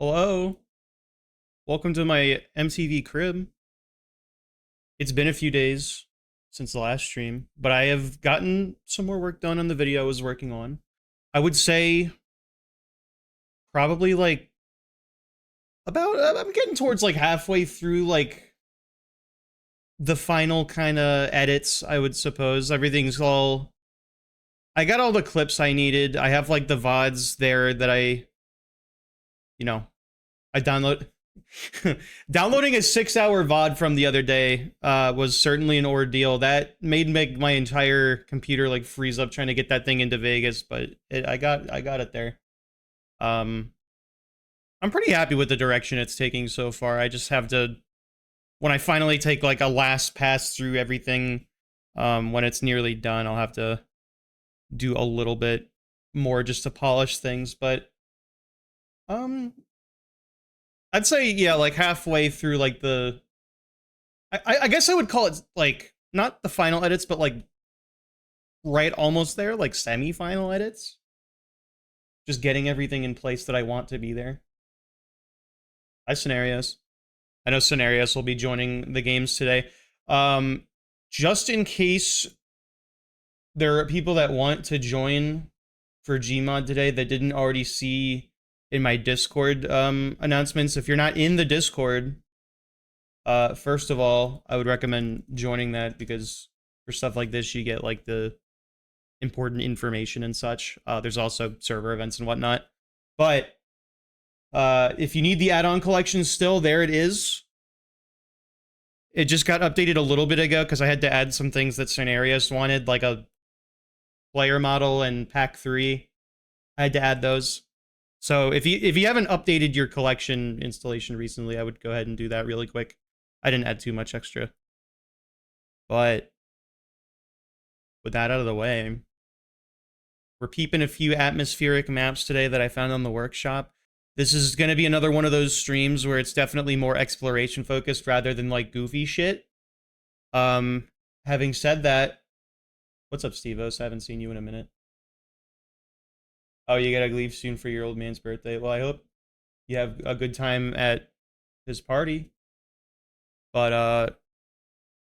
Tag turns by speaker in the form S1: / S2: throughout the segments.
S1: Hello, welcome to my MTV crib. It's been a few days since the last stream, but I have gotten some more work done on the video I was working on. I would say probably like about I'm getting towards like halfway through like the final kind of edits, I would suppose. Everything's all I got all the clips I needed. I have like the VODs there that you know, I download downloading a 6-hour VOD from the other day was certainly an ordeal. That made my entire computer like freeze up trying to get that thing into Vegas, but I got it there. Um, I'm pretty happy with the direction it's taking so far. I just have to when I finally take like a last pass through everything, when it's nearly done, I'll have to do a little bit more just to polish things, but um I'd say yeah, like halfway through like I guess I would call it like not the final edits, but like right almost there, like semi-final edits. Just getting everything in place that I want to be there. Hi, Scenarios. I know Scenarios will be joining the games today. Just in case there are people that want to join for Gmod today that didn't already see in my Discord announcements. If you're not in the Discord, first of all, I would recommend joining that because for stuff like this, you get like the important information and such. There's also server events and whatnot. But if you need the add-on collection still, there it is. It just got updated a little bit ago because I had to add some things that Scenarios wanted, like a player model and pack 3. I had to add those. So if you haven't updated your collection installation recently, I would go ahead and do that really quick. I didn't add too much extra. But with that out of the way, we're peeping a few atmospheric maps today that I found on the workshop. This is going to be another one of those streams where it's definitely more exploration focused rather than like goofy shit. Having said that, what's up, Steve-Os? I haven't seen you in a minute. Oh, you gotta leave soon for your old man's birthday. Well, I hope you have a good time at his party. But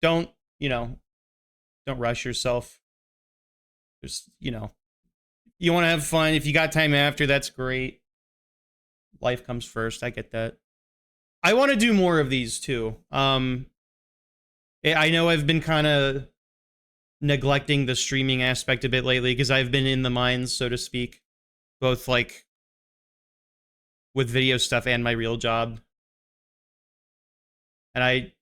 S1: don't, don't rush yourself. Just, you want to have fun. If you got time after, that's great. Life comes first. I get that. I want to do more of these too. I know I've been kind of neglecting the streaming aspect a bit lately because I've been in the mines, so to speak, both like with video stuff and my real job. And I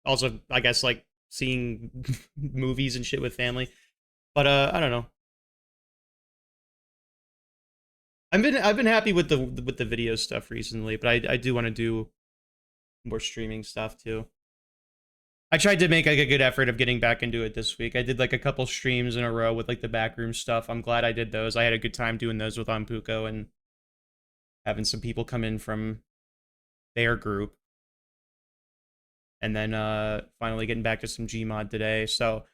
S1: also, I guess, like seeing movies and shit with family. But I don't know. I've been happy with the video stuff recently, but I do want to do more streaming stuff too. I tried to make like a good effort of getting back into it this week. I did like a couple streams in a row with like the backroom stuff. I'm glad I did those. I had a good time doing those with Ampuko and having some people come in from their group. And then finally getting back to some Gmod today. So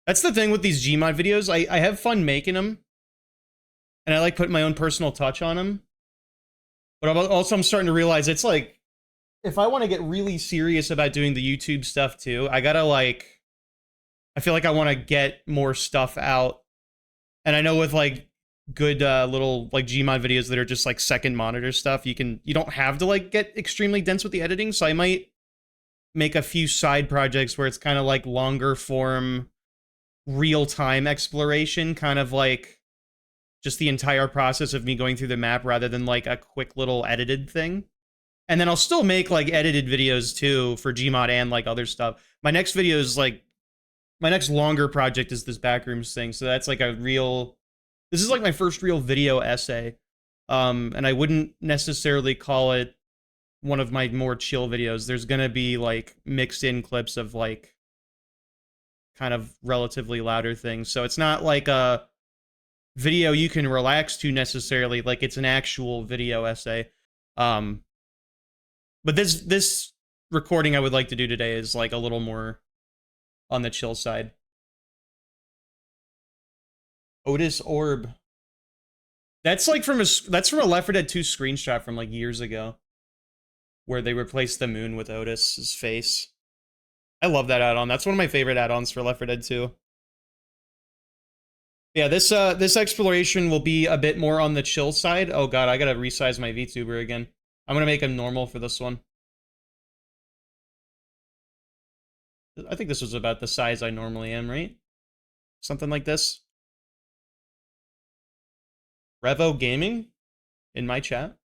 S1: that's the thing with these Gmod videos. I have fun making them. And I like putting my own personal touch on them. But also I'm starting to realize it's like, if I want to get really serious about doing the YouTube stuff too, I gotta like, I feel like I want to get more stuff out. And I know with like good little like Gmod videos that are just like second monitor stuff, you don't have to like get extremely dense with the editing. So I might make a few side projects where it's kind of like longer form, real-time exploration, kind of like just the entire process of me going through the map rather than like a quick little edited thing. And then I'll still make like edited videos too for Gmod and like other stuff. My next video is like, my next longer project is this backrooms thing. So that's like this is like my first real video essay. And I wouldn't necessarily call it one of my more chill videos. There's gonna be like mixed in clips of like kind of relatively louder things. So it's not like a video you can relax to necessarily, like it's an actual video essay. But this recording I would like to do today is like a little more on the chill side. Otis Orb. That's like that's from a Left 4 Dead 2 screenshot from like years ago, where they replaced the moon with Otis's face. I love that add-on. That's one of my favorite add-ons for Left 4 Dead 2. Yeah, this exploration will be a bit more on the chill side. Oh god, I gotta resize my VTuber again. I'm gonna make him normal for this one. I think this was about the size I normally am, right? Something like this. Revo Gaming in my chat.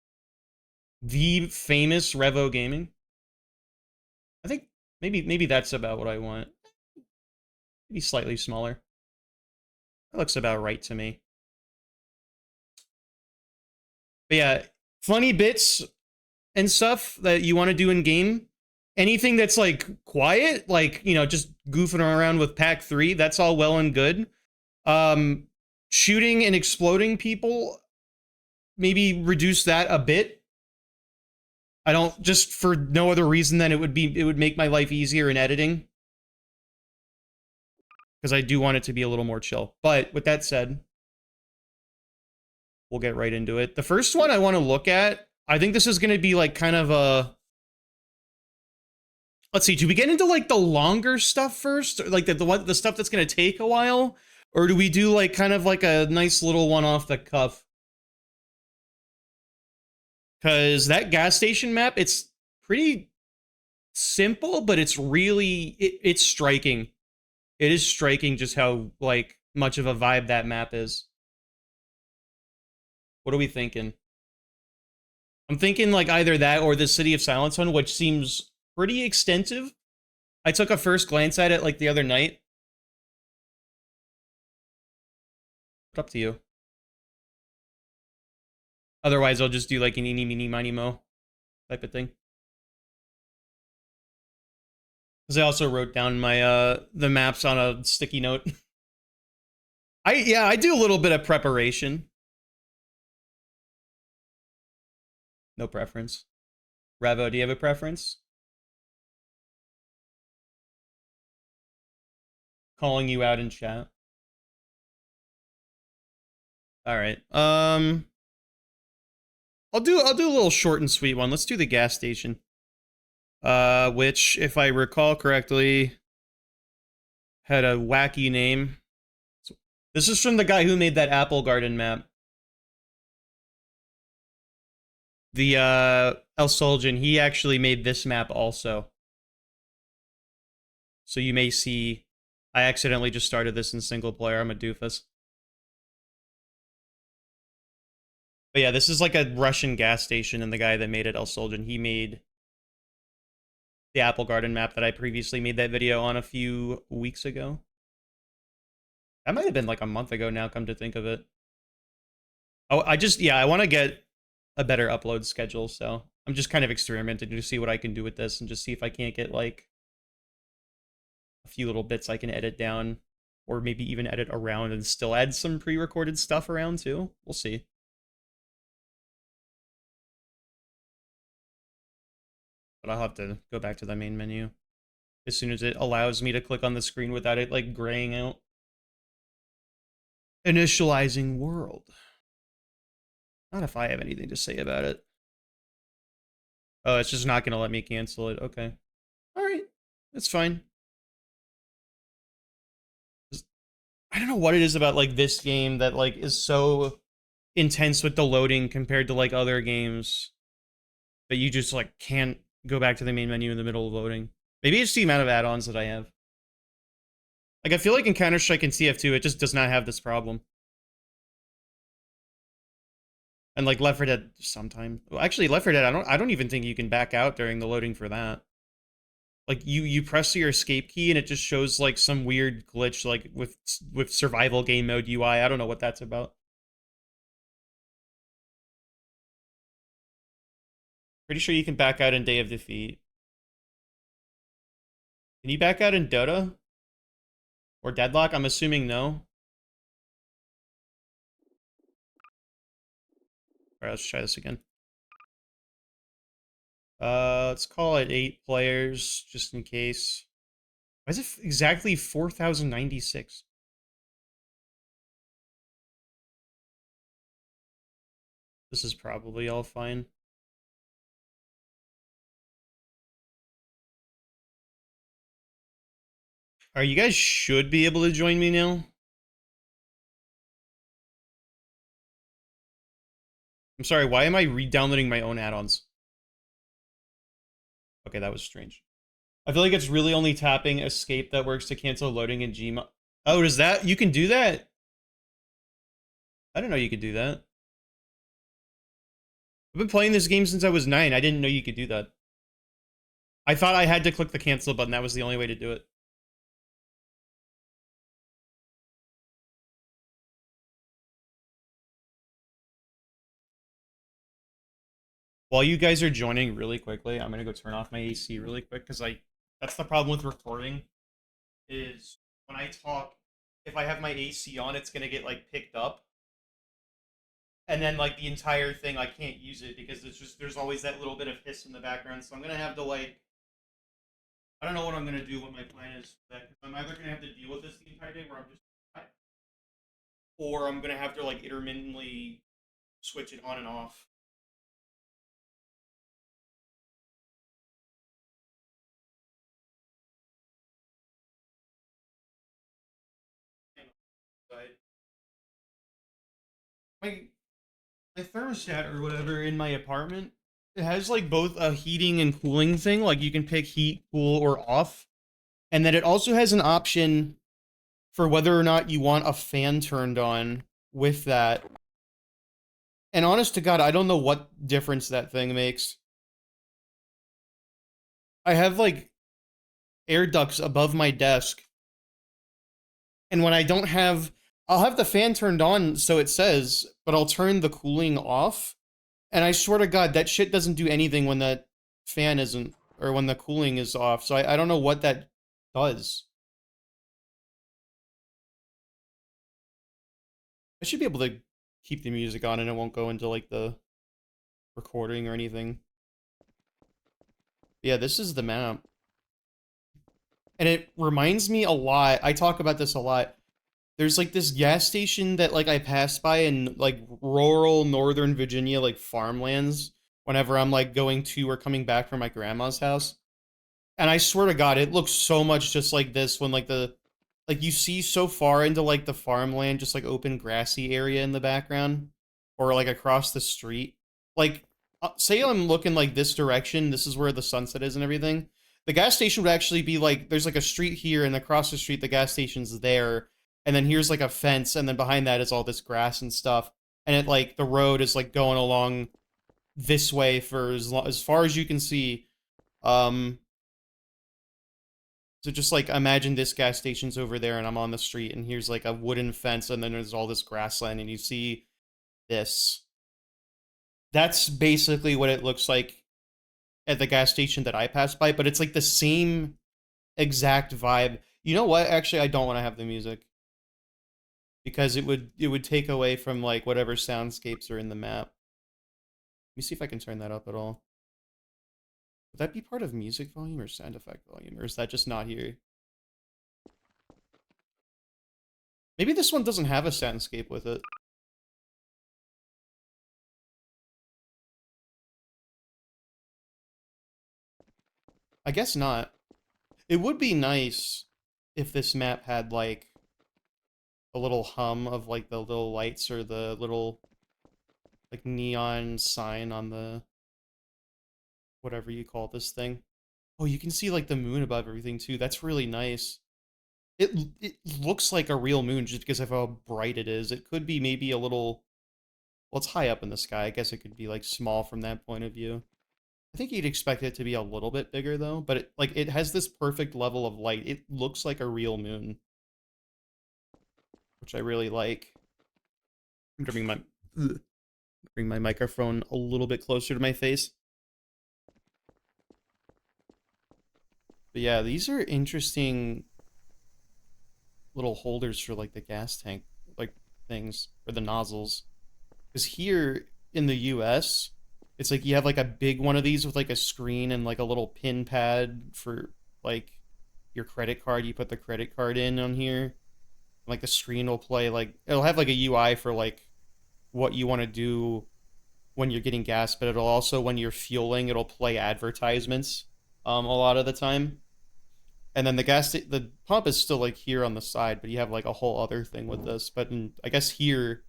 S1: The famous Revo Gaming. I think maybe that's about what I want. Maybe slightly smaller. That looks about right to me. But yeah, funny bits and stuff that you want to do in game. Anything that's like quiet, like, you know, just goofing around with pack 3, that's all well and good. Shooting and exploding people, maybe reduce that a bit. I don't, just for no other reason than it would make my life easier in editing. Because I do want it to be a little more chill. But with that said, we'll get right into it. The first one I want to look at, I think this is going to be like kind of a... Let's see, do we get into like the longer stuff first? Or like the stuff that's going to take a while? Or do we do like kind of like a nice little one off the cuff? Because that gas station map, it's pretty simple, but it's really, it's striking. It is striking just how like much of a vibe that map is. What are we thinking? I'm thinking like either that or the City of Silence one, which seems pretty extensive. I took a first glance at it like the other night. Up to you. Otherwise, I'll just do like an eeny, meeny, miny, mo type of thing. Because I also wrote down my the maps on a sticky note. I do a little bit of preparation. No preference. Revo, do you have a preference? Calling you out in chat. All right. I'll do a little short and sweet one. Let's do the gas station. Which, if I recall correctly, had a wacky name. This is from the guy who made that Apple Garden map. The El Soljan, he actually made this map also. So you may see I accidentally just started this in single player. I'm a doofus. But yeah, this is like a Russian gas station, and the guy that made it, El Soljan, he made the Apple Garden map that I previously made that video on a few weeks ago. That might have been like a month ago now, come to think of it. Oh, I want to get a better upload schedule, so I'm just kind of experimenting to see what I can do with this and just see if I can't get like a few little bits I can edit down, or maybe even edit around and still add some pre-recorded stuff around too. We'll see. But I'll have to go back to the main menu as soon as it allows me to click on the screen without it like graying out. Initializing world. Not if I have anything to say about it. Oh, it's just not going to let me cancel it. Okay. All right. That's fine. I don't know what it is about like this game that like is so intense with the loading compared to like other games, but you just like can't go back to the main menu in the middle of loading. Maybe it's the amount of add-ons that I have. Like I feel like in Counter-Strike and TF2 it just does not have this problem. And like Left 4 Dead sometimes. Well, actually Left 4 Dead I don't even think you can back out during the loading for that. Like you press your escape key and it just shows like some weird glitch like with survival game mode UI. I don't know what that's about. Pretty sure you can back out in Day of Defeat. Can you back out in Dota? Or Deadlock? I'm assuming no. Alright, let's try this again. Let's call it 8 players, just in case. Why is it exactly 4,096? This is probably all fine. Alright, you guys should be able to join me now. I'm sorry, why am I re-downloading my own add-ons? Okay, that was strange. I feel like it's really only tapping escape that works to cancel loading in Gmod. Oh, does that? You can do that? I didn't know you could do that. I've been playing this game since I was 9. I didn't know you could do that. I thought I had to click the cancel button. That was the only way to do it. While you guys are joining really quickly, I'm gonna go turn off my AC really quick because that's the problem with recording is when I talk, if I have my AC on, it's gonna get like picked up. And then like the entire thing I can't use it because there's always that little bit of hiss in the background. So I'm gonna have to like I don't know what I'm gonna do, what my plan is for that, because I'm either gonna have to deal with this the entire day where I'm just or I'm gonna have to like intermittently switch it on and off. But my my thermostat or whatever in my apartment, it has like both a heating and cooling thing. Like you can pick heat, cool, or off. And then it also has an option for whether or not you want a fan turned on with that. And honest to God, I don't know what difference that thing makes. I have like air ducts above my desk. And when I don't have, I'll have the fan turned on so it says, but I'll turn the cooling off. And I swear to God, that shit doesn't do anything when that fan isn't, or when the cooling is off. So I don't know what that does. I should be able to keep the music on and it won't go into like the recording or anything. Yeah, this is the map. And it reminds me a lot. I talk about this a lot. There's like this gas station that like I pass by in like rural northern Virginia, like farmlands, whenever I'm like going to or coming back from my grandma's house. And I swear to God, it looks so much just like this when like you see so far into like the farmland, just like open grassy area in the background, or like across the street. Like, say I'm looking like this direction, this is where the sunset is and everything. The gas station would actually be like there's like a street here, and across the street the gas station's there, and then here's like a fence, and then behind that is all this grass and stuff, and it like the road is like going along this way for as far as you can see. Um, so just like imagine this gas station's over there and I'm on the street and here's like a wooden fence and then there's all this grassland and you see this. That's basically what it looks like at the gas station that I passed by, but it's like the same exact vibe. You know what? Actually, I don't want to have the music because it would take away from like whatever soundscapes are in the map. Let me see if I can turn that up at all. Would that be part of music volume or sound effect volume, or is that just not here? Maybe this one doesn't have a soundscape with it. I guess not. It would be nice if this map had like a little hum of like the little lights or the little like neon sign on the whatever you call this thing. Oh, you can see like the moon above everything too. That's really nice. It looks like a real moon just because of how bright it is. It could be maybe a little, well, it's high up in the sky. I guess it could be like small from that point of view. I think you'd expect it to be a little bit bigger though, but it has this perfect level of light. It looks like a real moon, which I really like. I'm gonna bring my microphone a little bit closer to my face. But yeah, these are interesting little holders for like the gas tank like things or the nozzles. Because here in the US, it's like you have like a big one of these with like a screen and like a little pin pad for like your credit card. You put the credit card in on here. Like the screen will play like it'll have like a UI for like what you want to do when you're getting gas, but it'll also when you're fueling, it'll play advertisements a lot of the time. And then the pump is still like here on the side, but you have like a whole other thing with this. But I guess here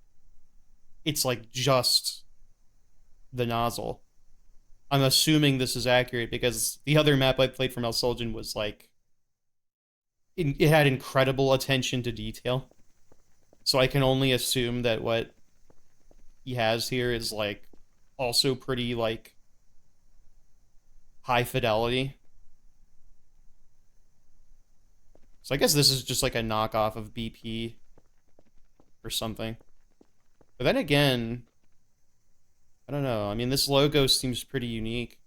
S1: it's like just the nozzle. I'm assuming this is accurate because the other map I played from El Soljan was like it had incredible attention to detail. So I can only assume that what he has here is like also pretty like high fidelity. So I guess this is just like a knockoff of BP or something. But then again, I don't know. I mean, this logo seems pretty unique.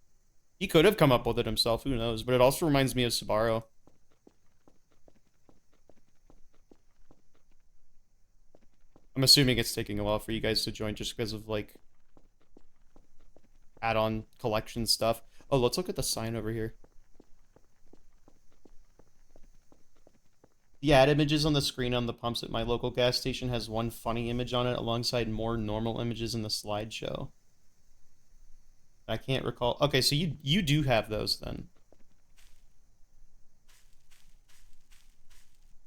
S1: He could have come up with it himself, who knows? But it also reminds me of Sbarro. I'm assuming it's taking a while for you guys to join just because of like add-on collection stuff. Oh, let's look at the sign over here. The ad images on the screen on the pumps at my local gas station has one funny image on it alongside more normal images in the slideshow. I can't recall. Okay, so you do have those then.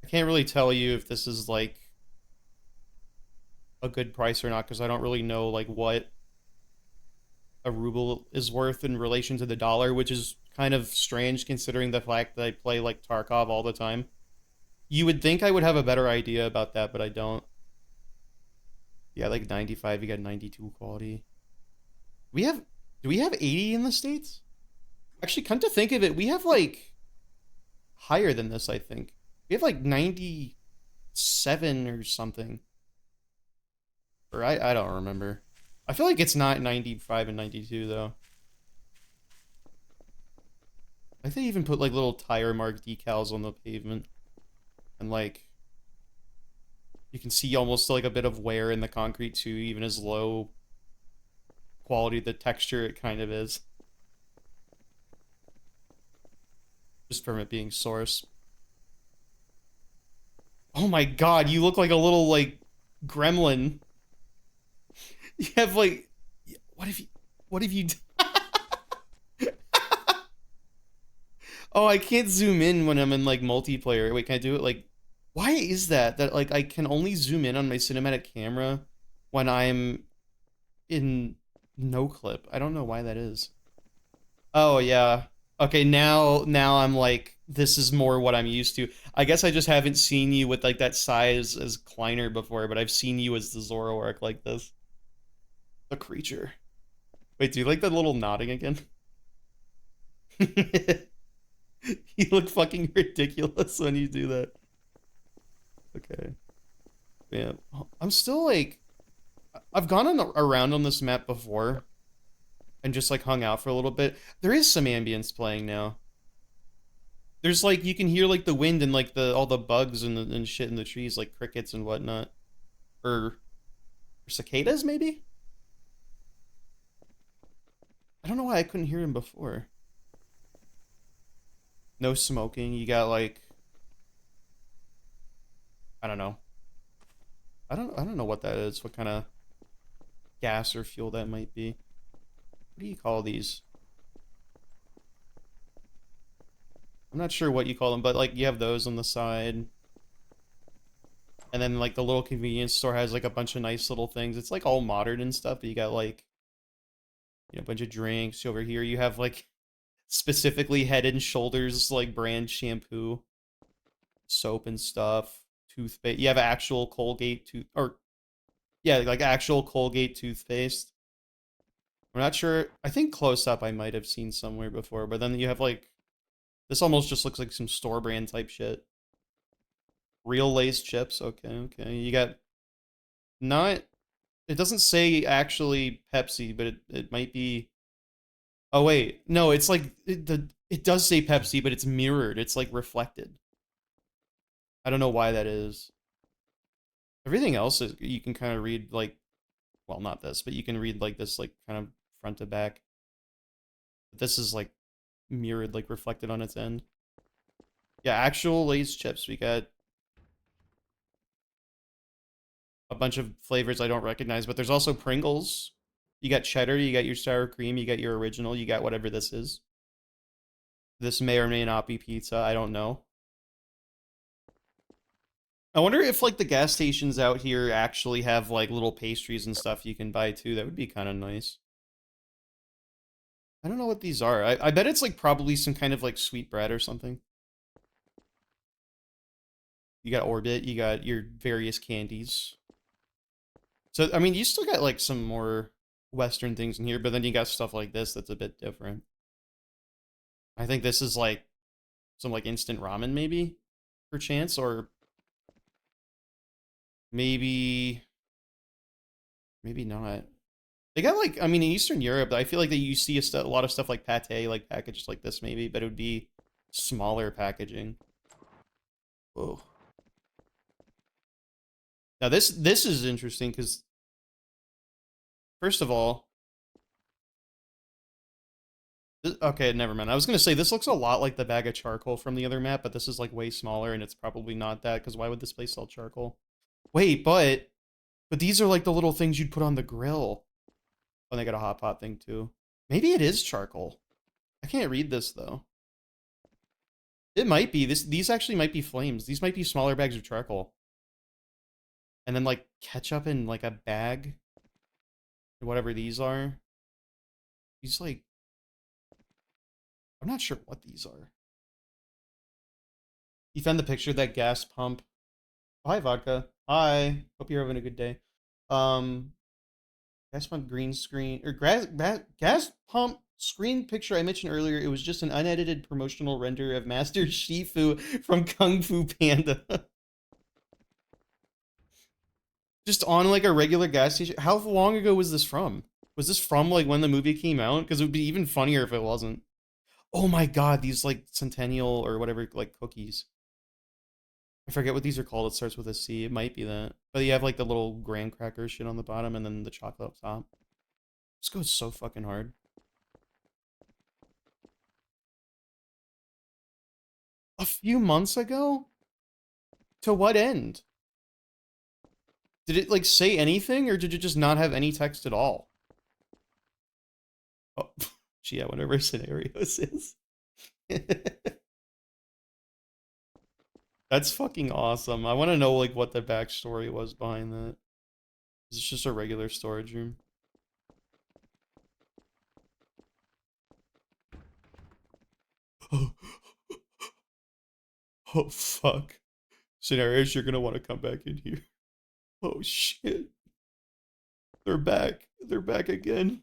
S1: I can't really tell you if this is like a good price or not because I don't really know like what a ruble is worth in relation to the dollar, which is kind of strange considering the fact that I play like Tarkov all the time. You would think I would have a better idea about that, but I don't. Yeah, like 95, you got 92 quality. Do we have 80 in the States? Actually, come to think of it, we have like higher than this, I think. We have like 97 or something. Or I don't remember. I feel like it's not 95 and 92 though. I think they even put like little tire mark decals on the pavement. And like you can see almost like a bit of wear in the concrete too, even as low quality the texture it kind of is. Just from it being source. Oh my god, you look like a little like gremlin. You have like what have you Oh, I can't zoom in when I'm in like multiplayer. Wait, can I do it? Like, why is that? That like I can only zoom in on my cinematic camera when I'm in no clip. I don't know why that is. Oh yeah. Okay, now I'm like this is more what I'm used to. I guess I just haven't seen you with like that size as Kleiner before, but I've seen you as the Zoroark like this. The creature. Wait, do you like that little nodding again? You look fucking ridiculous when you do that. Okay. Yeah. I'm still like I've gone around on this map before and just like hung out for a little bit. There is some ambience playing now. There's like you can hear like the wind and like the all the bugs and shit in the trees like crickets and whatnot. Or cicadas maybe? I don't know why I couldn't hear him before. No smoking. You got like I don't know. I don't know what that is. What kind of gas or fuel that might be. What do you call these? I'm not sure what you call them, but like you have those on the side. And then like the little convenience store has like a bunch of nice little things. It's like all modern and stuff, but you got like a bunch of drinks over here. You have like specifically Head and Shoulders like brand shampoo, soap and stuff, toothpaste. You have actual Colgate tooth or yeah, like actual Colgate toothpaste. I'm not sure. I think close up I might have seen somewhere before, but then you have like this almost just looks like some store brand type shit. Real Lay's chips. Okay, okay. You got not. It doesn't say actually Pepsi, but it might be. Oh wait, no. It's like it does say Pepsi, but it's mirrored. It's like reflected. I don't know why that is. Everything else is you can kind of read like, well, not this, but you can read like this like kind of front to back. But this is like mirrored, like reflected on its end. Yeah, actual Lay's chips. We got a bunch of flavors I don't recognize, but there's also Pringles. You got cheddar, you got your sour cream, you got your original, you got whatever this is. This may or may not be pizza, I don't know. I wonder if like the gas stations out here actually have like little pastries and stuff you can buy too. That would be kind of nice. I don't know what these are. I bet it's like probably some kind of like sweet bread or something. You got Orbit, you got your various candies. So, I mean, you still got like some more Western things in here, but then you got stuff like this that's a bit different. I think this is like some like instant ramen maybe, perchance, or maybe, maybe not. They got like, I mean, in Eastern Europe, I feel like that you see a lot of stuff like pate, like packaged like this maybe, but it would be smaller packaging. Whoa. Now this is interesting because first of all, okay, never mind. I was gonna say this looks a lot like the bag of charcoal from the other map, but this is like way smaller, and it's probably not that. Because why would this place sell charcoal? Wait, but these are like the little things you'd put on the grill. Oh, they got a hot pot thing too. Maybe it is charcoal. I can't read this though. It might be these actually might be flames. These might be smaller bags of charcoal, and then like ketchup in like a bag, whatever these are. These like I'm not sure what these are. You found the picture of that gas pump. Oh, hi, vodka. Hi. Hope you're having a good day. Um, gas pump green screen or gas pump screen picture I mentioned earlier. It was just an unedited promotional render of Master Shifu from Kung Fu Panda. Just on like a regular gas station. How long ago was this from? Was this from like when the movie came out? Because it would be even funnier if it wasn't. Oh my god, these like centennial or whatever like cookies. I forget what these are called. It starts with a C. It might be that. But you have like the little graham cracker shit on the bottom and then the chocolate up top. This goes so fucking hard. A few months ago? To what end? Did it like say anything or did it just not have any text at all? Oh, yeah, whatever scenarios is. That's fucking awesome. I want to know like what the backstory was behind that. Is this just a regular storage room? Oh, oh fuck. Scenarios, you're gonna want to come back in here. Oh shit. They're back. They're back again.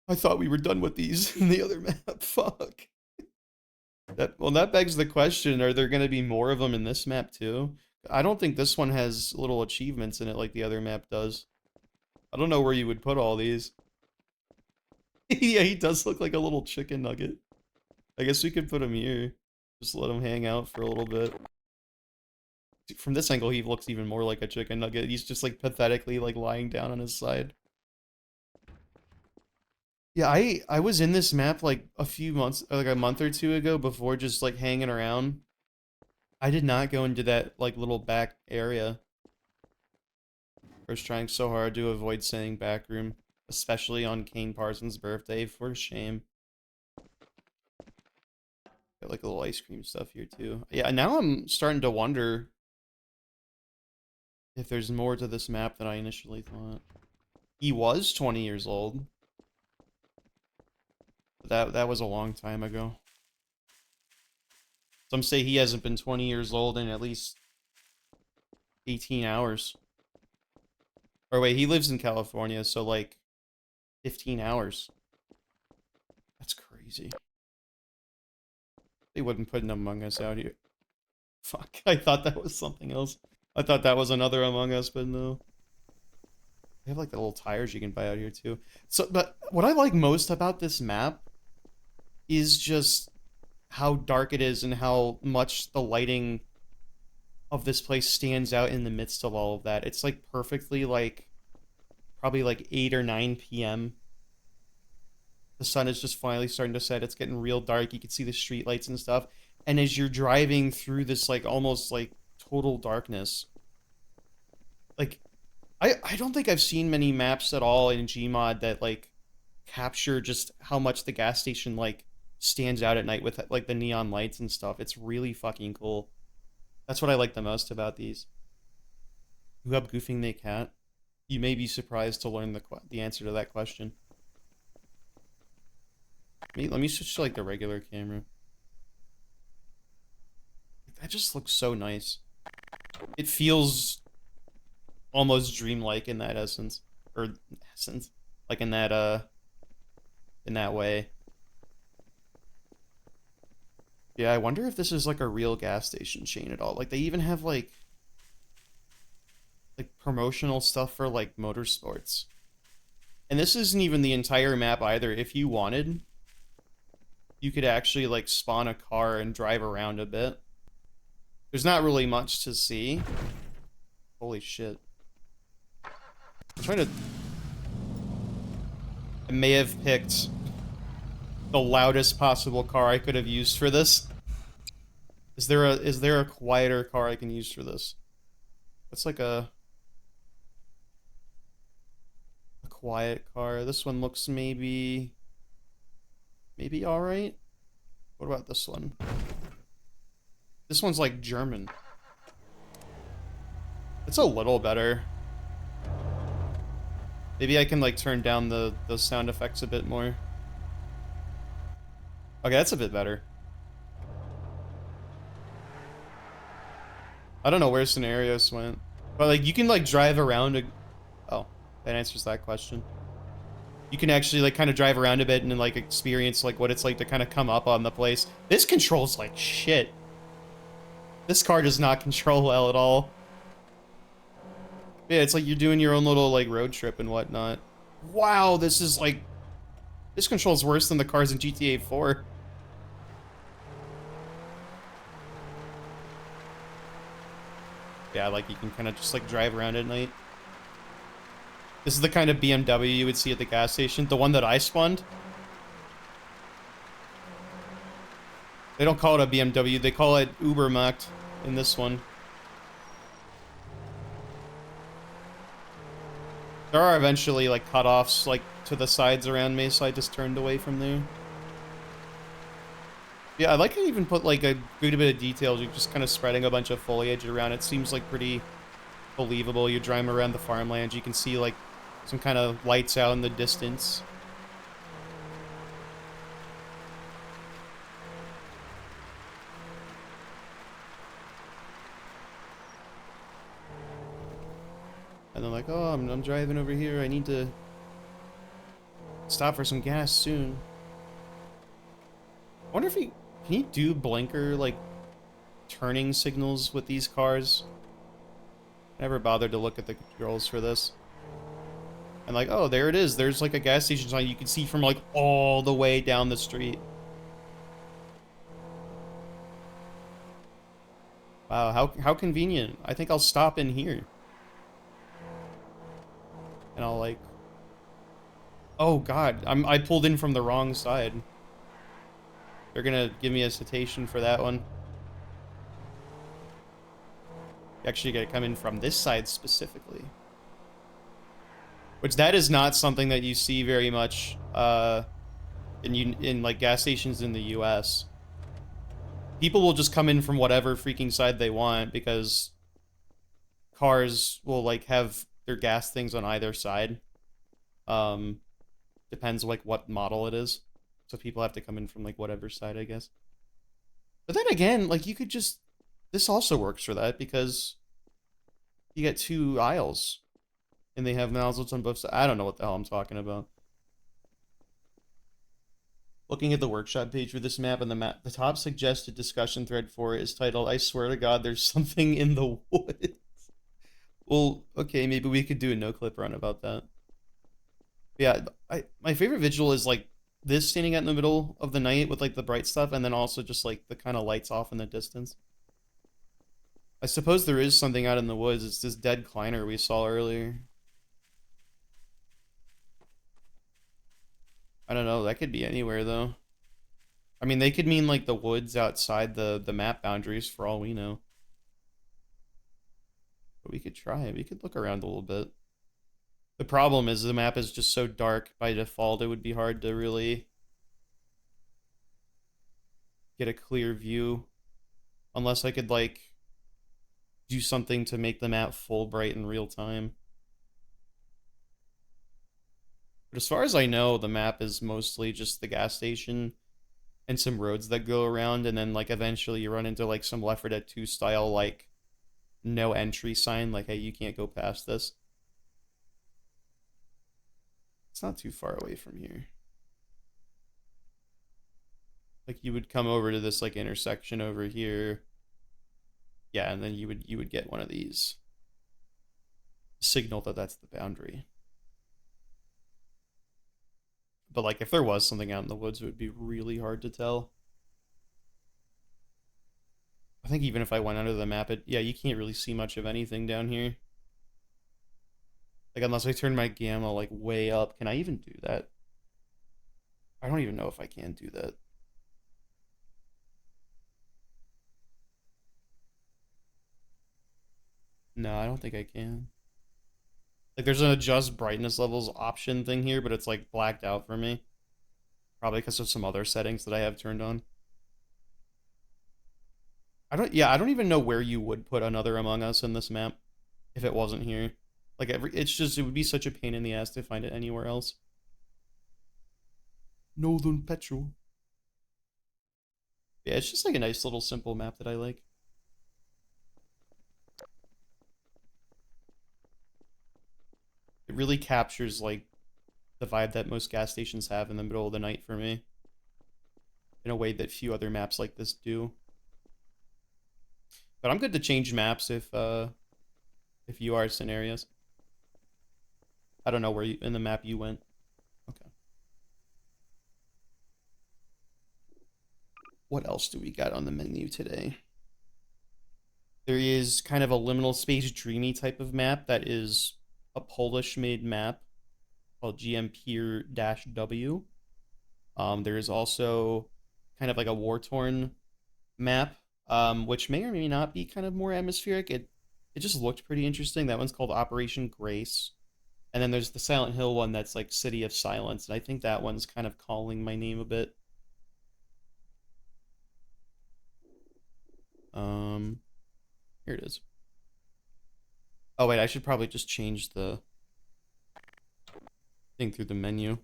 S1: I thought we were done with these in the other map. Fuck. That begs the question, are there gonna be more of them in this map too? I don't think this one has little achievements in it like the other map does. I don't know where you would put all these. Yeah, he does look like a little chicken nugget. I guess we could put him here. Just let him hang out for a little bit. From this angle, he looks even more like a chicken nugget. He's just like pathetically like lying down on his side. Yeah, I was in this map like a few months, like a month or two ago before just like hanging around. I did not go into that like little back area. I was trying so hard to avoid saying back room, especially on Kane Parsons' birthday, for shame. Got like a little ice cream stuff here too. Yeah, now I'm starting to wonder if there's more to this map than I initially thought. He was 20 years old. But that was a long time ago. Some say he hasn't been 20 years old in at least 18 hours. Or wait, he lives in California, so like 15 hours. That's crazy. They wouldn't put an Among Us out here. Fuck, I thought that was something else. I thought that was another Among Us, but no. They have like the little tires you can buy out here too. So, but what I like most about this map is just how dark it is and how much the lighting of this place stands out in the midst of all of that. It's like perfectly like probably like 8 or 9 p.m. The sun is just finally starting to set. It's getting real dark. You can see the street lights and stuff. And as you're driving through this like almost like total darkness, like I don't think I've seen many maps at all in Gmod that like capture just how much the gas station like stands out at night with like the neon lights and stuff. It's really fucking cool. That's what I like the most about these. Who up goofing the cat? You may be surprised to learn the answer to that question. Let me switch to like the regular camera. That just looks so nice. It feels almost dreamlike in that essence, or essence, like in that way. Yeah, I wonder if this is like a real gas station chain at all. Like they even have like promotional stuff for like motorsports. And this isn't even the entire map either. If you wanted, you could actually like spawn a car and drive around a bit. There's not really much to see. Holy shit. I'm trying to... I may have picked the loudest possible car I could have used for this. Is there a quieter car I can use for this? That's like a quiet car. This one looks maybe all right. What about this one? This one's like German. It's a little better. Maybe I can like turn down the sound effects a bit more. Okay, that's a bit better. I don't know where scenarios went. But like you can like drive around a... Oh, that answers that question. You can actually like kind of drive around a bit and like experience like what it's like to kind of come up on the place. This controls like shit. This car does not control well at all. Yeah, it's like you're doing your own little like road trip and whatnot. Wow, this is like... This controls worse than the cars in GTA 4. Yeah, like you can kind of just like drive around at night. This is the kind of BMW you would see at the gas station. The one that I spawned. They don't call it a BMW, they call it Ubermacht in this one. There are eventually like cutoffs like to the sides around me, so I just turned away from there. Yeah, I like how you even put like a good bit of detail. You're just kind of spreading a bunch of foliage around. It seems like pretty believable. You're driving around the farmland. You can see like some kind of lights out in the distance. And they're like, oh, I'm driving over here. I need to stop for some gas soon. I wonder if can you do blinker, like, turning signals with these cars? Never bothered to look at the controls for this. And like, oh, there it is. There's like a gas station sign you can see from like all the way down the street. Wow, how convenient. I think I'll stop in here. And I'll like... Oh god, I pulled in from the wrong side. They're gonna give me a citation for that one. You actually gotta come in from this side specifically. Which that is not something that you see very much in like gas stations in the US. People will just come in from whatever freaking side they want because cars will like have their gas things on either side. Depends like what model it is. So people have to come in from like whatever side, I guess. But then again, like you could just... This also works for that because you get 2 aisles. And they have nozzles on both sides. I don't know what the hell I'm talking about. Looking at the workshop page for this map, and the top suggested discussion thread for it is titled, I swear to God, there's something in the woods. Well, okay, maybe we could do a no-clip run about that. Yeah, my favorite visual is like this standing out in the middle of the night with like the bright stuff, and then also just like the kind of lights off in the distance. I suppose there is something out in the woods. It's this dead Kleiner we saw earlier. I don't know, that could be anywhere though. I mean, they could mean like the woods outside the map boundaries for all we know. But we could try it. We could look around a little bit. The problem is the map is just so dark by default, it would be hard to really get a clear view unless I could like do something to make the map full bright in real time. But as far as I know, the map is mostly just the gas station and some roads that go around, and then like eventually you run into like some Left 4 Dead 2 style like no entry sign, like hey, you can't go past this. It's not too far away from here. Like you would come over to this like intersection over here. Yeah, and then you would get one of these. Signal that that's the boundary. But like if there was something out in the woods, it would be really hard to tell. I think even if I went under the map, yeah, you can't really see much of anything down here. Like unless I turn my gamma like way up. Can I even do that? I don't even know if I can do that. No, I don't think I can. Like there's an adjust brightness levels option thing here, but it's like blacked out for me. Probably because of some other settings that I have turned on. I don't even know where you would put another Among Us in this map if it wasn't here. Like it would be such a pain in the ass to find it anywhere else. Northern Petrol. Yeah, it's just like a nice little simple map that I like. It really captures like the vibe that most gas stations have in the middle of the night for me, in a way that few other maps like this do. But I'm good to change maps if you are scenarios. I don't know where in the map you went. Okay. What else do we got on the menu today? There is kind of a liminal space dreamy type of map that is a Polish made map called GMP-W. There is also kind of like a war-torn map, which may or may not be kind of more atmospheric. It just looked pretty interesting. That one's called Operation Grace. And then there's the Silent Hill one that's like City of Silence, and I think that one's kind of calling my name a bit. Here it is. Oh wait, I should probably just change the thing through the menu.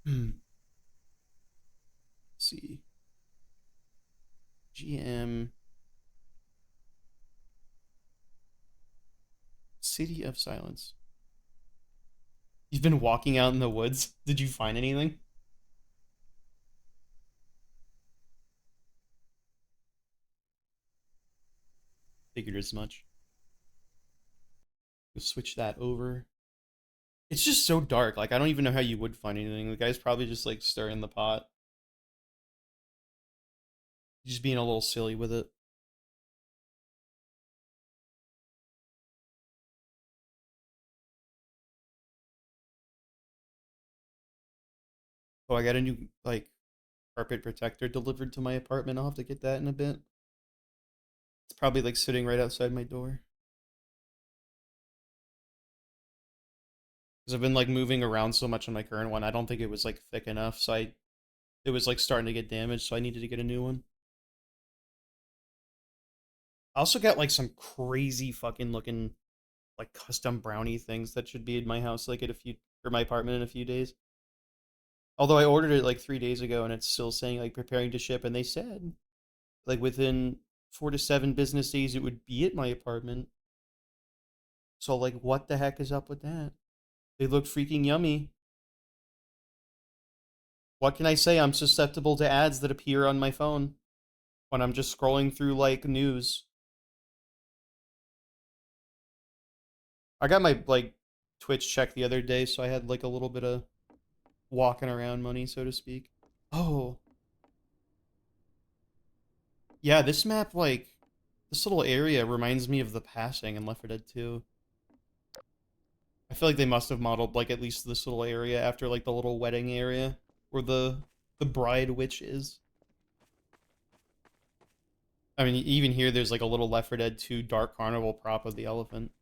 S1: Let's see. GM City of Silence. You've been walking out in the woods. Did you find anything? Figured as much. We'll switch that over. It's just so dark. Like, I don't even know how you would find anything. The guy's probably just, like, stirring the pot. Just being a little silly with it. Oh, I got a new, like, carpet protector delivered to my apartment. I'll have to get that in a bit. It's probably, like, sitting right outside my door. Because I've been, like, moving around so much on my current one. I don't think it was, like, thick enough. So it was, like, starting to get damaged. So I needed to get a new one. I also got, like, some crazy fucking looking, like, custom brownie things that should be in my house, like, for my apartment in a few days. Although I ordered it, like, 3 days ago, and it's still saying, like, preparing to ship. And they said, like, within 4 to 7 business days, it would be at my apartment. So, like, what the heck is up with that? They look freaking yummy. What can I say? I'm susceptible to ads that appear on my phone when I'm just scrolling through, like, news. I got my, like, Twitch check the other day, so I had, like, a little bit of walking around money, so to speak. Oh. Yeah, this map, like, this little area reminds me of The Passing in Left 4 Dead 2. I feel like they must have modeled, like, at least this little area after, like, the little wedding area where the bride witch is. I mean, even here, there's, like, a little Left 4 Dead 2 Dark Carnival prop of the elephant.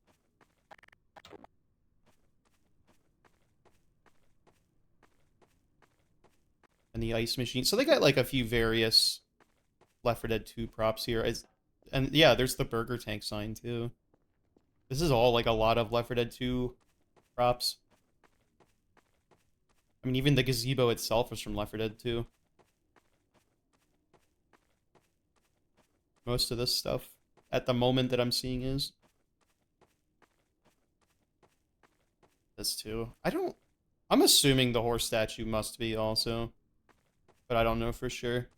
S1: and the ice machine. So they got like a few various Left 4 Dead 2 props here. And yeah, there's the burger tank sign too. This is all like a lot of Left 4 Dead 2 props. I mean, even the gazebo itself is from Left 4 Dead 2. Most of this stuff at the moment that I'm seeing is. This too. I'm assuming the horse statue must be also, but I don't know for sure.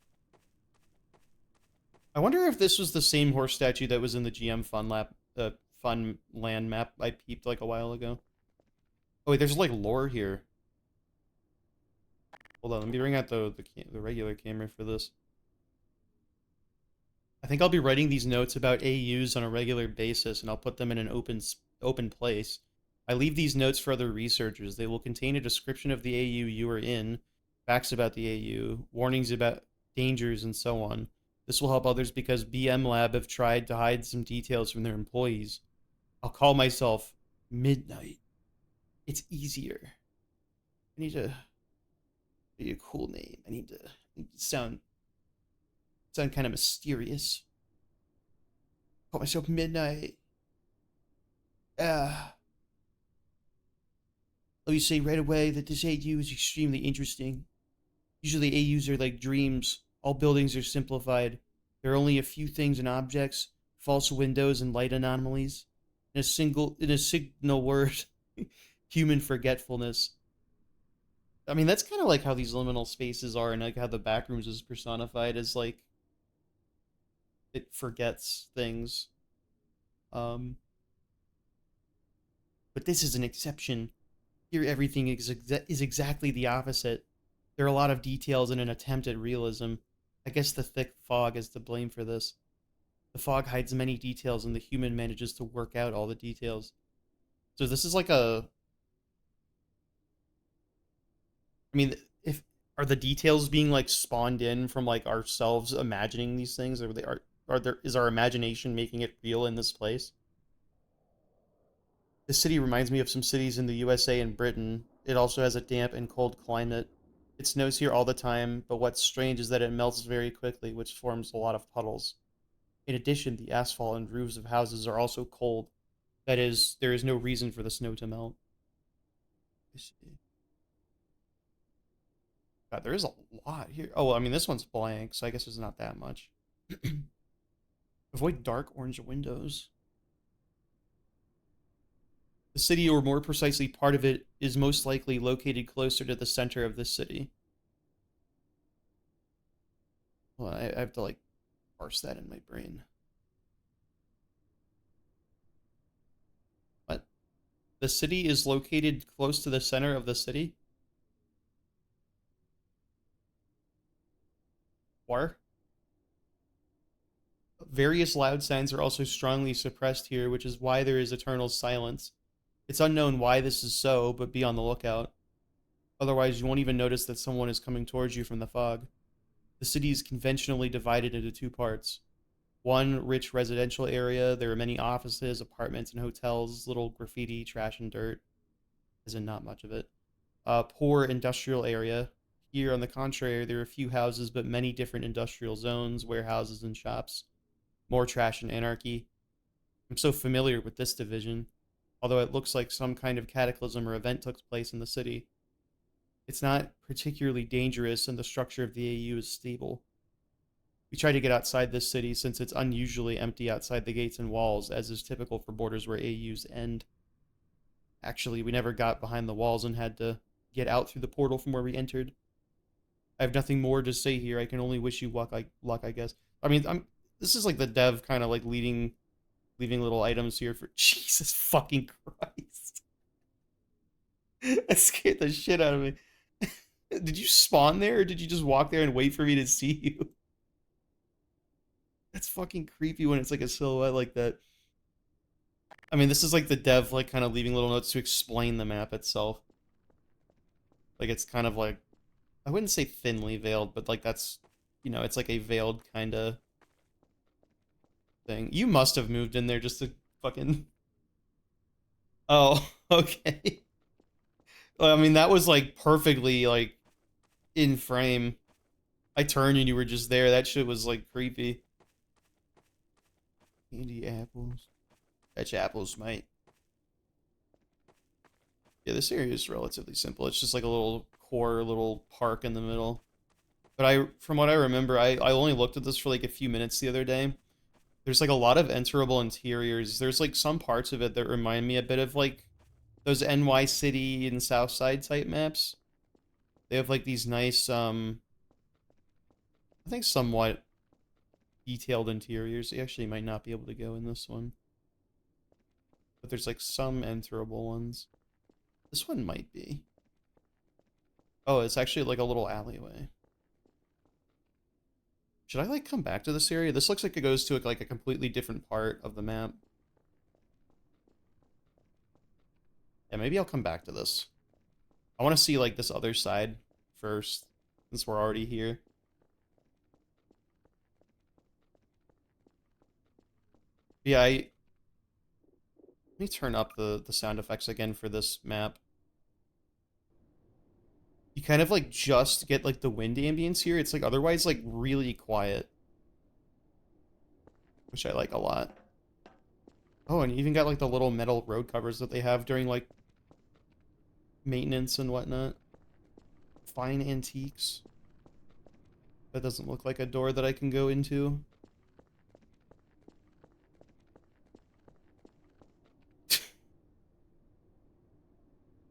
S1: I wonder if this was the same horse statue that was in the GM Fun Land map I peeped like a while ago. Oh wait, there's like lore here. Hold on, let me bring out the regular camera for this. I think I'll be writing these notes about AUs on a regular basis, and I'll put them in an open place. I leave these notes for other researchers. They will contain a description of the AU you are in, facts about the AU, warnings about dangers, and so on. This will help others because BM Lab have tried to hide some details from their employees. I'll call myself Midnight. It's easier. I need a cool name. I need to sound kind of mysterious. Call myself Midnight. Let me say right away that this AU is extremely interesting. Usually AUs are like dreams. All buildings are simplified. There are only a few things and objects, false windows and light anomalies. In a signal word, human forgetfulness. I mean, that's kind of like how these liminal spaces are, and like how the backrooms is personified as like it forgets things. But this is an exception. Here, everything is exactly the opposite. There are a lot of details in an attempt at realism. I guess the thick fog is to blame for this. The fog hides many details, and the human manages to work out all the details. So this is like a... I mean, if are the details being like spawned in from like ourselves imagining these things, or is our imagination making it real in this place? This city reminds me of some cities in the USA and Britain. It also has a damp and cold climate. It snows here all the time, but what's strange is that it melts very quickly, which forms a lot of puddles. In addition, the asphalt and roofs of houses are also cold. That is, there is no reason for the snow to melt. God, there is a lot here. Oh, well, I mean, this one's blank, so I guess there's not that much. Avoid dark orange windows. The city, or more precisely part of it, is most likely located closer to the center of this city. Well, I have to, like, parse that in my brain. What? The city is located close to the center of the city? Where? Various loud sounds are also strongly suppressed here, which is why there is eternal silence. It's unknown why this is so, but be on the lookout. Otherwise, you won't even notice that someone is coming towards you from the fog. The city is conventionally divided into two parts. One, rich residential area. There are many offices, apartments, and hotels, little graffiti, trash, and dirt. As in, not much of it. Poor industrial area. Here, on the contrary, there are a few houses, but many different industrial zones, warehouses, and shops. More trash and anarchy. I'm so familiar with this division, although it looks like some kind of cataclysm or event took place in the city. It's not particularly dangerous, and the structure of the AU is stable. We try to get outside this city since it's unusually empty outside the gates and walls, as is typical for borders where AUs end. Actually, we never got behind the walls and had to get out through the portal from where we entered. I have nothing more to say here. I can only wish you luck, I guess. I mean, this is like the dev kind of like leaving little items here for... Jesus fucking Christ. That scared the shit out of me. Did you spawn there, or did you just walk there and wait for me to see you? That's fucking creepy when it's like a silhouette like that. I mean, this is like the dev like kind of leaving little notes to explain the map itself. Like it's kind of like, I wouldn't say thinly veiled, but like that's, you know, it's like a veiled kind of thing. You must have moved in there just to fucking... Oh, okay. Well, I mean, that was like perfectly like in frame. I turned and you were just there. That shit was like creepy. Candy apples. Fetch apples, mate. Yeah, this area is relatively simple. It's just like a little core, little park in the middle. But from what I remember, I only looked at this for like a few minutes the other day. There's like a lot of enterable interiors. There's like some parts of it that remind me a bit of like those NY City and Southside type maps. They have like these nice, I think somewhat detailed interiors. You actually might not be able to go in this one. But there's like some enterable ones. This one might be. Oh, it's actually like a little alleyway. Should I like come back to this area? This looks like it goes to like a completely different part of the map. Yeah, maybe I'll come back to this. I want to see like this other side first, since we're already here. Yeah, let me turn up the sound effects again for this map. You kind of like just get like the wind ambience here. It's like otherwise like really quiet, which I like a lot. Oh, and you even got like the little metal road covers that they have during like maintenance and whatnot. Fine antiques. That doesn't look like a door that I can go into.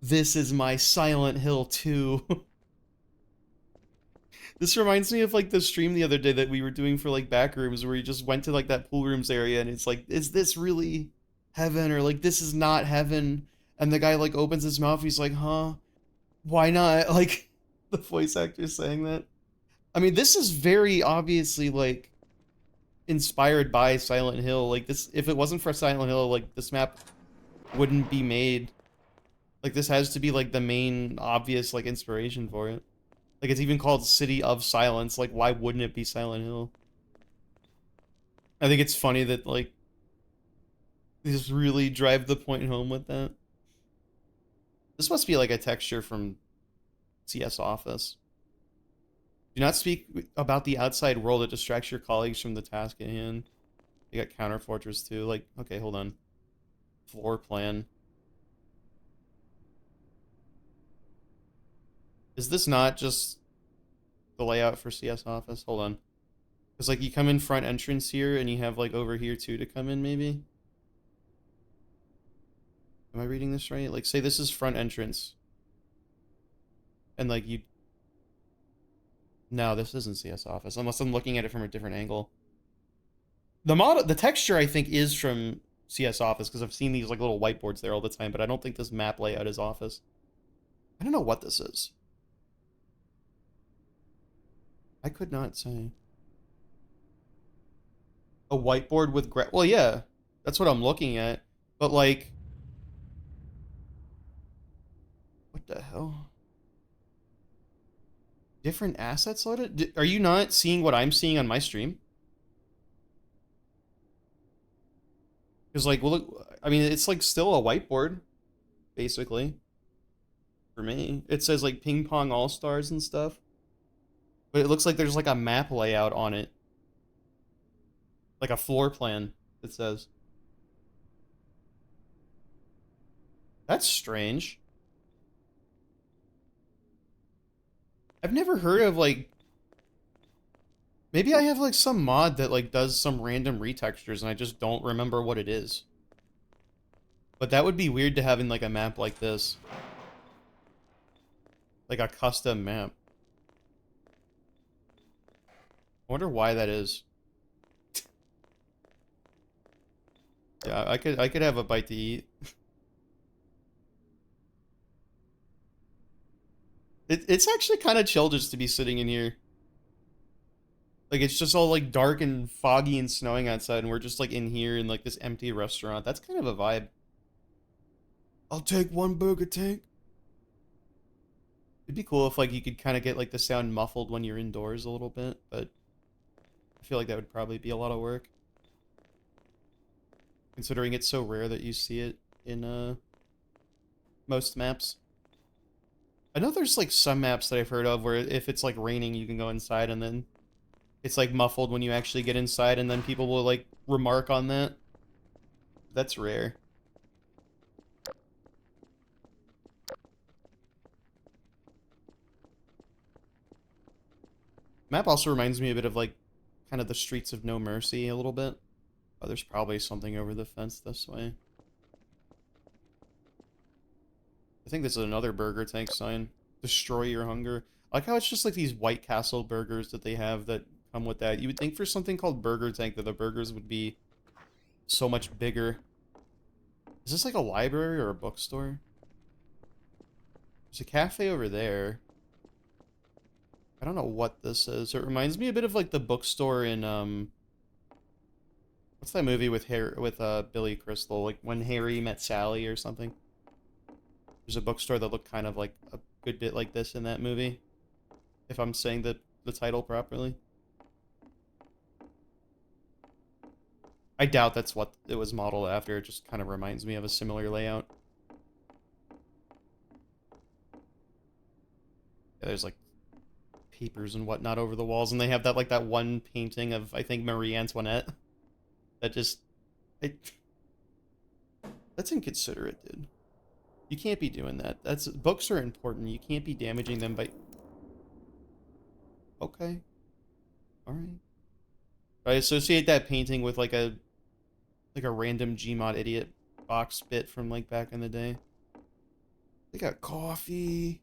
S1: This is my Silent Hill 2. This reminds me of like the stream the other day that we were doing for like Backrooms, where you just went to like that pool rooms area and it's like, is this really heaven, or like this is not heaven? And the guy like opens his mouth, he's like, huh? Why not? Like the voice actor saying that. I mean, this is very obviously like inspired by Silent Hill. Like this, if it wasn't for Silent Hill, like this map wouldn't be made. Like this has to be like the main obvious like inspiration for it. Like it's even called City of Silence. Like why wouldn't it be Silent Hill? I think it's funny that like they just really drive the point home with that. This must be like a texture from CS Office. Do not speak about the outside world that distracts your colleagues from the task at hand. You got Counter Fortress 2. Like, okay, hold on. Floor plan. Is this not just the layout for CS Office? Hold on. Because, like, you come in front entrance here, and you have, like, over here, too, to come in, maybe? Am I reading this right? Like, say this is front entrance. And, like, you... No, this isn't CS Office, unless I'm looking at it from a different angle. The texture, I think, is from CS Office, because I've seen these, like, little whiteboards there all the time, but I don't think this map layout is Office. I don't know what this is. I could not say. A whiteboard with well, yeah, that's what I'm looking at. But like, what the hell? Different assets loaded? Are you not seeing what I'm seeing on my stream? Because like, well, look, I mean, it's like still a whiteboard, basically. For me, it says like ping pong all stars and stuff, but it looks like there's like a map layout on it, like a floor plan. It says. That's strange. I've never heard of like, maybe I have like some mod that like does some random retextures and I just don't remember what it is. But that would be weird to have in like a map like this. Like a custom map. I wonder why that is. Yeah, I could have a bite to eat. It's actually kind of chill just to be sitting in here. Like it's just all like dark and foggy and snowing outside, and we're just like in here in like this empty restaurant. That's kind of a vibe. I'll take one burger, tank. It'd be cool if like you could kind of get like the sound muffled when you're indoors a little bit, but I feel like that would probably be a lot of work. Considering it's so rare that you see it in most maps. I know there's like some maps that I've heard of where if it's like raining, you can go inside and then it's like muffled when you actually get inside, and then people will like remark on that. That's rare. Map also reminds me a bit of like kind of the Streets of No Mercy a little bit. Oh, there's probably something over the fence this way. I think this is another burger tank sign. Destroy your hunger. I like how it's just like these White Castle burgers that they have that come with that. You would think for something called Burger Tank that the burgers would be so much bigger. Is this like a library or a bookstore? There's a cafe over there. I don't know what this is. It reminds me a bit of like the bookstore in what's that movie with Billy Crystal? Like When Harry Met Sally or something. There's a bookstore that looked kind of like a good bit like this in that movie. If I'm saying the title properly. I doubt that's what it was modeled after. It just kind of reminds me of a similar layout. Yeah, there's like papers and whatnot over the walls, and they have that like that one painting of I think Marie Antoinette that just that's inconsiderate, dude. You can't be doing that. That's books are important. You can't be damaging them by. Okay, all right. I associate that painting with like a random Gmod idiot box bit from like back in the day. They got coffee.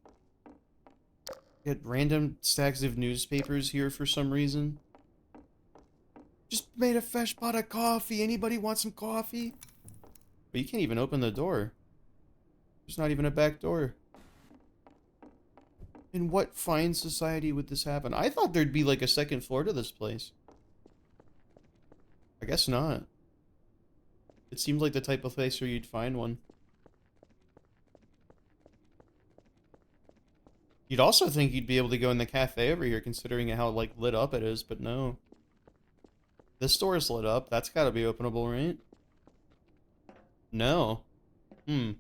S1: Get random stacks of newspapers here for some reason. Just made a fresh pot of coffee. Anybody want some coffee? But you can't even open the door. There's not even a back door. In what fine society would this happen? I thought there'd be like a second floor to this place. I guess not. It seemed like the type of place where you'd find one. You'd also think you'd be able to go in the cafe over here, considering how like lit up it is, but no. This door is lit up. That's got to be openable, right? No. Hmm.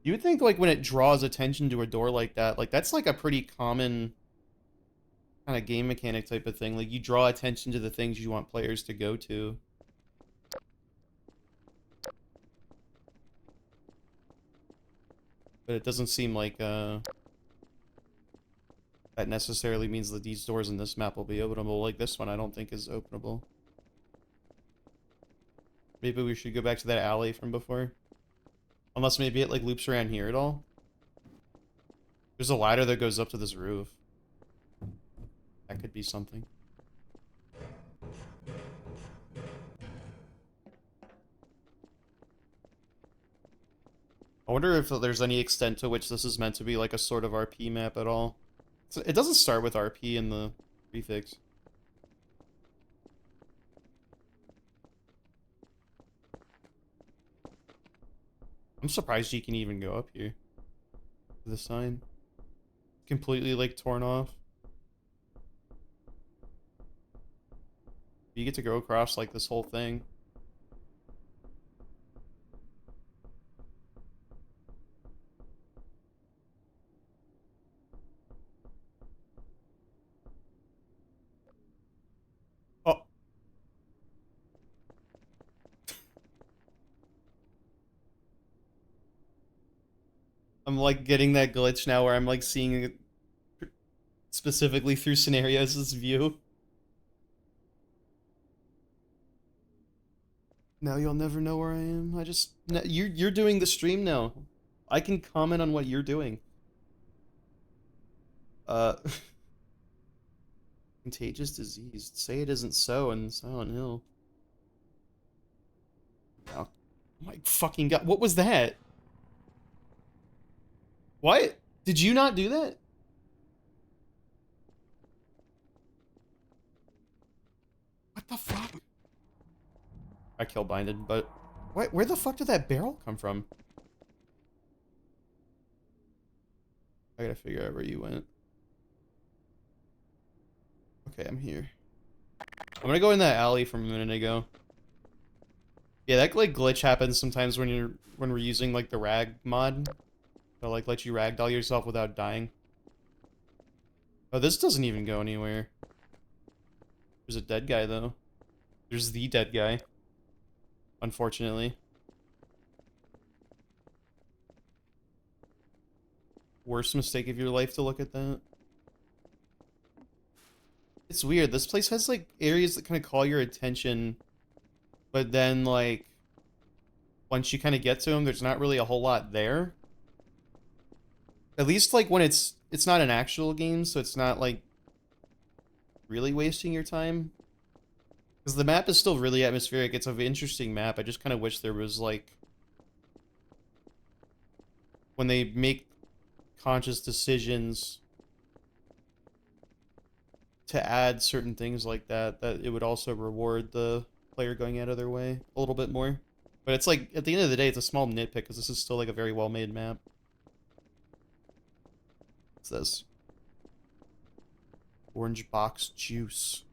S1: You would think like when it draws attention to a door like that's like a pretty common kind of game mechanic type of thing. Like you draw attention to the things you want players to go to. But it doesn't seem like that necessarily means that these doors in this map will be openable. Like this one I don't think is openable. Maybe we should go back to that alley from before. Unless maybe it like loops around here at all. There's a ladder that goes up to this roof. That could be something. I wonder if there's any extent to which this is meant to be like a sort of RP map at all. It doesn't start with RP in the prefix. I'm surprised you can even go up here. The sign. Completely like torn off. You get to go across like this whole thing. Oh. I'm like getting that glitch now where I'm like seeing it specifically through Scenarios' view. Now you'll never know where I am. You're doing the stream now. I can comment on what you're doing. Uh Contagious disease. Say it isn't so in Silent Hill. Oh my fucking god. What was that? What? Did you not do that? What the fuck? I kill binded, but where the fuck did that barrel come from? I gotta figure out where you went. Okay, I'm here. I'm gonna go in that alley from a minute ago. Yeah, that like glitch happens sometimes when we're using like the rag mod. They'll like let you ragdoll yourself without dying. Oh, this doesn't even go anywhere. There's a dead guy though. There's the dead guy. Unfortunately. Worst mistake of your life to look at that. It's weird. This place has like areas that kind of call your attention, but then like once you kind of get to them, there's not really a whole lot there. At least like when it's not an actual game, so it's not like really wasting your time. Because the map is still really atmospheric. It's an interesting map. I just kind of wish there was like when they make conscious decisions to add certain things like that, that it would also reward the player going out of their way a little bit more. But it's like, at the end of the day, it's a small nitpick because this is still like a very well-made map. What's this? Orange box juice.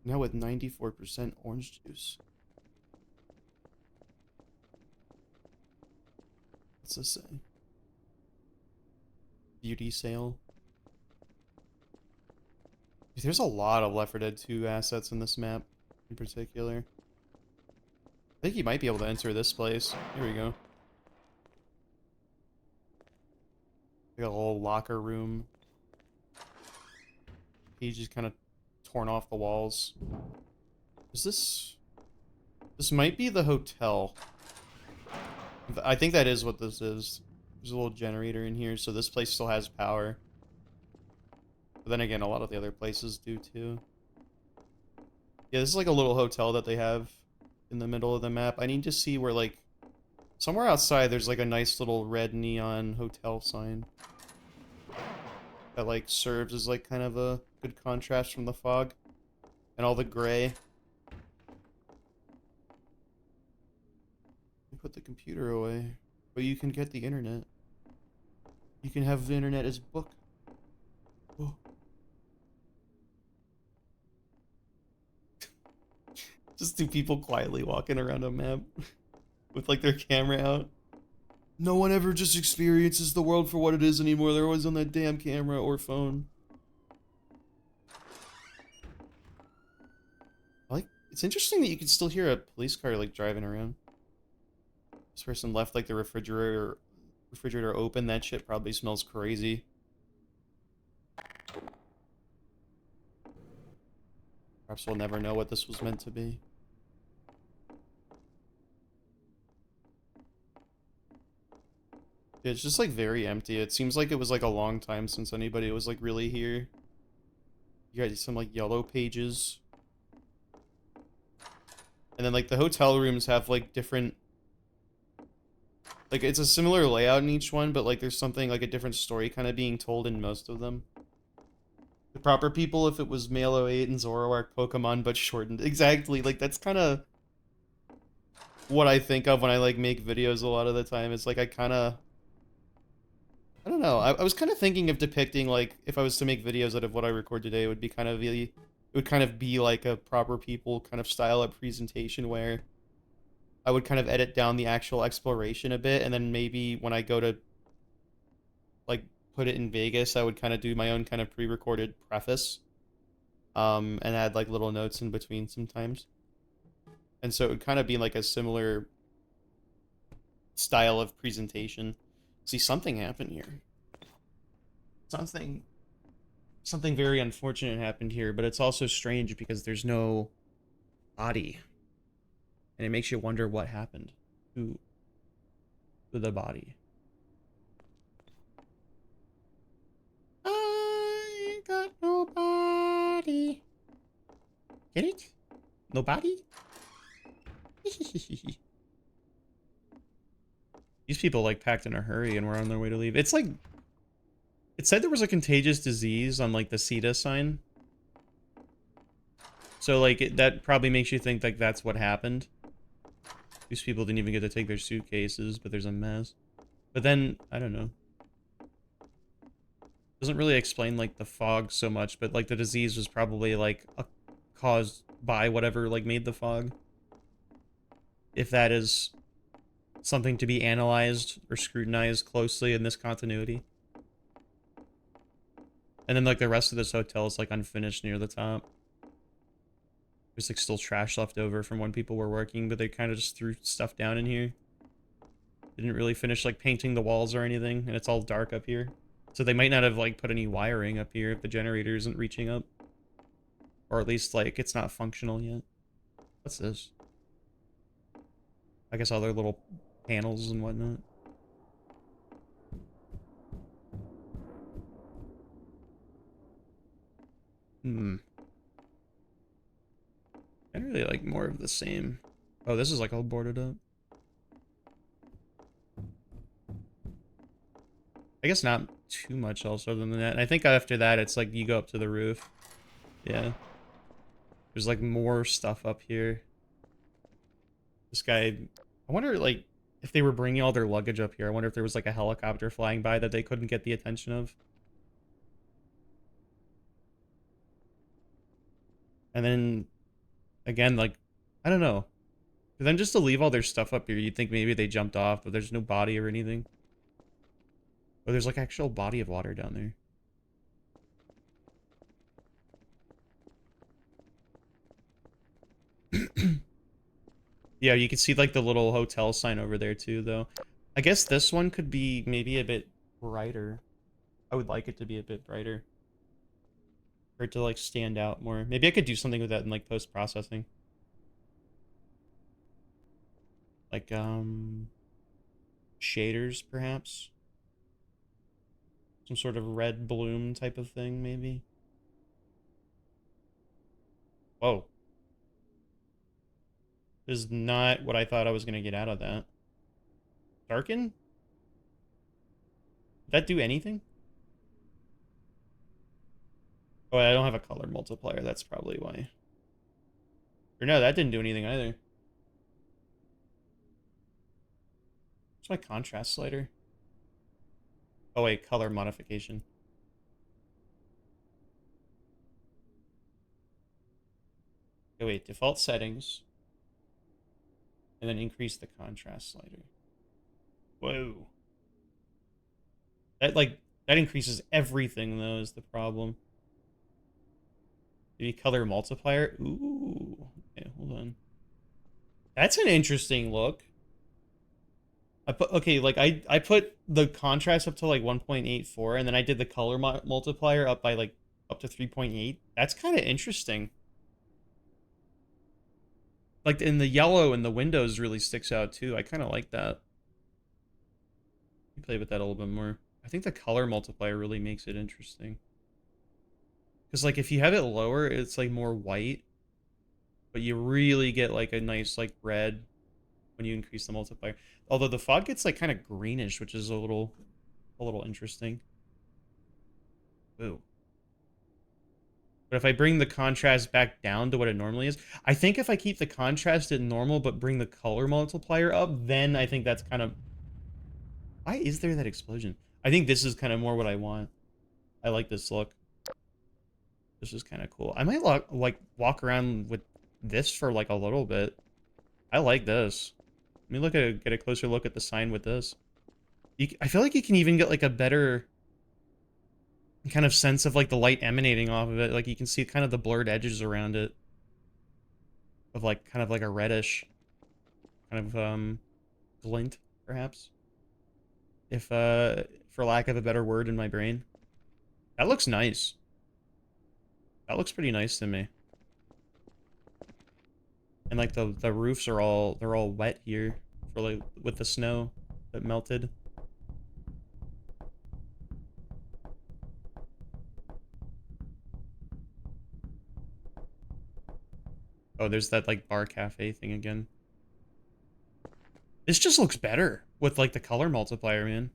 S1: Now with 94% orange juice. What's this say? Beauty sale. There's a lot of Left 4 Dead 2 assets in this map, in particular. I think you might be able to enter this place. Here we go. Like a little locker room. Pages kind of torn off the walls. Is this... This might be the hotel. I think that is what this is. There's a little generator in here, so this place still has power. But then again, a lot of the other places do too. Yeah, this is like a little hotel that they have in the middle of the map. I need to see where, like, somewhere outside there's like a nice little red neon hotel sign. That like serves as like kind of a good contrast from the fog. And all the gray. You put the computer away. But you can get the internet. You can have the internet as book. Oh. Just two people quietly walking around a map with like their camera out. No one ever just experiences the world for what it is anymore. They're always on that damn camera or phone. Like, it's interesting that you can still hear a police car like driving around. This person left like the refrigerator open. That shit probably smells crazy. Perhaps we'll never know what this was meant to be. It's just like very empty. It seems like it was like a long time since anybody was like really here. You got some like yellow pages. And then like the hotel rooms have like different, like it's a similar layout in each one, but like there's something like a different story kind of being told in most of them. The proper people if it was Male 08 and Zoroark Pokemon but shortened. Exactly, like that's kind of what I think of when I like make videos a lot of the time. It's like I don't know. I was kind of thinking of depicting, like, if I was to make videos out of what I record today, it would be kind of really, it would kind of be like a proper people kind of style of presentation where I would kind of edit down the actual exploration a bit, and then maybe when I go to, like, put it in Vegas, I would kind of do my own kind of pre-recorded preface, and add, like, little notes in between sometimes. And so it would kind of be like a similar style of presentation. See, something happened here. Something very unfortunate happened here, but it's also strange because there's no body. And it makes you wonder what happened to the body. I got nobody. Get it? Nobody? These people like packed in a hurry and were on their way to leave. It's like, it said there was a contagious disease on like the CETA sign. So like that probably makes you think like that's what happened. These people didn't even get to take their suitcases, but there's a mess. But then, I don't know. Doesn't really explain like the fog so much, but like the disease was probably like caused by whatever like made the fog. If that is something to be analyzed or scrutinized closely in this continuity. And then like the rest of this hotel is like unfinished near the top. There's like still trash left over from when people were working, but they kind of just threw stuff down in here. Didn't really finish like painting the walls or anything, and it's all dark up here. So they might not have like put any wiring up here if the generator isn't reaching up. Or at least like it's not functional yet. What's this? I guess all their little panels and whatnot. I really like more of the same. Oh, this is like all boarded up. I guess not too much else other than that. And I think after that, it's like you go up to the roof. Yeah. There's like more stuff up here. This guy, I wonder like if they were bringing all their luggage up here. I wonder if there was like a helicopter flying by that they couldn't get the attention of. And then again, like, I don't know. For them just to leave all their stuff up here, you'd think maybe they jumped off, but there's no body or anything. Oh, there's like actual body of water down there. Yeah, you can see like the little hotel sign over there too, though. I guess this one could be maybe a bit brighter. I would like it to be a bit brighter. For it to like stand out more. Maybe I could do something with that in like post-processing. Like, shaders, perhaps? Some sort of red bloom type of thing, maybe? Whoa. This is not what I thought I was going to get out of that. Darken? Did that do anything? Oh, I don't have a color multiplier. That's probably why. Or no, that didn't do anything either. What's my contrast slider? Oh wait, color modification. Oh wait, default settings. And then increase the contrast slider. Whoa. That increases everything though is the problem. Maybe color multiplier? Ooh. Okay, hold on. That's an interesting look. Okay, like I put the contrast up to like 1.84 and then I did the color multiplier up by like up to 3.8. That's kind of interesting. Like in the yellow and the windows really sticks out too. I kind of like that. Play with that a little bit more. I think the color multiplier really makes it interesting. Because like if you have it lower, it's like more white, but you really get like a nice like red when you increase the multiplier. Although the fog gets like kind of greenish, which is a little interesting. Ooh. But if I bring the contrast back down to what it normally is, I think if I keep the contrast at normal but bring the color multiplier up, then I think that's kind of... Why is there that explosion? I think this is kind of more what I want. I like this look. This is kind of cool. I might like walk around with this for like a little bit. I like this. Let me get a closer look at the sign with this. I feel like you can even get like a better kind of sense of like the light emanating off of it. Like you can see kind of the blurred edges around it of like kind of like a reddish kind of glint, perhaps. If for lack of a better word in my brain. That looks nice. That looks pretty nice to me. And like the roofs are they're all wet here for like with the snow that melted. Oh, there's that like bar cafe thing again. This just looks better with like the color multiplier, man.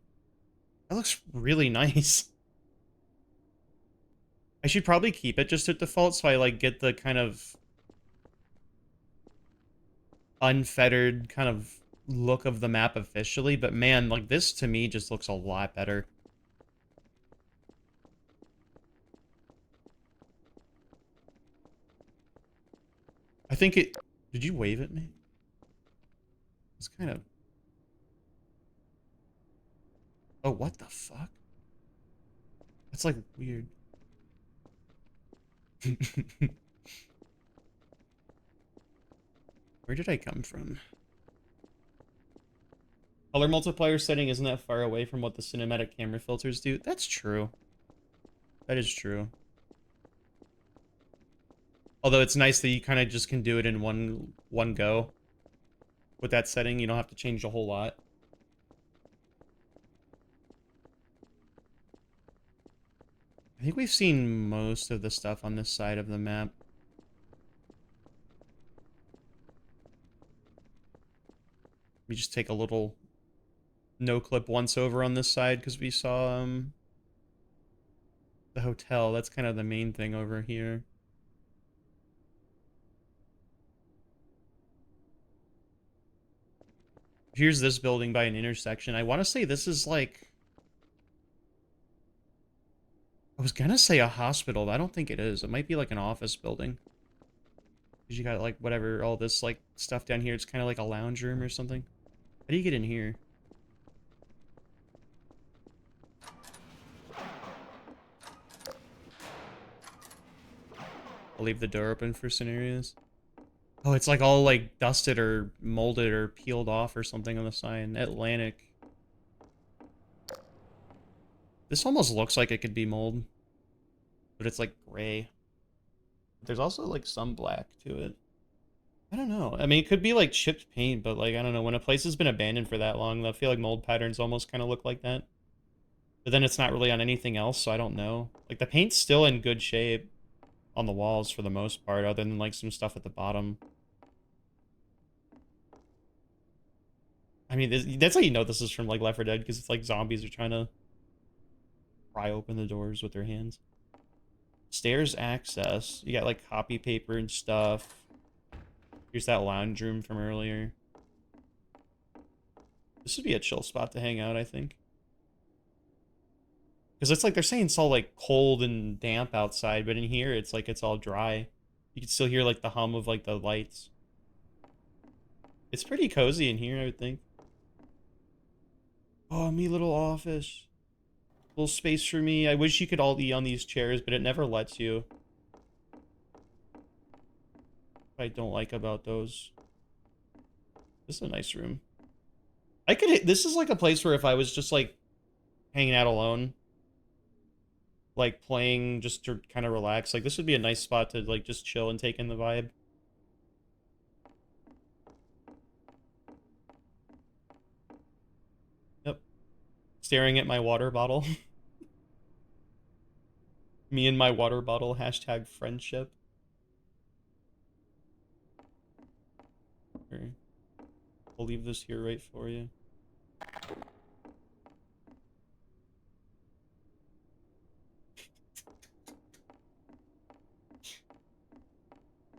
S1: That looks really nice. I should probably keep it just at default so I like get the kind of unfettered kind of look of the map officially, but man, like this to me just looks a lot better. I think it... Did you wave at me? It's kind of... Oh, what the fuck? That's like weird. Where did I come from? Color multiplier setting isn't that far away from what the cinematic camera filters do. That's true. That is true. Although it's nice that you kind of just can do it in one go. With that setting, you don't have to change a whole lot. I think we've seen most of the stuff on this side of the map. We just take a little no-clip once over on this side because we saw the hotel. That's kind of the main thing over here. Here's this building by an intersection. I want to say this is like... I was gonna say a hospital, but I don't think it is. It might be like an office building. Because you got like whatever, all this like stuff down here. It's kind of like a lounge room or something. How do you get in here? I'll leave the door open for scenarios. Oh, it's like all like dusted or molded or peeled off or something on the sign. Atlantic. This almost looks like it could be mold. But it's like gray. There's also like some black to it. I don't know. I mean, it could be like chipped paint, but like, I don't know. When a place has been abandoned for that long, I feel like mold patterns almost kind of look like that. But then it's not really on anything else, so I don't know. Like, the paint's still in good shape on the walls for the most part, other than like some stuff at the bottom. I mean, that's how you know this is from like Left 4 Dead, because it's like zombies are trying to pry open the doors with their hands. Stairs access. You got like copy paper and stuff. Here's that lounge room from earlier. This would be a chill spot to hang out, I think. Because it's like they're saying it's all like cold and damp outside, but in here it's like it's all dry. You can still hear like the hum of like the lights. It's pretty cozy in here, I would think. Oh, me little office. Little space for me. I wish you could all be on these chairs, but it never lets you. What I don't like about those. This is a nice room. I could. This is like a place where if I was just like hanging out alone, like playing just to kind of relax, like this would be a nice spot to like just chill and take in the vibe. Yep. Staring at my water bottle. Me and my water bottle, hashtag friendship. Here. I'll leave this here right for you.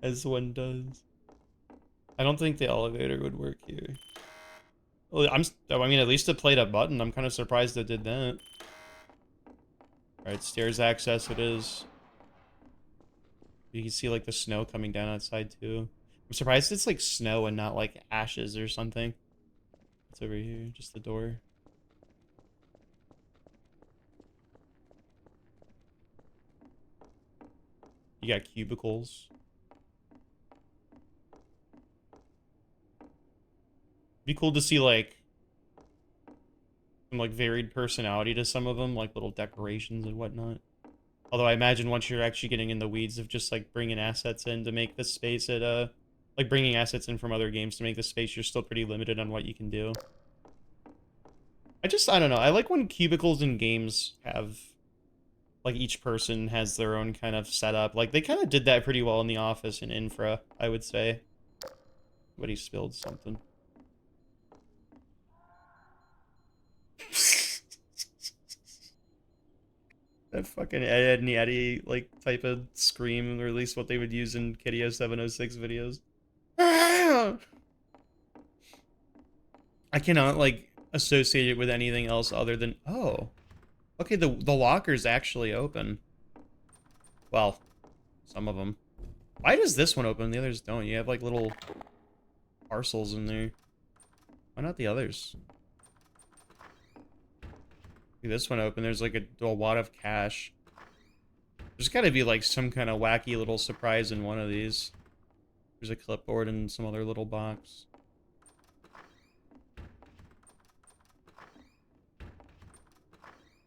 S1: As one does. I don't think the elevator would work here. Well, I mean, at least it played a button. I'm kind of surprised it did that. Alright, stairs access it is. You can see, like, the snow coming down outside, too. I'm surprised it's, like, snow and not, like, ashes or something. What's over here? Just the door. You got cubicles. Be cool to see, like, some, like, varied personality to some of them, like little decorations and whatnot. Although I imagine once you're actually getting in the weeds of just, like, bringing assets in to make this space at, like, bringing assets in from other games to make this space, you're still pretty limited on what you can do. I don't know. I like when cubicles in games have, like, each person has their own kind of setup. Like, they kind of did that pretty well in The Office and Infra, I would say. But he spilled something. That fucking Ed and Eddie, like, type of scream, or at least what they would use in Kideo 706 videos. I cannot, like, associate it with anything else other than... Oh. Okay, the locker's actually open. Well, some of them. Why does this one open? The others don't. You have, like, little parcels in there. Why not the others? See this one open. There's like a wad of cash. There's gotta be like some kind of wacky little surprise in one of these. There's a clipboard and some other little box.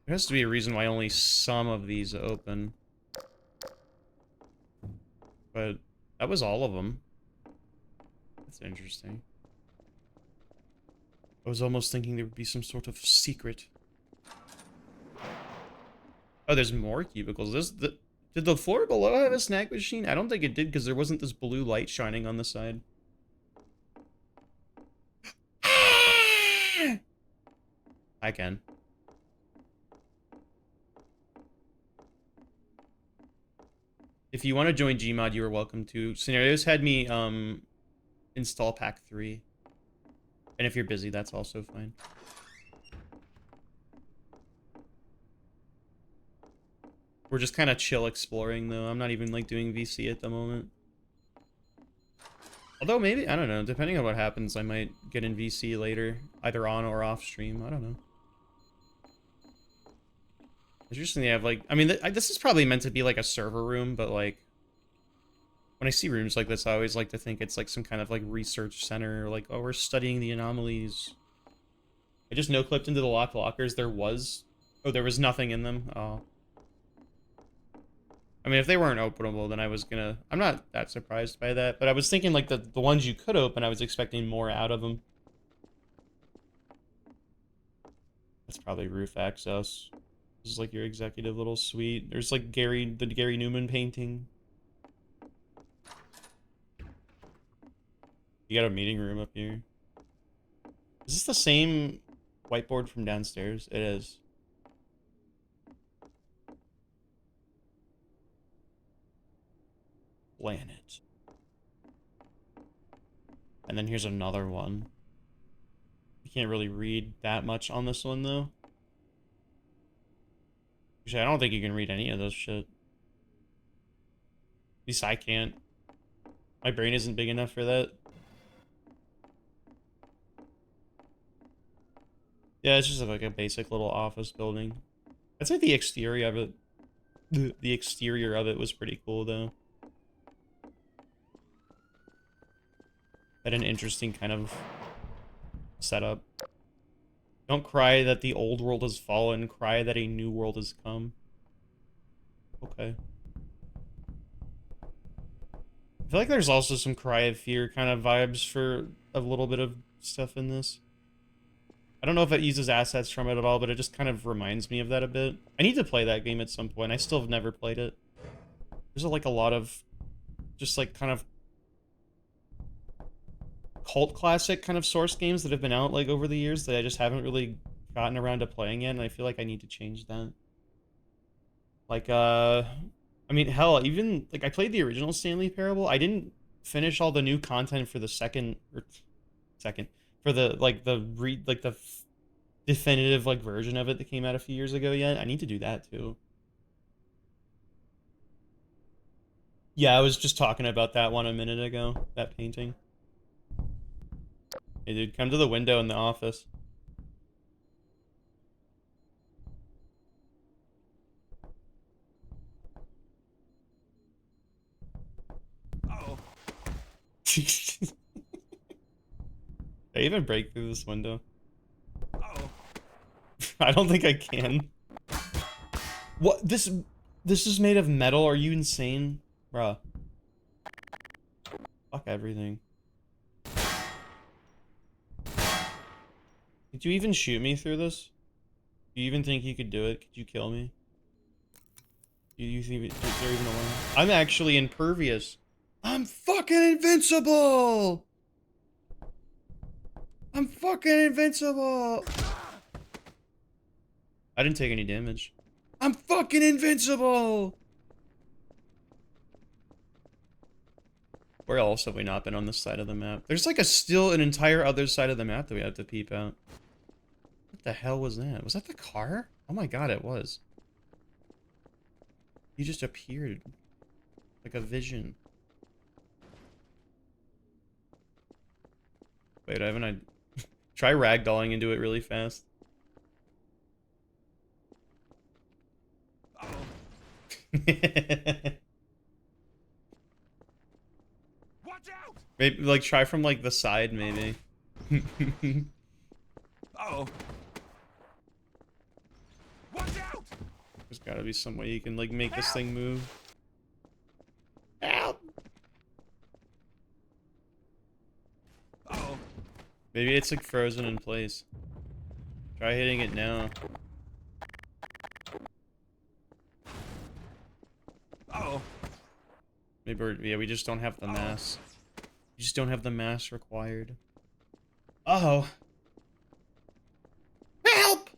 S1: There has to be a reason why only some of these open. But that was all of them. That's interesting. I was almost thinking there would be some sort of secret. Oh, there's more cubicles. Did the floor below have a snack machine? I don't think it did because there wasn't this blue light shining on the side. I can. If you want to join Gmod, you are welcome to. Scenarios had me install pack 3. And if you're busy, that's also fine. We're just kind of chill exploring, though. I'm not even, like, doing VC at the moment. Although, maybe, I don't know. Depending on what happens, I might get in VC later. Either on or off stream. I don't know. Interesting they have, like... I mean, this is probably meant to be, like, a server room, but, like... When I see rooms like this, I always like to think it's, like, some kind of, like, research center. Like, oh, we're studying the anomalies. I just no-clipped into the locked lockers. There was... Oh, there was nothing in them. Oh. I mean, if they weren't openable, then I was gonna... I'm not that surprised by that, but I was thinking, like, the ones you could open, I was expecting more out of them. That's probably roof access. This is, like, your executive little suite. There's, like, the Gary Newman painting. You got a meeting room up here. Is this the same whiteboard from downstairs? It is. Planet. And then here's another one. You can't really read that much on this one, though. Actually, I don't think you can read any of this shit. At least I can't. My brain isn't big enough for that. Yeah, it's just like a basic little office building. I'd say the exterior of it... The exterior of it was pretty cool, though. Had an interesting kind of setup. Don't cry that the old world has fallen, cry that a new world has come. Okay. I feel like there's also some Cry of Fear kind of vibes for a little bit of stuff in this. I don't know if it uses assets from it at all, but it just kind of reminds me of that a bit. I need to play that game at some point. I still have never played it. There's like a lot of just like kind of cult classic kind of Source games that have been out like over the years that I just haven't really gotten around to playing yet, and I feel like I need to change that. Like, I mean, hell, even, like, I played the original Stanley Parable. I didn't finish all the new content for the for the definitive, like, version of it that came out a few years ago yet. I need to do that, too. Yeah, I was just talking about that one a minute ago, that painting. Hey, dude, come to the window in the office.
S2: Uh-oh.
S1: Did I even break through this window?
S2: Uh-oh.
S1: I don't think I can. What? This is made of metal? Are you insane? Bruh. Fuck everything. Did you even shoot me through this? Do you even think you could do it? Could you kill me? Do you think is there even a way? I'm actually impervious. I'm fucking invincible! I'm fucking invincible! I didn't take any damage. I'm fucking invincible! Where else have we not been on this side of the map? There's like still an entire other side of the map that we have to peep out. What the hell was that? Was that the car? Oh my god, it was. You just appeared. Like a vision. Wait, haven't I... Try ragdolling into it really fast.
S2: Watch out!
S1: Maybe like try from like the side, maybe.
S2: Uh-oh. Watch out!
S1: There's gotta be some way you can like make this
S2: Help!
S1: thing move. Help!
S2: Uh-oh.
S1: Maybe it's like frozen in place. Try hitting it now.
S2: Uh-oh.
S1: Maybe yeah, we just don't have the mass. You just don't have the mass required. Uh-oh. Help!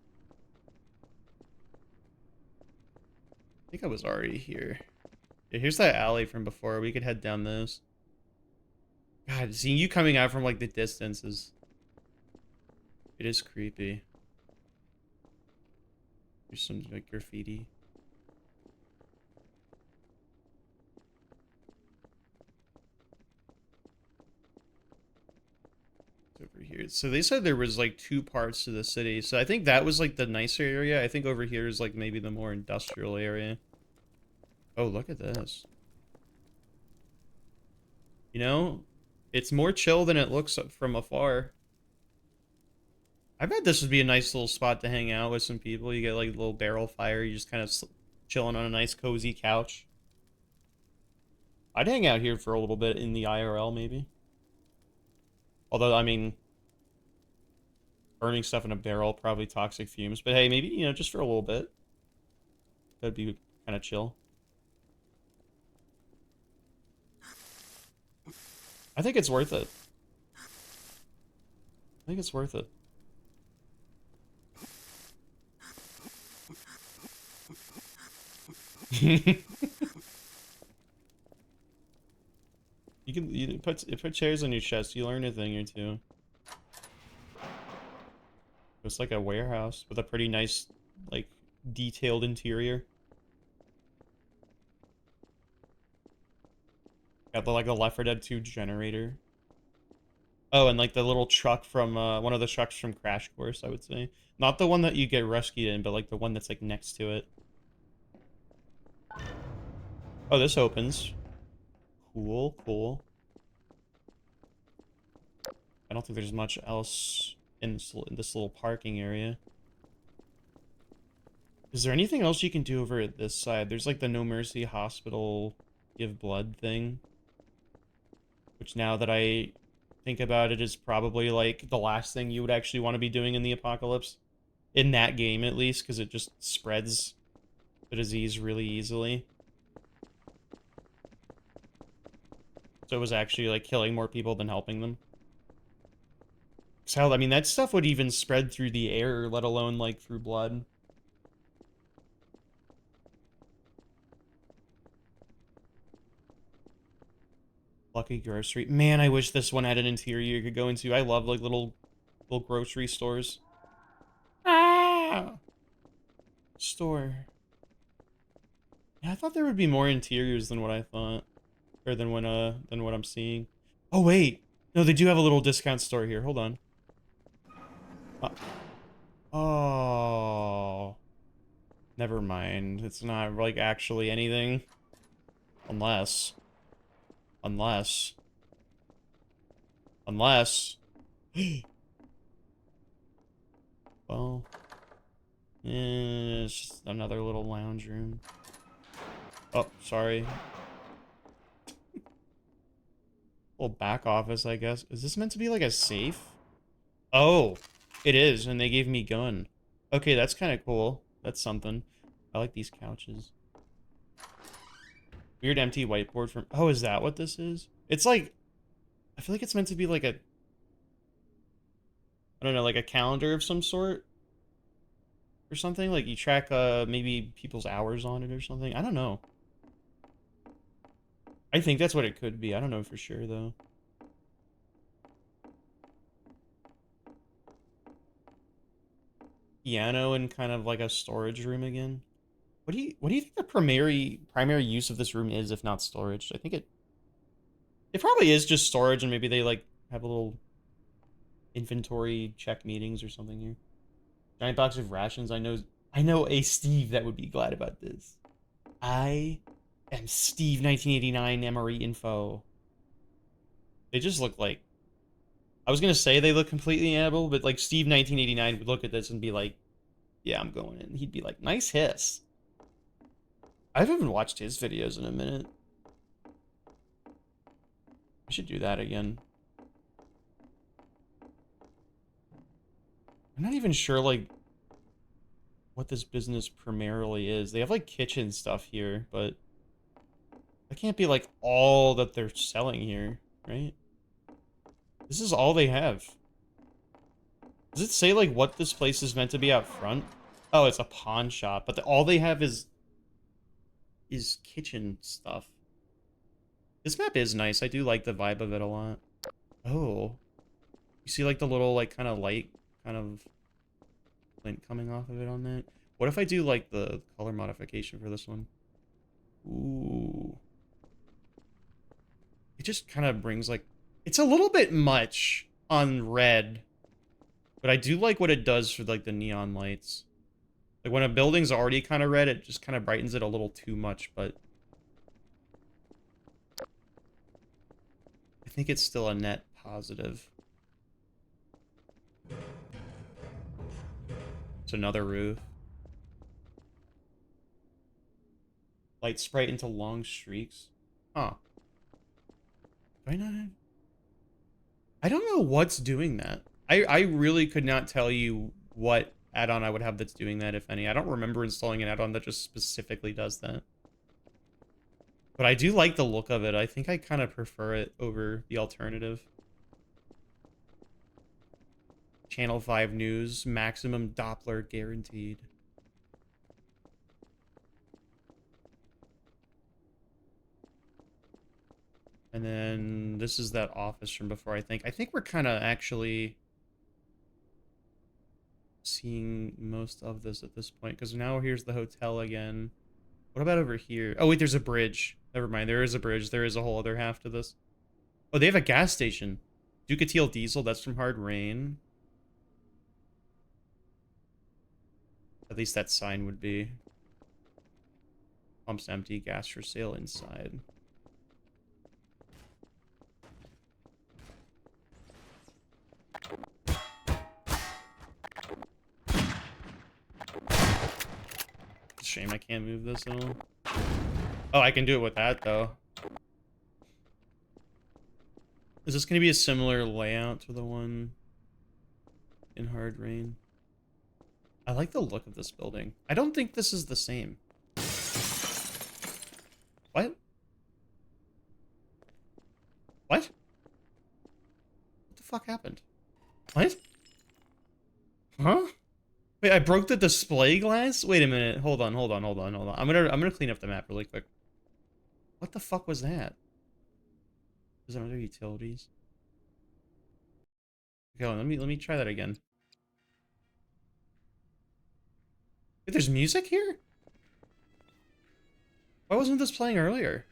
S1: I think I was already here. Yeah, here's that alley from before. We could head down those. God, seeing you coming out from like the distance is... It is creepy. There's some like graffiti. Over here. So they said there was like two parts to the city. So I think that was like the nicer area. I think over here is like maybe the more industrial area. Oh, look at this. You know, it's more chill than it looks from afar. I bet this would be a nice little spot to hang out with some people. You get like a little barrel fire. You just kind of chilling on a nice cozy couch. I'd hang out here for a little bit in the IRL maybe. Although, I mean, burning stuff in a barrel, probably toxic fumes. But hey, maybe, you know, just for a little bit. That'd be kind of chill. I think it's worth it. I think it's worth it. You put chairs on your chest, you learn a thing or two. It's like a warehouse with a pretty nice, like, detailed interior. Got the like the Left 4 Dead 2 generator. Oh, and like the little truck from one of the trucks from Crash Course, I would say. Not the one that you get rescued in, but like the one that's like next to it. Oh, this opens. Cool, cool. I don't think there's much else in this little parking area. Is there anything else you can do over at this side? There's like the No Mercy Hospital give blood thing. Which now that I think about it is probably like the last thing you would actually want to be doing in the apocalypse. In that game at least, because it just spreads the disease really easily. So it was actually like killing more people than helping them. So, I mean, that stuff would even spread through the air, let alone like through blood. Lucky Grocery. Man, I wish this one had an interior you could go into. I love like little grocery stores. Ah! Store. Yeah, I thought there would be more interiors than what I thought. Or than what I'm seeing. Oh wait. No, they do have a little discount store here. Hold on. Oh. Never mind. It's not like actually anything. Unless. Unless. Well. It's just another little lounge room. Oh, sorry. Little back office, I guess. Is this meant to be like a safe? Oh, it is, and they gave me gun. Okay, that's kind of cool. That's something. I like these couches. Weird empty whiteboard from... Oh, is that what this is? It's like... I feel like it's meant to be like a... I don't know, like a calendar of some sort? Or something? Like you track maybe people's hours on it or something? I don't know. I think that's what it could be. I don't know for sure, though. Piano and kind of like a storage room again. What do you think the primary use of this room is, if not storage? I think it probably is just storage, and maybe they like have a little inventory check meetings or something here. Giant box of rations. I know a Steve that would be glad about this. I am Steve 1989 Emory info. They just look like, I was gonna say they look completely inedible, but like Steve 1989 would look at this and be like, yeah, I'm going in. He'd be like, nice hiss. I haven't watched his videos in a minute. We should do that again. I'm not even sure like what this business primarily is. They have like kitchen stuff here, but that can't be like all that they're selling here, right? This is all they have. Does it say like what this place is meant to be out front? Oh, it's a pawn shop, but all they have is kitchen stuff. This map is nice. I do like the vibe of it a lot. Oh, you see like the little like kind of light kind of glint coming off of it on that? What if I do like the color modification for this one? Ooh. It just kind of brings like, it's a little bit much on red, but I do like what it does for like the neon lights. Like when a building's already kind of red, it just kind of brightens it a little too much, but I think it's still a net positive. It's another roof. Light sprite into long streaks. Huh. Do I not have... I don't know what's doing that. I really could not tell you what add-on I would have that's doing that, if any. I don't remember installing an add-on that just specifically does that. But I do like the look of it. I think I kind of prefer it over the alternative. Channel 5 news, maximum Doppler guaranteed. And then this is that office from before, I think. I think we're kind of actually seeing most of this at this point, because now here's the hotel again. What about over here? Oh, wait, there's a bridge. Never mind, there is a bridge. There is a whole other half to this. Oh, they have a gas station. Ducatil Diesel, that's from Hard Rain. At least that sign would be. Pumps empty, gas for sale inside. Shame I can't move this at all. Oh, I can do it with that, though. Is this going to be a similar layout to the one in Hard Rain? I like the look of this building. I don't think this is the same. What? What? What the fuck happened? What? Huh? Wait, I broke the display glass? Wait a minute. Hold on. I'm gonna clean up the map really quick. What the fuck was that? Is there other utilities? Okay, let me try that again. Wait, there's music here? Why wasn't this playing earlier?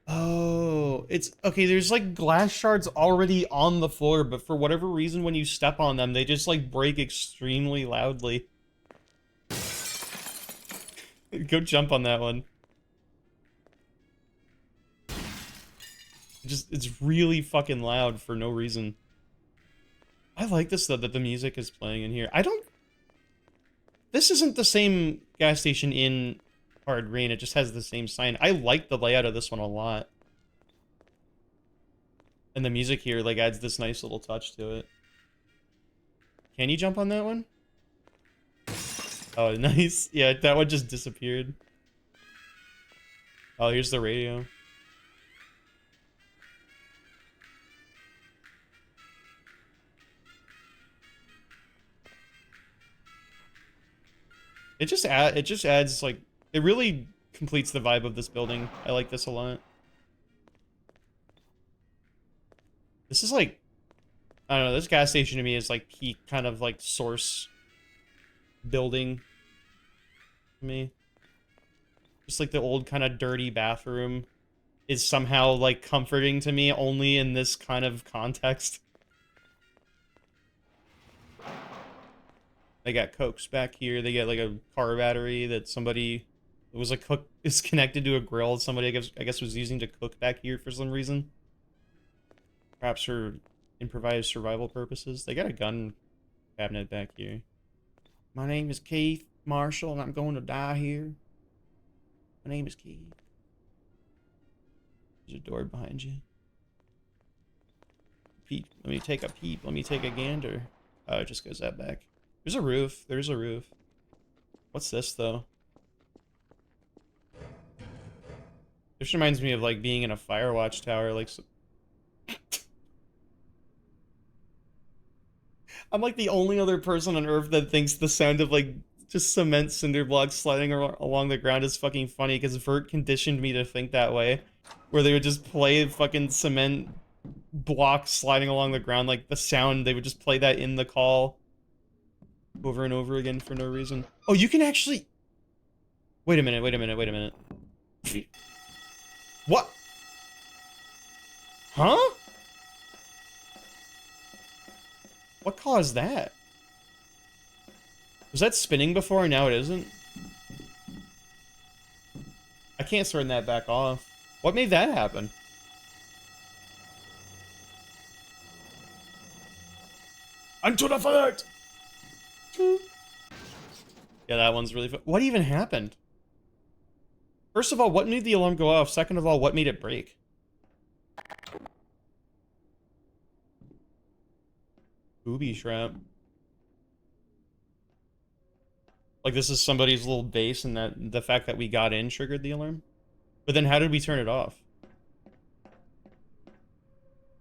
S1: Oh, it's okay. There's like glass shards already on the floor, but for whatever reason, when you step on them, they just like break extremely loudly. Go jump on that one. It's really fucking loud for no reason. I like this though, that the music is playing in here. This isn't the same gas station in Hard Rain, it just has the same sign. I like the layout of this one a lot. And the music here like adds this nice little touch to it. Can you jump on that one? Oh, nice. Yeah, that one just disappeared. Oh, here's the radio. It just adds like, it really completes the vibe of this building. I like this a lot. This is like, I don't know, this gas station to me is like peak kind of like source building to me. Just like the old kind of dirty bathroom is somehow like comforting to me only in this kind of context. They got cokes back here. They get like a car battery that somebody it was like cook is connected to a grill somebody I guess was using to cook back here for some reason. Perhaps for improvised survival purposes. They got a gun cabinet back here. My name is Keith Marshall, and I'm going to die here. My name is Keith. There's a door behind you. Peep. Let me take a peep. Let me take a gander. Oh, it just goes that back. There's a roof. There's a roof. What's this, though? This reminds me of, like, being in a Firewatch tower, like... I'm, like, the only other person on Earth that thinks the sound of, like, just cement cinder blocks sliding along the ground is fucking funny, because Vert conditioned me to think that way. Where they would just play fucking cement blocks sliding along the ground, like, the sound, they would just play that in the call. Over and over again for no reason. Oh, you can actually... Wait a minute, wait a minute, wait a minute. What? Huh? What caused that? Was that spinning before and now it isn't? I can't turn that back off. What made that happen? Unto the fort! Yeah, that one's really fun. What even happened? First of all, what made the alarm go off? Second of all, what made it break? Booby trap. Like, this is somebody's little base, and that the fact that we got in triggered the alarm? But then how did we turn it off?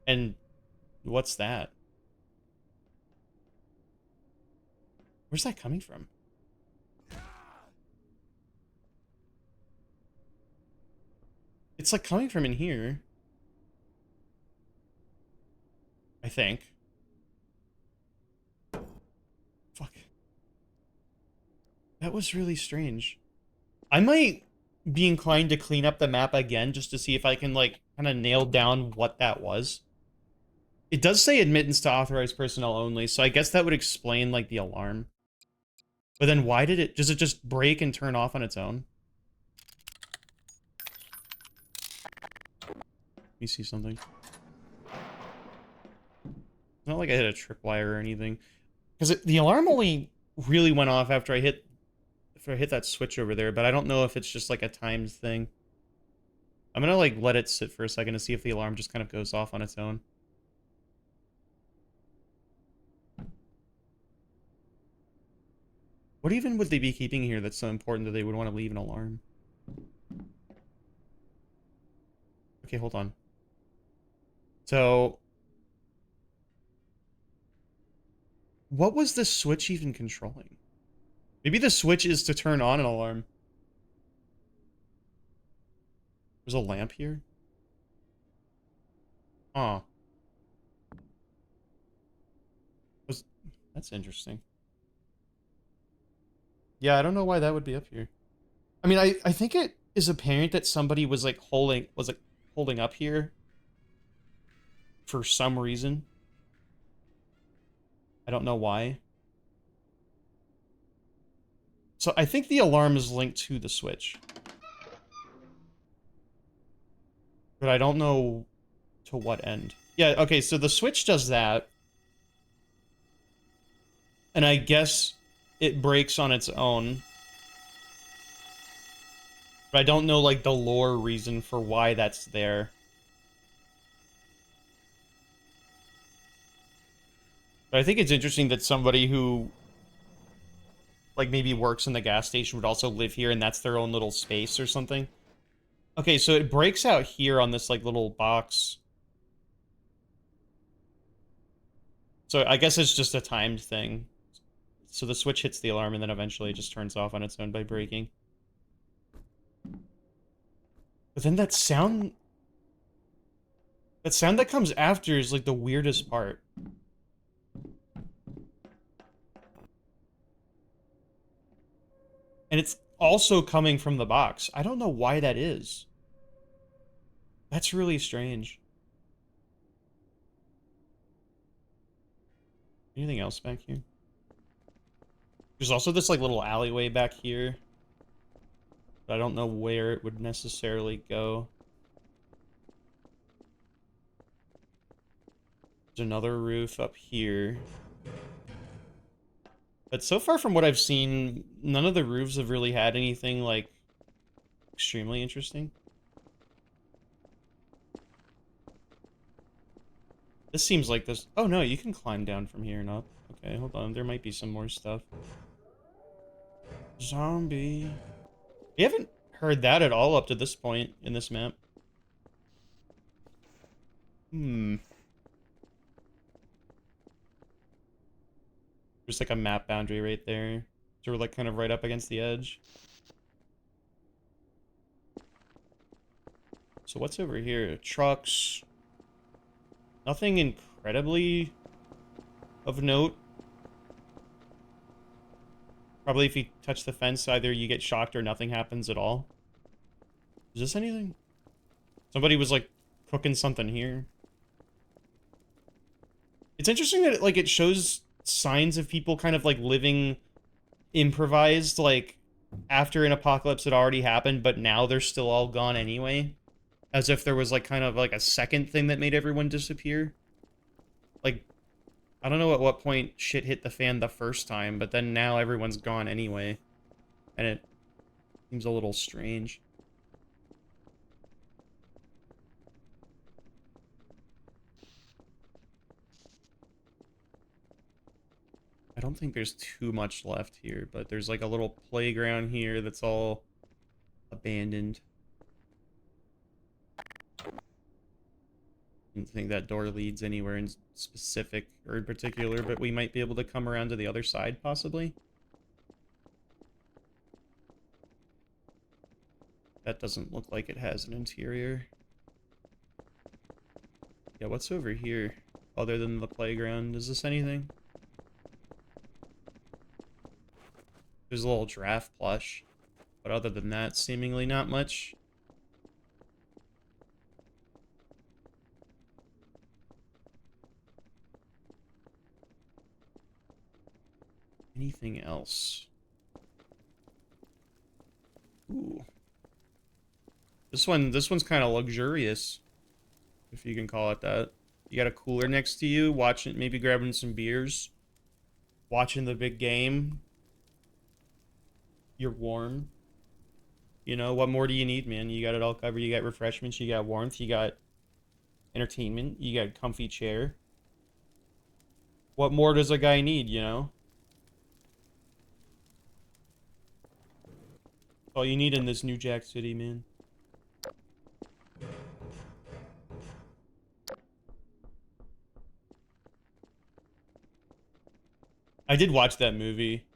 S1: And what's that? Where's that coming from? It's like coming from in here. I think. Fuck. That was really strange. I might be inclined to clean up the map again just to see if I can, like, kind of nail down what that was. It does say admittance to authorized personnel only, so I guess that would explain, like, the alarm. But then why did it... Does it just break and turn off on its own? Let me see something. It's not like I hit a tripwire or anything. Because the alarm only really went off after I hit that switch over there, but I don't know if it's just like a timed thing. I'm gonna like let it sit for a second to see if the alarm just kind of goes off on its own. What even would they be keeping here that's so important that they would want to leave an alarm? Okay, hold on. So... what was the switch even controlling? Maybe the switch is to turn on an alarm. There's a lamp here? Huh. That's interesting. Yeah, I don't know why that would be up here. I mean, I think it is apparent that somebody was like holding up here for some reason. I don't know why. So I think the alarm is linked to the switch. But I don't know to what end. Yeah, okay, so the switch does that. And I guess it breaks on its own. But I don't know, like, the lore reason for why that's there. But I think it's interesting that somebody who, like, maybe works in the gas station would also live here, and that's their own little space or something. Okay, so it breaks out here on this, like, little box. So I guess it's just a timed thing. So the switch hits the alarm, and then eventually it just turns off on its own by breaking. But then that sound that comes after is, like, the weirdest part. And it's also coming from the box. I don't know why that is. That's really strange. Anything else back here? There's also this like little alleyway back here. But I don't know where it would necessarily go. There's another roof up here. But so far from what I've seen, none of the roofs have really had anything like extremely interesting. This seems like this. Oh no, you can climb down from here and up. Okay, hold on. There might be some more stuff. Zombie. We haven't heard that at all up to this point in this map. Hmm. There's like a map boundary right there. So we're like kind of right up against the edge. So what's over here? Trucks. Nothing incredibly of note. Probably if you touch the fence, either you get shocked or nothing happens at all. Is this anything? Somebody was like cooking something here. It's interesting that it shows signs of people kind of like living improvised, like after an apocalypse had already happened, but now they're still all gone anyway. As if there was like kind of like a second thing that made everyone disappear. Like, I don't know at what point shit hit the fan the first time, but then now everyone's gone anyway. And it seems a little strange. I don't think there's too much left here, but there's like a little playground here that's all abandoned. I don't think that door leads anywhere in specific or in particular, but we might be able to come around to the other side, possibly. That doesn't look like it has an interior. Yeah, what's over here? Other than the playground, is this anything? There's a little giraffe plush. But other than that, seemingly not much. Anything else? Ooh. This one's kind of luxurious, if you can call it that. You got a cooler next to you, watching, maybe grabbing some beers, watching the big game. You're warm. You know, what more do you need, man? You got it all covered. You got refreshments, you got warmth, you got entertainment, you got a comfy chair. What more does a guy need, you know? All you need in this New Jack City, man. I did watch that movie,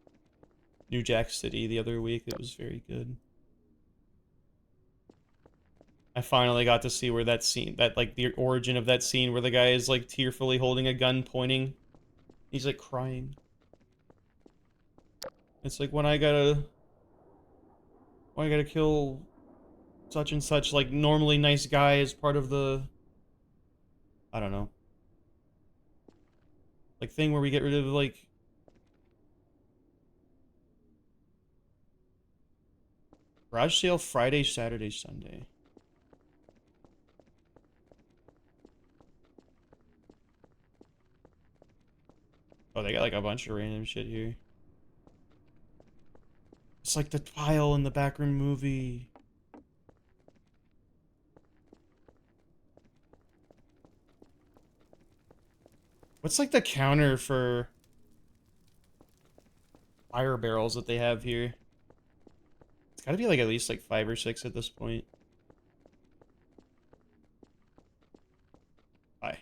S1: New Jack City, the other week. It was very good. I finally got to see where that scene, that like the origin of that scene where the guy is like tearfully holding a gun pointing. He's like crying. It's like when I gotta kill such and such, like normally nice guy as part of the, I don't know, like thing where we get rid of like garage sale Friday, Saturday, Sunday. Oh, they got like a bunch of random shit here. It's like the tile in the backroom movie. What's like the counter for fire barrels that they have here? It's gotta be like at least like 5 or 6 at this point. Bye.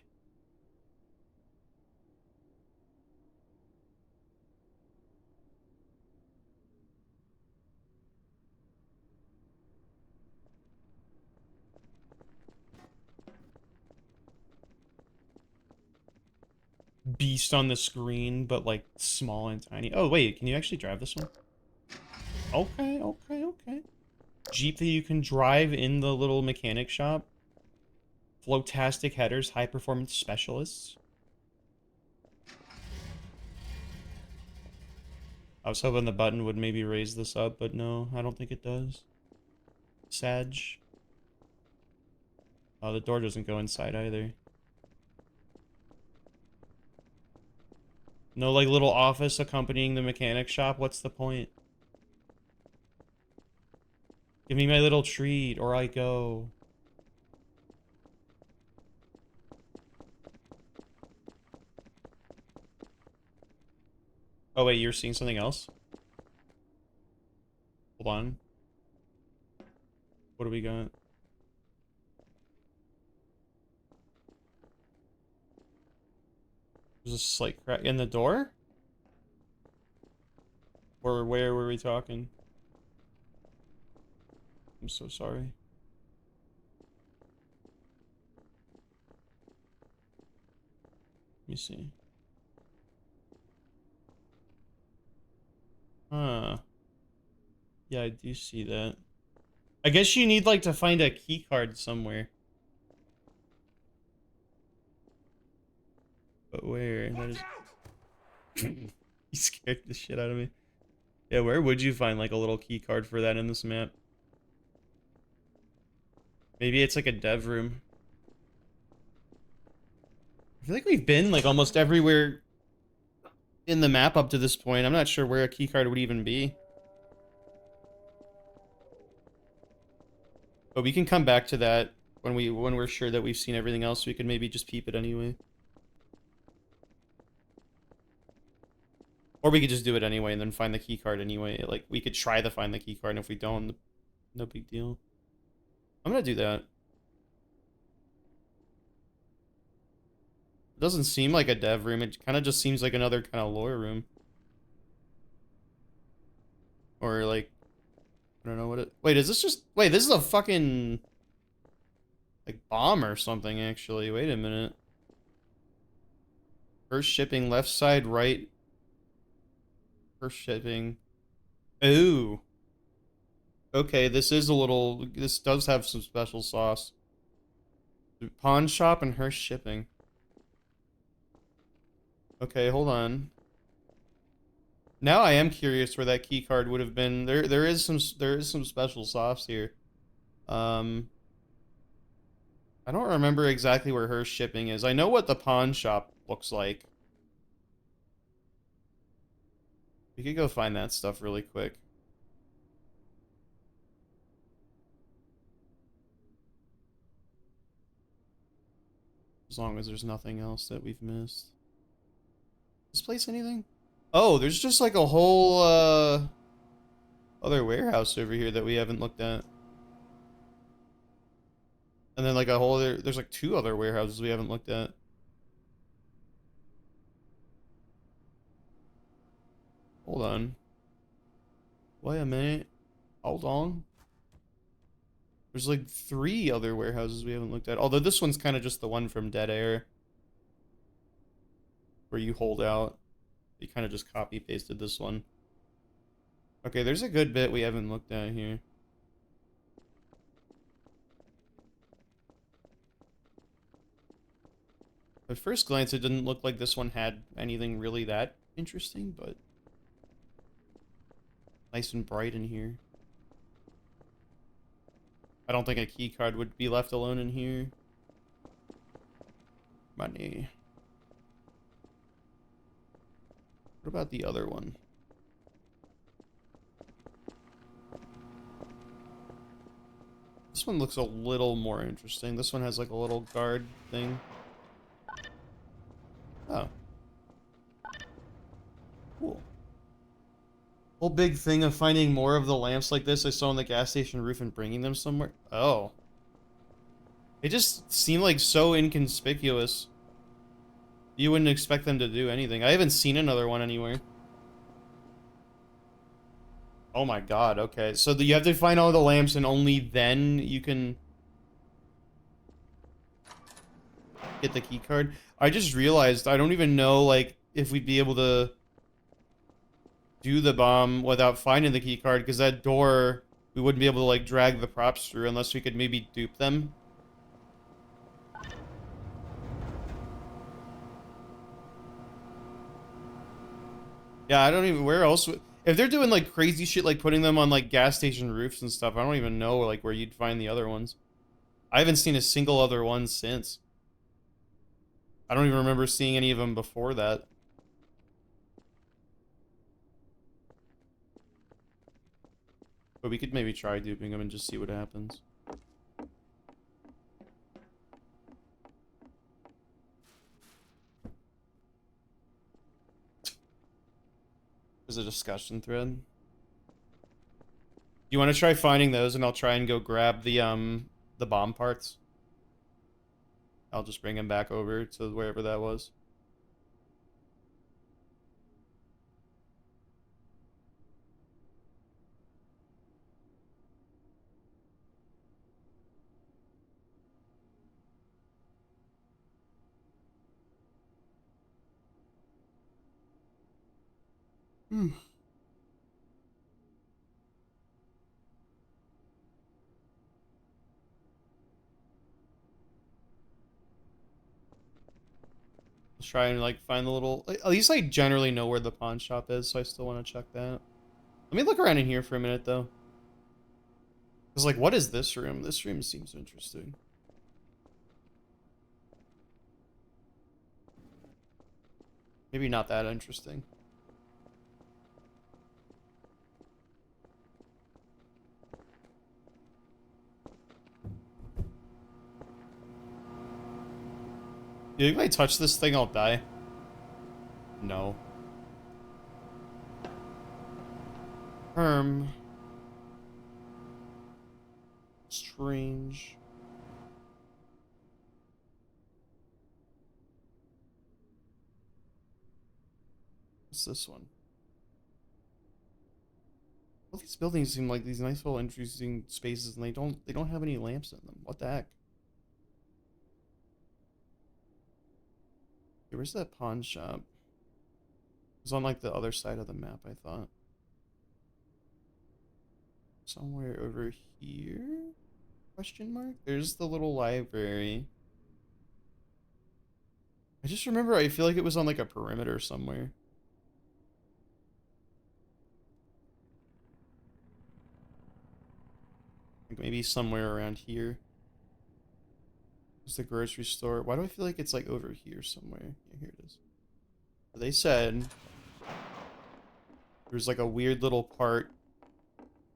S1: Beast on the screen, but like small and tiny. Oh wait, can you actually drive this one? Okay, okay, okay. Jeep that you can drive in the little mechanic shop. Flotastic headers, high performance specialists. I was hoping the button would maybe raise this up, but no, I don't think it does. Sag. Oh, the door doesn't go inside either. No, like, little office accompanying the mechanic shop? What's the point? Give me my little treat, or I go. Oh, wait, you're seeing something else? Hold on. What do we got? There's a slight crack in the door? Or where were we talking? I'm so sorry. Let me see. Huh. Yeah, I do see that. I guess you need, like, to find a key card somewhere. But where? That is... He scared the shit out of me. Yeah, where would you find, like, a little key card for that in this map? Maybe it's, like, a dev room. I feel like we've been, like, almost everywhere in the map up to this point. I'm not sure where a key card would even be. But we can come back to that when we're sure that we've seen everything else. We can maybe just peep it anyway. Or we could just do it anyway and then find the key card anyway. Like, we could try to find the key card, and if we don't, no big deal. I'm gonna do that. It doesn't seem like a dev room. It kind of just seems like another kind of lore room. Or, like, I don't know what it... Wait, is this just... Wait, this is a fucking... like, bomb or something, actually. Wait a minute. First shipping, left side, right. First shipping. Ooh. Okay, this is a little... This does have some special sauce. Pawn shop and Hearst shipping. Okay, hold on. Now I am curious where that key card would have been. There is some special sauce here. I don't remember exactly where Hearst shipping is. I know what the pawn shop looks like. We could go find that stuff really quick. As long as there's nothing else that we've missed. This place anything? Oh, there's just like a whole other warehouse over here that we haven't looked at. And then like a whole other, there's like 2 other warehouses we haven't looked at. Hold on. Wait a minute. Hold on. There's like 3 other warehouses we haven't looked at. Although this one's kind of just the one from Dead Air. Where you hold out. You kind of just copy pasted this one. Okay, there's a good bit we haven't looked at here. At first glance, it didn't look like this one had anything really that interesting, but nice and bright in here. I don't think a key card would be left alone in here. Money. What about the other one? This one looks a little more interesting. This one has like a little guard thing. Oh. Cool. Whole big thing of finding more of the lamps like this I saw on the gas station roof and bringing them somewhere. Oh. It just seemed like so inconspicuous. You wouldn't expect them to do anything. I haven't seen another one anywhere. Oh my god, okay. So you have to find all the lamps and only then you can get the key card. I just realized I don't even know, like, if we'd be able to do the bomb without finding the key card, because that door, we wouldn't be able to, like, drag the props through unless we could maybe dupe them. Yeah, I don't even... Where else... If they're doing like crazy shit like putting them on like gas station roofs and stuff, I don't even know like where you'd find the other ones. I haven't seen a single other one since. I don't even remember seeing any of them before that. But we could maybe try duping them and just see what happens. There's a discussion thread. You want to try finding those, and I'll try and go grab the bomb parts. I'll just bring him back over to wherever that was. Hmm. Let's try and like find the little. At least I generally know where the pawn shop is, so I still want to check that. Let me look around in here for a minute though. Cause like, what is this room? This room seems interesting. Maybe not that interesting. Yeah, if I touch this thing, I'll die. No. Strange. What's this one? All these buildings seem like these nice little interesting spaces, and they don't have any lamps in them. What the heck? Okay, where's that pawn shop? It's on like the other side of the map, I thought. Somewhere over here? Question mark? There's the little library. I just remember I feel like it was on like a perimeter somewhere. Like maybe somewhere around here. It's the grocery store. Why do I feel like it's like over here somewhere? Yeah, here it is. They said there's like a weird little part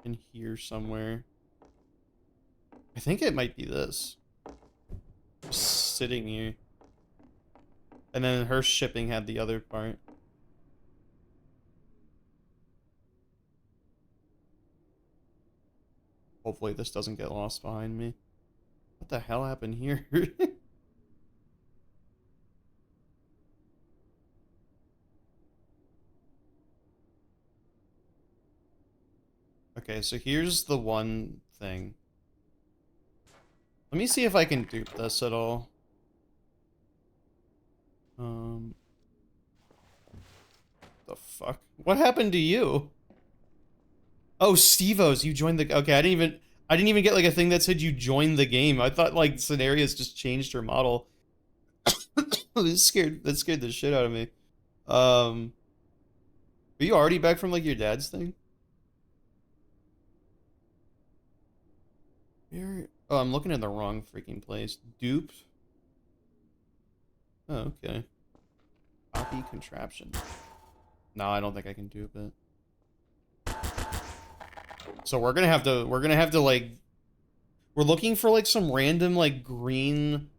S1: in here somewhere. I think it might be this. Just sitting here. And then her shipping had the other part. Hopefully this doesn't get lost behind me. What the hell happened here? Okay, so here's the one thing. Let me see if I can dupe this at all. The fuck? What happened to you? Oh, Steve-O's, you joined the... Okay, I didn't even get like a thing that said you joined the game. I thought like Scenarios just changed her model. That scared the shit out of me. Are you already back from like your dad's thing? Oh, I'm looking in the wrong freaking place. Dupe. Oh, okay. Copy contraption. No, I don't think I can dupe it. So we're gonna have to like, we're looking for like some random like green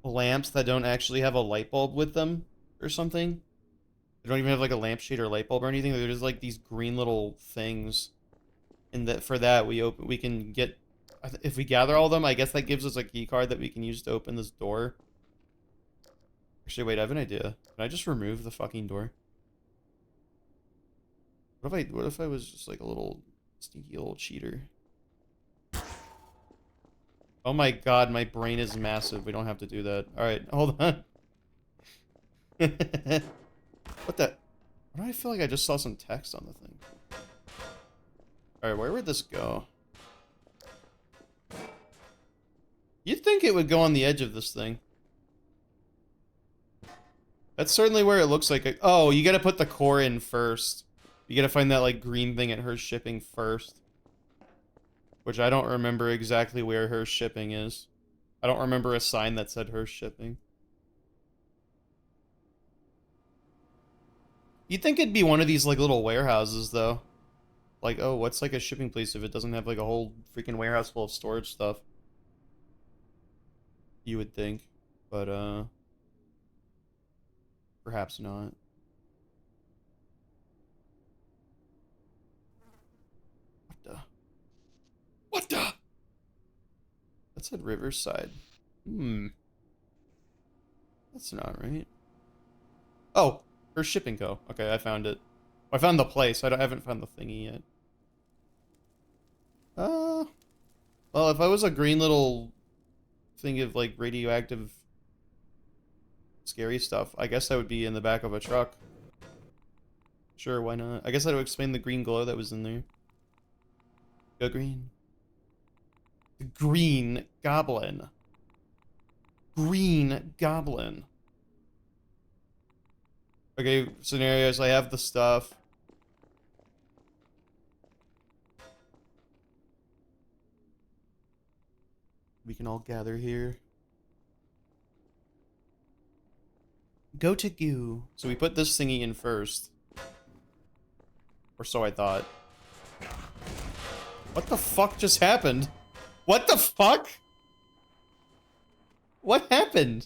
S1: lamps that don't actually have a light bulb with them or something. They don't even have like a lampshade or light bulb or anything. They're just like these green little things. And that for that we can get, if we gather all of them, I guess that gives us a key card that we can use to open this door. Actually, wait, I have an idea. Can I just remove the fucking door? What if I was just like a little sneaky little cheater? Oh my god, my brain is massive. We don't have to do that. Alright, hold on. What the? Why do I feel like I just saw some text on the thing? Alright, where would this go? You'd think it would go on the edge of this thing. That's certainly where it looks like. Oh, you gotta put the core in first. You gotta find that, like, green thing at her shipping first. Which I don't remember exactly where her shipping is. I don't remember a sign that said her shipping. You'd think it'd be one of these, like, little warehouses, though. Like, oh, what's, like, a shipping place if it doesn't have, like, a whole freaking warehouse full of storage stuff? You would think. But, perhaps not. What the? What the? That said Riverside. That's not right. Oh, her shipping co. Okay, I found it. I found the place. I haven't found the thingy yet. Well, if I was a green little thing of, like, radioactive scary stuff, I guess that would be in the back of a truck. Sure, why not? I guess that would explain the green glow that was in there. Go green. The green goblin. Green goblin. Okay, scenarios. I have the stuff. We can all gather here. Go to goo. So we put this thingy in first. Or so I thought. What the fuck just happened? What the fuck? What happened?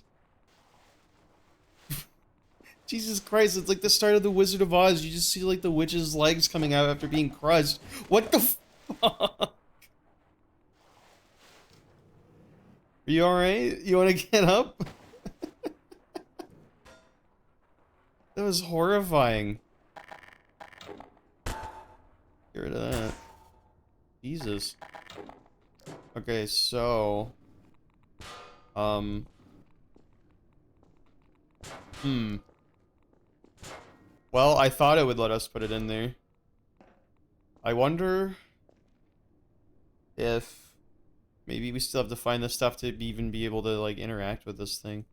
S1: Jesus Christ, it's like the start of the Wizard of Oz. You just see, like, the witch's legs coming out after being crushed. What the fuck? Are you alright? You wanna get up? That was horrifying. Get rid of that. Jesus. Okay, so... Well, I thought it would let us put it in there. I wonder... if... maybe we still have to find the stuff to even be able to, like, interact with this thing.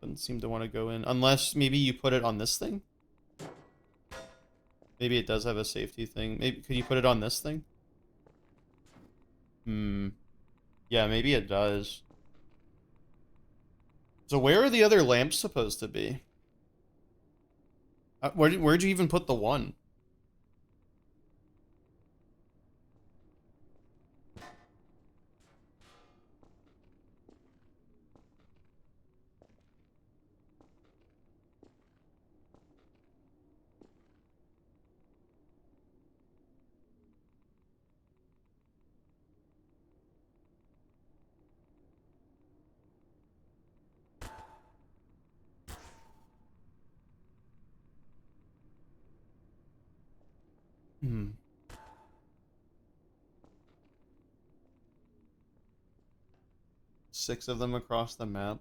S1: Doesn't seem to want to go in. Unless maybe you put it on this thing? Maybe it does have a safety thing. Maybe could you put it on this thing? Yeah, maybe it does. So where are the other lamps supposed to be? Where'd you even put the one? Hmm. Six of them across the map.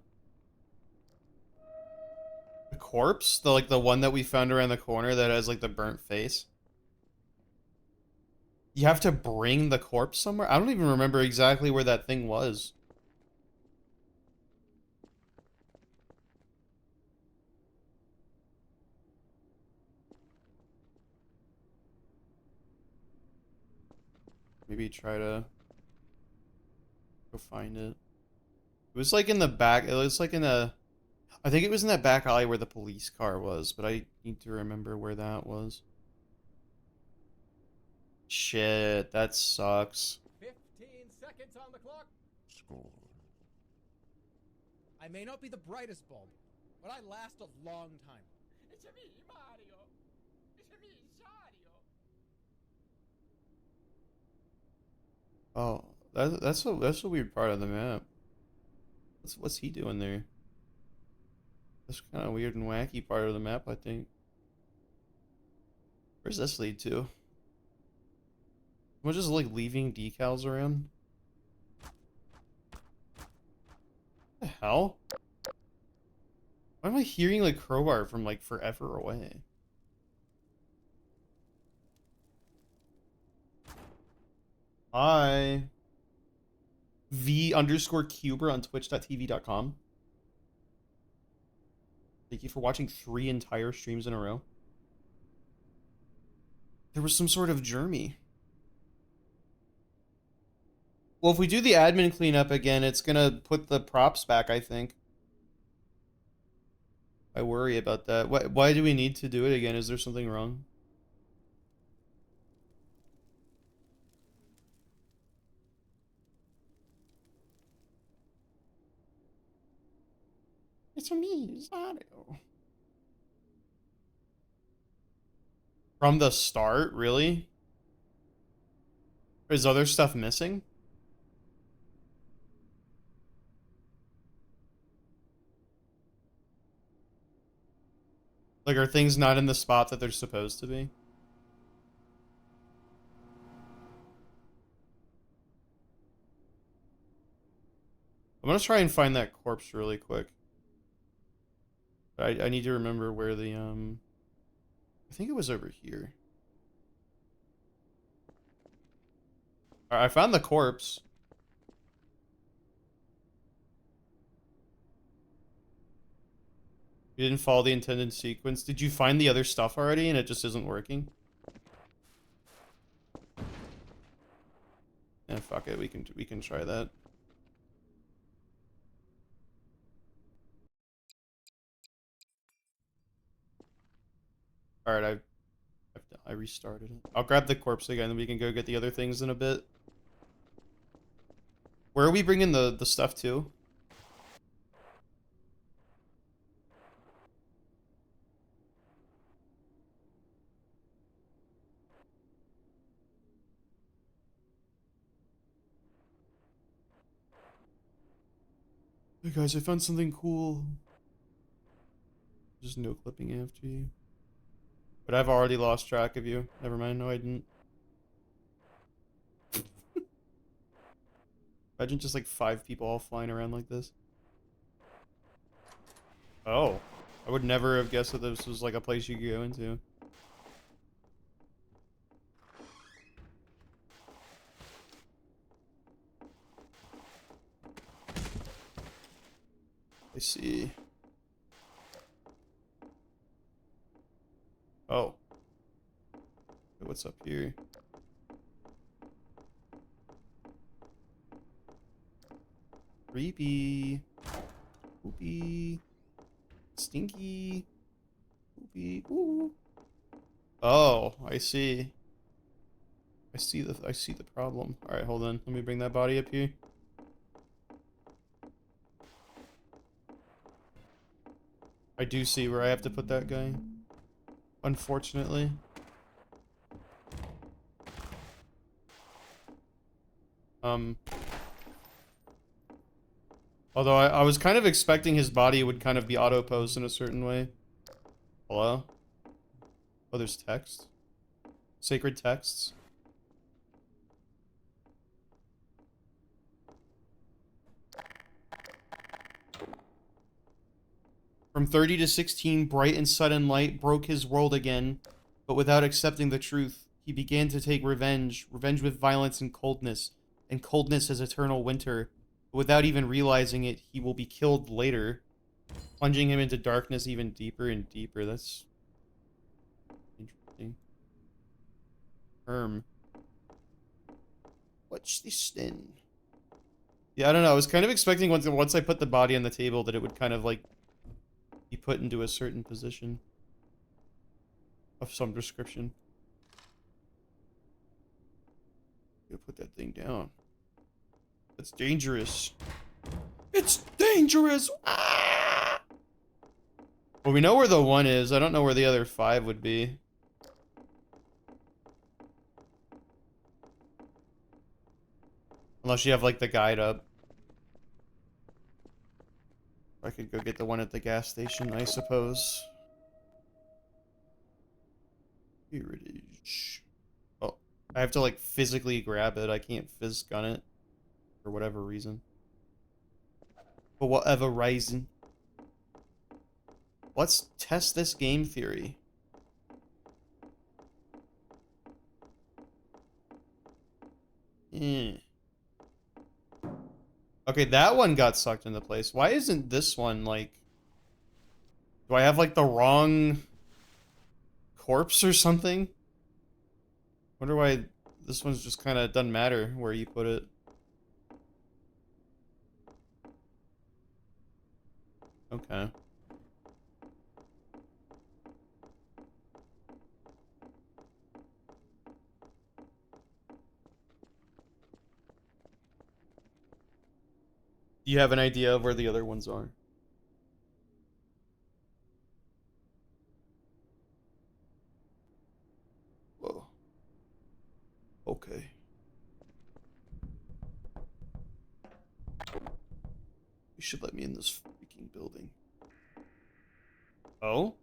S1: The corpse? The one that we found around the corner that has, like, the burnt face? You have to bring the corpse somewhere? I don't even remember exactly where that thing was. Maybe try to go find it. It was, like, in the back. It was, like, in a... I think it was in that back alley where the police car was, but I need to remember where that was. Shit, that sucks.
S2: 15 seconds on the clock.
S3: Score.
S4: I may not be the brightest bulb, but I last a long time.
S2: It's me, Mario. It's me, Mario.
S1: Oh, that's a weird part of the map. What's he doing there? That's kind of weird and wacky part of the map, I think. Where's this lead to? Am I just, like, leaving decals around? What the hell? Why am I hearing, like, crowbar from, like, forever away? Hi. V_Cuber on twitch.tv.com. Thank you for watching 3 entire streams in a row. There was some sort of germy. Well, if we do the admin cleanup again, it's gonna put the props back, I think. I worry about that. Why do we need to do it again? Is there something wrong? It's me, Zato. From the start, really? Is other stuff missing? Like, are things not in the spot that they're supposed to be? I'm gonna try and find that corpse really quick. I need to remember where the, I think it was over here. Alright, I found the corpse. You didn't follow the intended sequence. Did you find the other stuff already and it just isn't working? Eh, fuck it. We can try that. All right, I restarted it. I'll grab the corpse again, and we can go get the other things in a bit. Where are we bringing the stuff to? Hey guys, I found something cool. Just no clipping after you. But I've already lost track of you. Never mind. No, I didn't. Imagine just like 5 people all flying around like this. Oh. I would never have guessed that this was like a place you could go into. I see. Oh. What's up here? Creepy. Poopy. Stinky. Poopy. Ooh. Oh, I see. I see the problem. Alright, hold on. Let me bring that body up here. I do see where I have to put that guy. Unfortunately. Although I was kind of expecting his body would kind of be auto-posed in a certain way. Hello? Oh, there's text. Sacred texts. From 30 to 16, bright and sudden light broke his world again, but without accepting the truth, he began to take revenge, revenge with violence and coldness as eternal winter. But without even realizing it, he will be killed later, plunging him into darkness even deeper and deeper. That's interesting. What's this then? Yeah, I don't know. I was kind of expecting once I put the body on the table that it would kind of like be put into a certain position of some description. Gotta put that thing down. It's dangerous. It's dangerous! Ah! Well, we know where the 1 is. I don't know where the other 5 would be. Unless you have, like, the guide up. I could go get the one at the gas station, I suppose. Here it is. Oh, I have to, like, physically grab it. I can't phys gun it. For whatever reason. For whatever reason. Let's test this game theory. Hmm. Okay, that one got sucked into place. Why isn't this one, like... Do I have like the wrong corpse or something? Wonder why this one's just kind of doesn't matter where you put it. Okay. Do you have an idea of where the other ones are? Whoa. Okay. You should let me in this freaking building. Oh?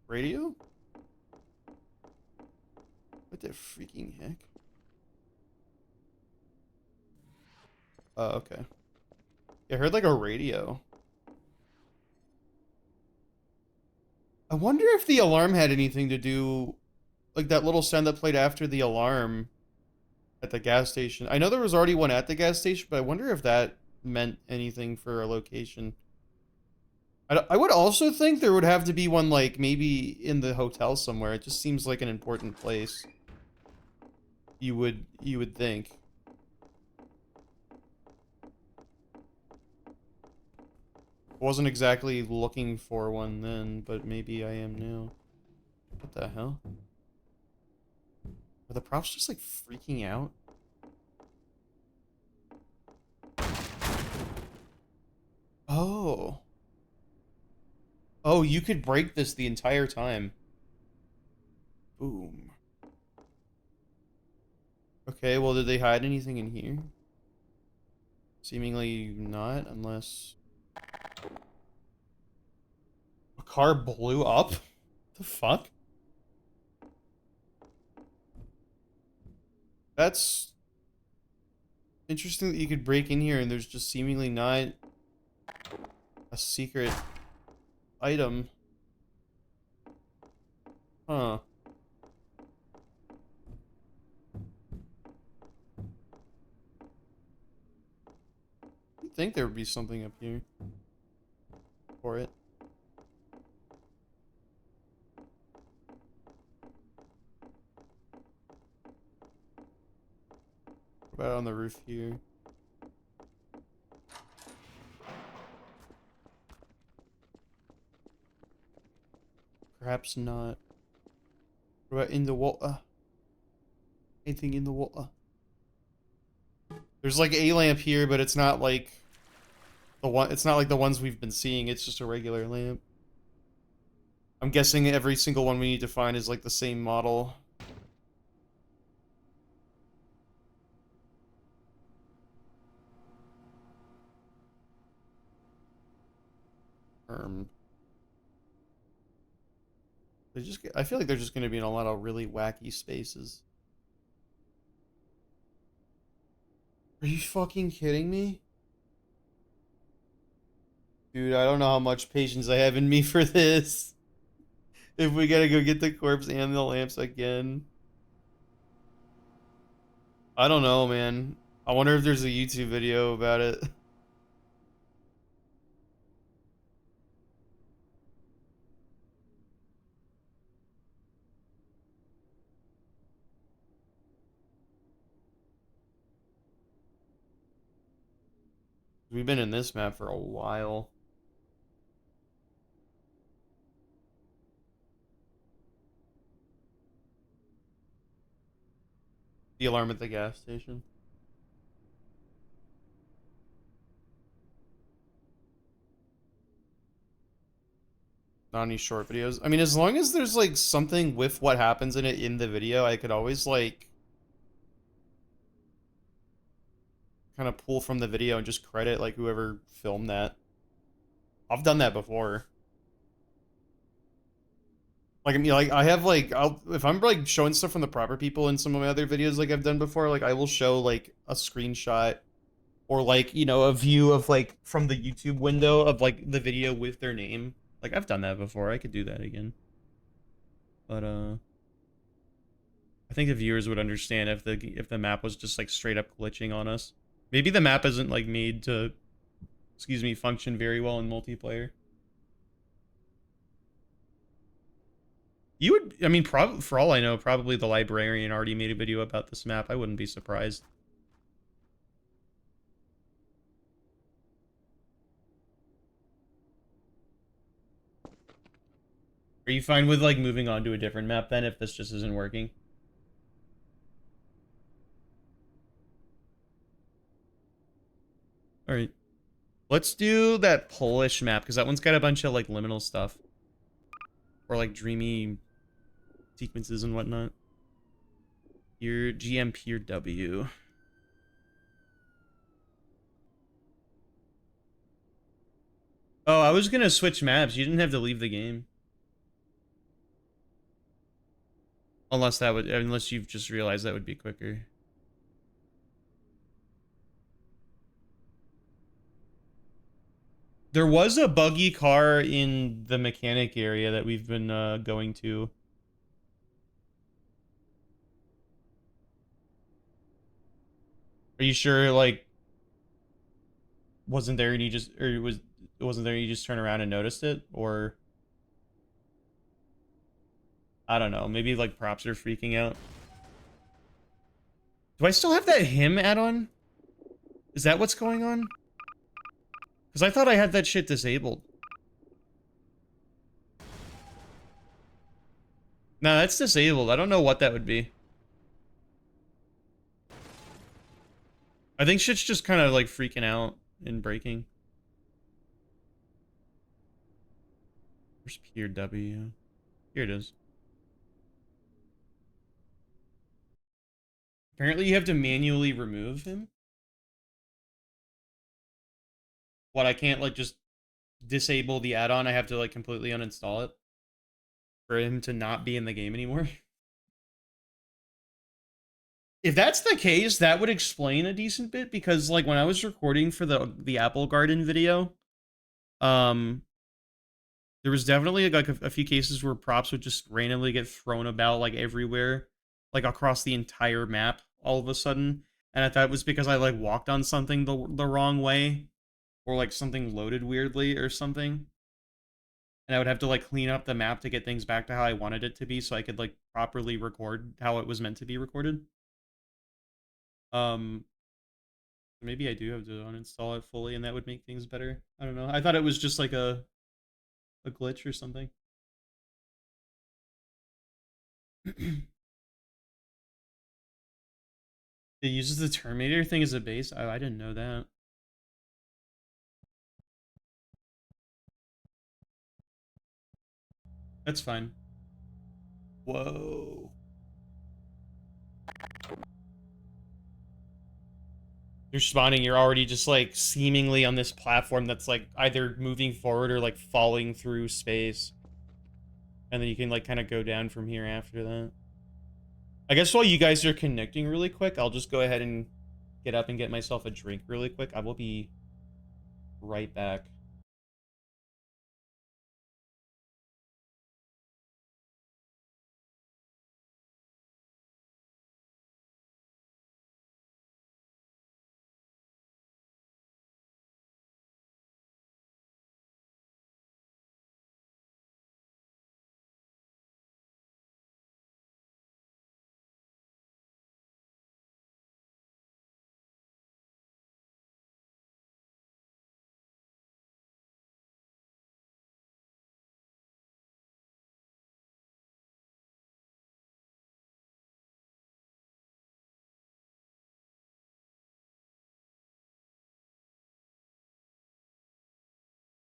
S1: Radio? What the freaking heck? Oh, okay. Yeah, I heard like a radio. I wonder if the alarm had anything to do, like that little sound that played after the alarm at the gas station. I know there was already one at the gas station, but I wonder if that meant anything for a location. I would also think there would have to be one like maybe in the hotel somewhere. It just seems like an important place. You would think. Wasn't exactly looking for one then, but maybe I am now. What the hell? Are the props just like freaking out? Oh. Oh, you could break this the entire time. Boom. Okay, well, did they hide anything in here? Seemingly not, unless... A car blew up? The fuck? That's... interesting that you could break in here and there's just seemingly not a secret item. Huh. You'd think there would be something up here for it. What about on the roof here? Perhaps not. What about in the water? Anything in the water? There's like a lamp here, but it's not like the one. It's not like the ones we've been seeing. It's just a regular lamp. I'm guessing every single one we need to find is like the same model. They just. I feel like they're just going to be in a lot of really wacky spaces. Are you fucking kidding me? Dude, I don't know how much patience I have in me for this. If we gotta go get the corpse and the lamps again. I don't know, man. I wonder if there's a YouTube video about it. We've been in this map for a while. The alarm at the gas station. Not any short videos. I mean, as long as there's like something with what happens in it in the video, I could always like kind of pull from the video and just credit like whoever filmed that. I've done that before. Like I mean, like I have like if I'm like showing stuff from the proper people in some of my other videos like I've done before, like I will show like a screenshot or like, you know, a view of like from the YouTube window of like the video with their name. Like I've done that before. I could do that again. But I think the viewers would understand if the map was just like straight up glitching on us. Maybe the map isn't like made to excuse me, function very well in multiplayer. You would, I mean, for all I know, probably the librarian already made a video about this map. I wouldn't be surprised. Are you fine with, like, moving on to a different map then, if this just isn't working? Alright. Let's do that Polish map, because that one's got a bunch of, like, liminal stuff. Or, like, dreamy sequences and whatnot. Your GMP or W. Oh, I was gonna switch maps. You didn't have to leave the game. Unless you've just realized that would be quicker. There was a buggy car in the mechanic area that we've been going to. Are you sure, like, wasn't there and you just, or it wasn't there and you just turned around and noticed it? Or, I don't know, maybe, like, props are freaking out. Do I still have that him add-on? Is that what's going on? Because I thought I had that shit disabled. No, that's disabled. I don't know what that would be. I think shit's just kind of, like, freaking out and breaking. Where's Pier W? Here it is. Apparently you have to manually remove him. What, I can't, like, just disable the add-on? I have to, like, completely uninstall it for him to not be in the game anymore? If that's the case, that would explain a decent bit, because, like, when I was recording for the Apple Garden video, there was definitely, like, a few cases where props would just randomly get thrown about, like, everywhere, like, across the entire map all of a sudden, and I thought it was because I, like, walked on something the wrong way, or, like, something loaded weirdly or something, and I would have to, like, clean up the map to get things back to how I wanted it to be so I could, like, properly record how it was meant to be recorded. Maybe I do have to uninstall it fully and that would make things better. I don't know. I thought it was just like a glitch or something. It uses the Terminator thing as a base? Oh, I didn't know that. That's fine. Whoa. You're spawning, you're already just, like, seemingly on this platform that's, like, either moving forward or, like, falling through space. And then you can, like, kind of go down from here after that. I guess while you guys are connecting really quick, I'll just go ahead and get up and get myself a drink really quick. I will be right back.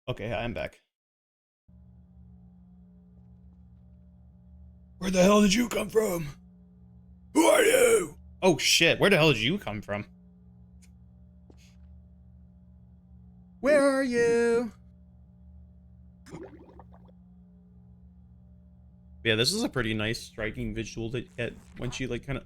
S1: Okay, I'm back. Where the hell did you come from? Who are you? Oh shit, where the hell did you come from? Where are you? Yeah, this is a pretty nice, striking visual to get once you, like, kind of...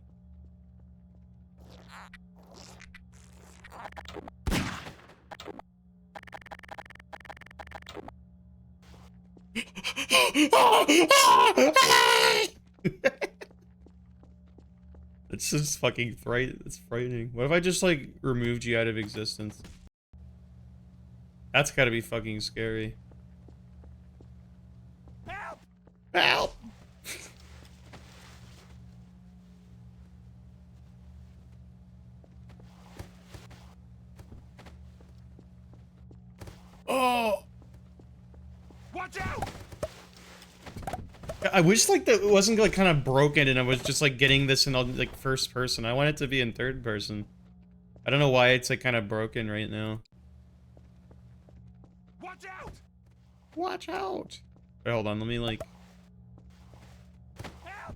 S1: It's just fucking it's frightening. What if I just, like, removed you out of existence? That's gotta be fucking scary.
S2: Help!
S1: Help! Oh!
S2: Watch out!
S1: I wish like that it wasn't like kind of broken and I was just like getting this in like first person. I want it to be in third person. I don't know why it's like kind of broken right now.
S2: Watch out!
S1: Watch out! Wait, hold on, let me like...
S2: Help!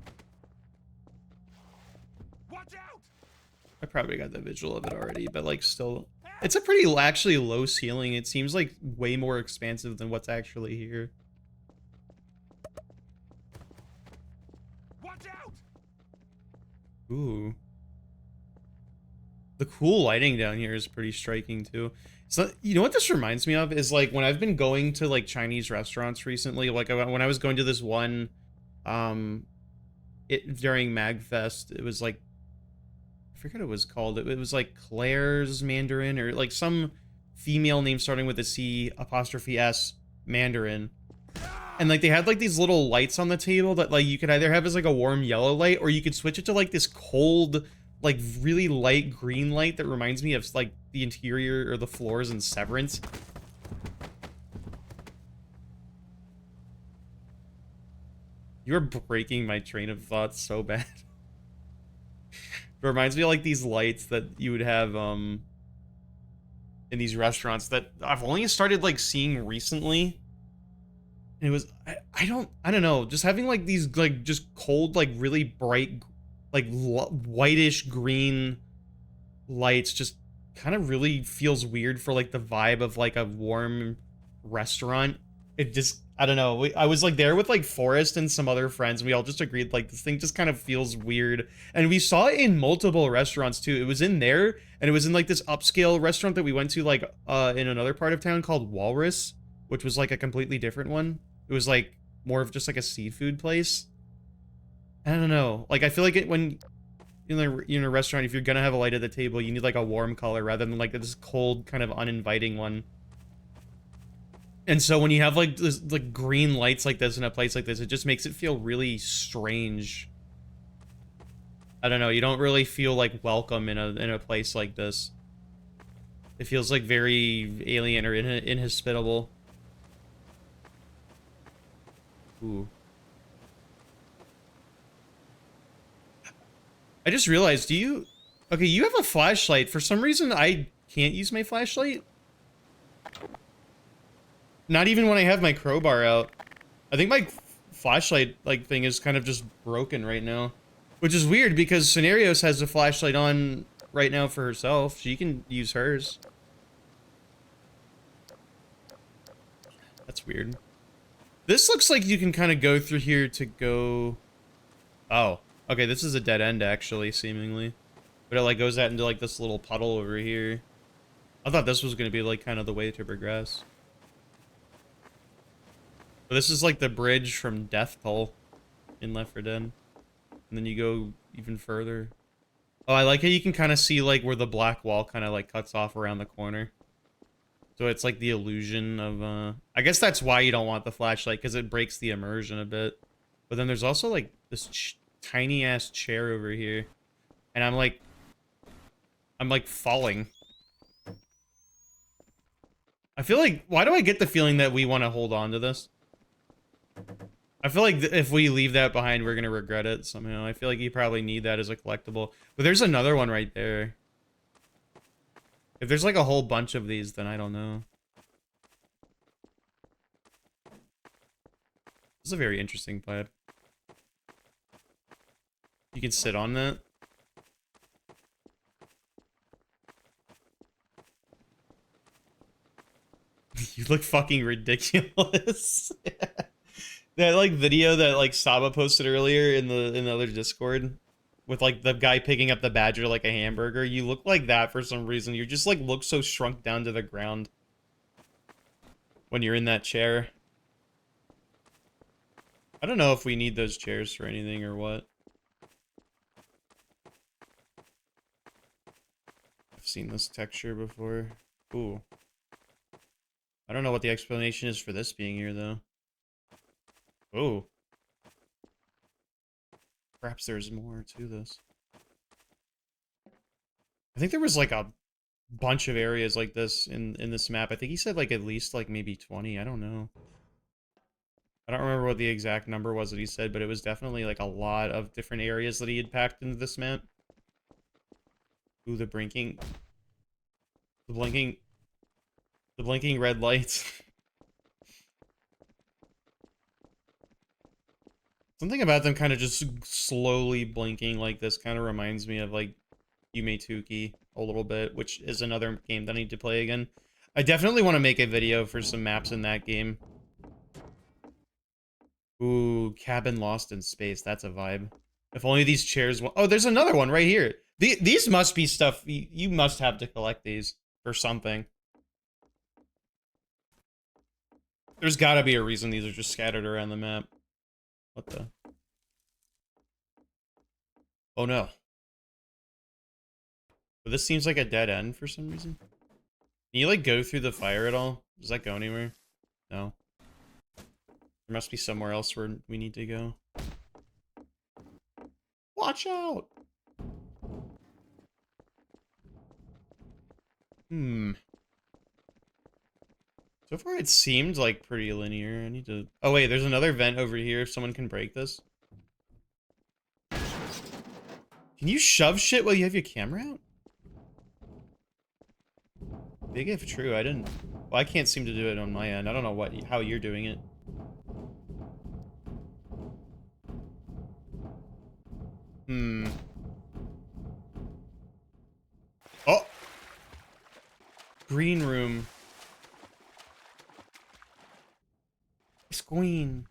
S2: Watch out!
S1: I probably got the visual of it already, but like still... It's a pretty actually low ceiling. It seems like way more expansive than what's actually here.
S2: Watch out!
S1: Ooh. The cool lighting down here is pretty striking too. So, you know what this reminds me of is like when I've been going to like Chinese restaurants recently, like when I was going to this one, during MagFest, it was like, I forget what it was called. It was like Claire's Mandarin or like some female name starting with a C apostrophe S Mandarin. And like they had like these little lights on the table that like you could either have as like a warm yellow light or you could switch it to like this cold, like really light green light that reminds me of like the interior or the floors in Severance. You're breaking my train of thought so bad. It reminds me of like these lights that you would have in these restaurants that I've only started like seeing recently. And it was I don't know, just having like these like just cold like really bright like whitish green lights just kind of really feels weird for like the vibe of like a warm restaurant. It just I don't know. I was like there with like Forrest and some other friends and we all just agreed like this thing just kind of feels weird. And we saw it in multiple restaurants too. It was in there and it was in like this upscale restaurant that we went to like in another part of town called Walrus, which was like a completely different one. It was like more of just like a seafood place. I don't know. Like I feel like when you're in a restaurant, if you're gonna have a light at the table, you need like a warm color rather than like this cold, kind of uninviting one. And so when you have like this like green lights like this in a place like this, it just makes it feel really strange. I don't know. You don't really feel like welcome in a place like this. It feels like very alien or inhospitable. Ooh. I just realized, do you... Okay, you have a flashlight. For some reason, I can't use my flashlight. Not even when I have my crowbar out. I think my flashlight, like, thing is kind of just broken right now. Which is weird, because Scenarios has a flashlight on right now for herself. She can use hers. That's weird. This looks like you can kind of go through here to go... Oh. Okay, this is a dead end, actually, seemingly. But it, like, goes out into, like, this little puddle over here. I thought this was going to be, like, kind of the way to progress. But this is, like, the bridge from Death Toll in Left 4 Dead. And then you go even further. Oh, I like how you can kind of see, like, where the black wall kind of, like, cuts off around the corner. So it's, like, the illusion of, I guess that's why you don't want the flashlight, because it breaks the immersion a bit. But then there's also, like, this tiny-ass chair over here. And I'm, like, falling. I feel like, why do I get the feeling that we want to hold on to this? I feel like if we leave that behind, we're going to regret it somehow. I feel like you probably need that as a collectible. But there's another one right there. If there's like a whole bunch of these, then I don't know. This is a very interesting pipe. You can sit on that. You look fucking ridiculous. That like video that like Saba posted earlier in the other Discord with like the guy picking up the badger like a hamburger. You look like that for some reason. You just like look so shrunk down to the ground when you're in that chair. I don't know if we need those chairs for anything or what. I've seen this texture before. Ooh. I don't know what the explanation is for this being here, though. Oh. Perhaps there's more to this. I think there was like a bunch of areas like this in this map. I think he said like at least like maybe 20. I don't know. I don't remember what the exact number was that he said, but it was definitely like a lot of different areas that he had packed into this map. Ooh, the blinking the blinking red lights. Something about them kind of just slowly blinking like this kind of reminds me of like Yumetuki a little bit, which is another game that I need to play again. I definitely want to make a video for some maps in that game. Ooh, Cabin Lost in Space. That's a vibe. If only these chairs... Oh, there's another one right here. These must be stuff... You must have to collect these for something. There's gotta be a reason these are just scattered around the map. What the... Oh, no. But this seems like a dead end for some reason. Can you, like, go through the fire at all? Does that go anywhere? No. There must be somewhere else where we need to go. Watch out! Hmm. So far it seemed like pretty linear. I need to... Oh wait, there's another vent over here if someone can break this. Can you shove shit while you have your camera out? Big if true, I didn't... Well, I can't seem to do it on my end. I don't know how you're doing it. Hmm. Oh! Green room. It's green.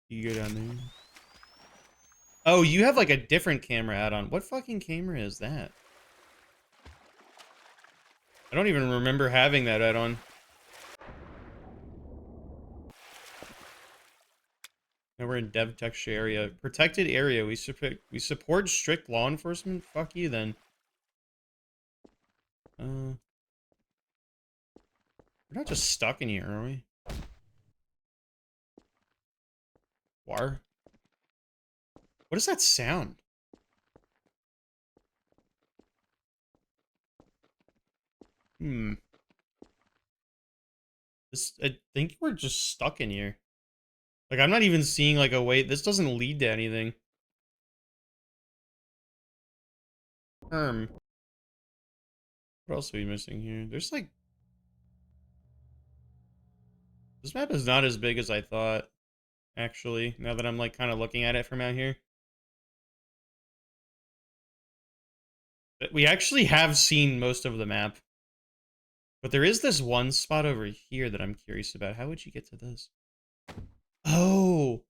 S1: You go down there. Oh, you have like a different camera add-on. What fucking camera is that? I don't even remember having that add-on. Now we're in dev texture area. Protected area. We support strict law enforcement? Fuck you then. We're not just stuck in here, are we? War? What is that sound? Hmm. I think we're just stuck in here. Like, I'm not even seeing, like, a way... This doesn't lead to anything. What else are we missing here? There's, like... This map is not as big as I thought, actually, now that I'm, like, kind of looking at it from out here. But we actually have seen most of the map. But there is this one spot over here that I'm curious about. How would you get to this? Oh!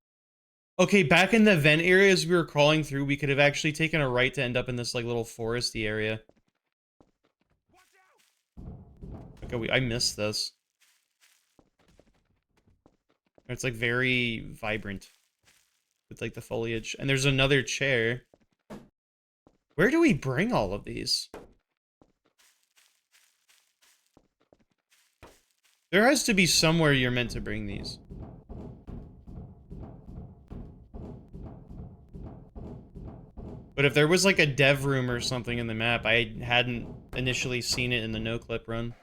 S1: Okay, back in the vent areas we were crawling through, we could have actually taken a right to end up in this, like, little foresty area. Okay, I missed this. It's, like, very vibrant. With, like, the foliage. And there's another chair. Where do we bring all of these? There has to be somewhere you're meant to bring these. But if there was like a dev room or something in the map, I hadn't initially seen it in the no-clip run.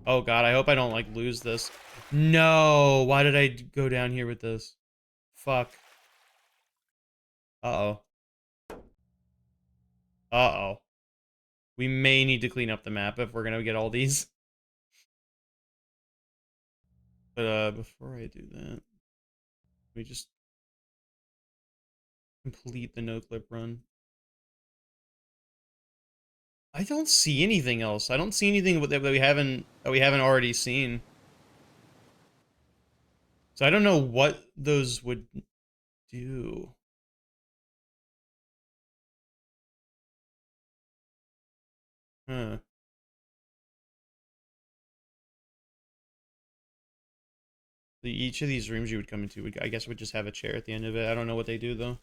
S1: Oh god, I hope I don't like lose this. No! Why did I go down here with this? Fuck. Uh-oh. Uh-oh. We may need to clean up the map if we're gonna get all these. But before I do that, we just complete the no-clip run. I don't see anything else. I don't see anything that we haven't already seen. So I don't know what those would do. Huh. Each of these rooms you would come into, I guess, would just have a chair at the end of it. I don't know what they do, though.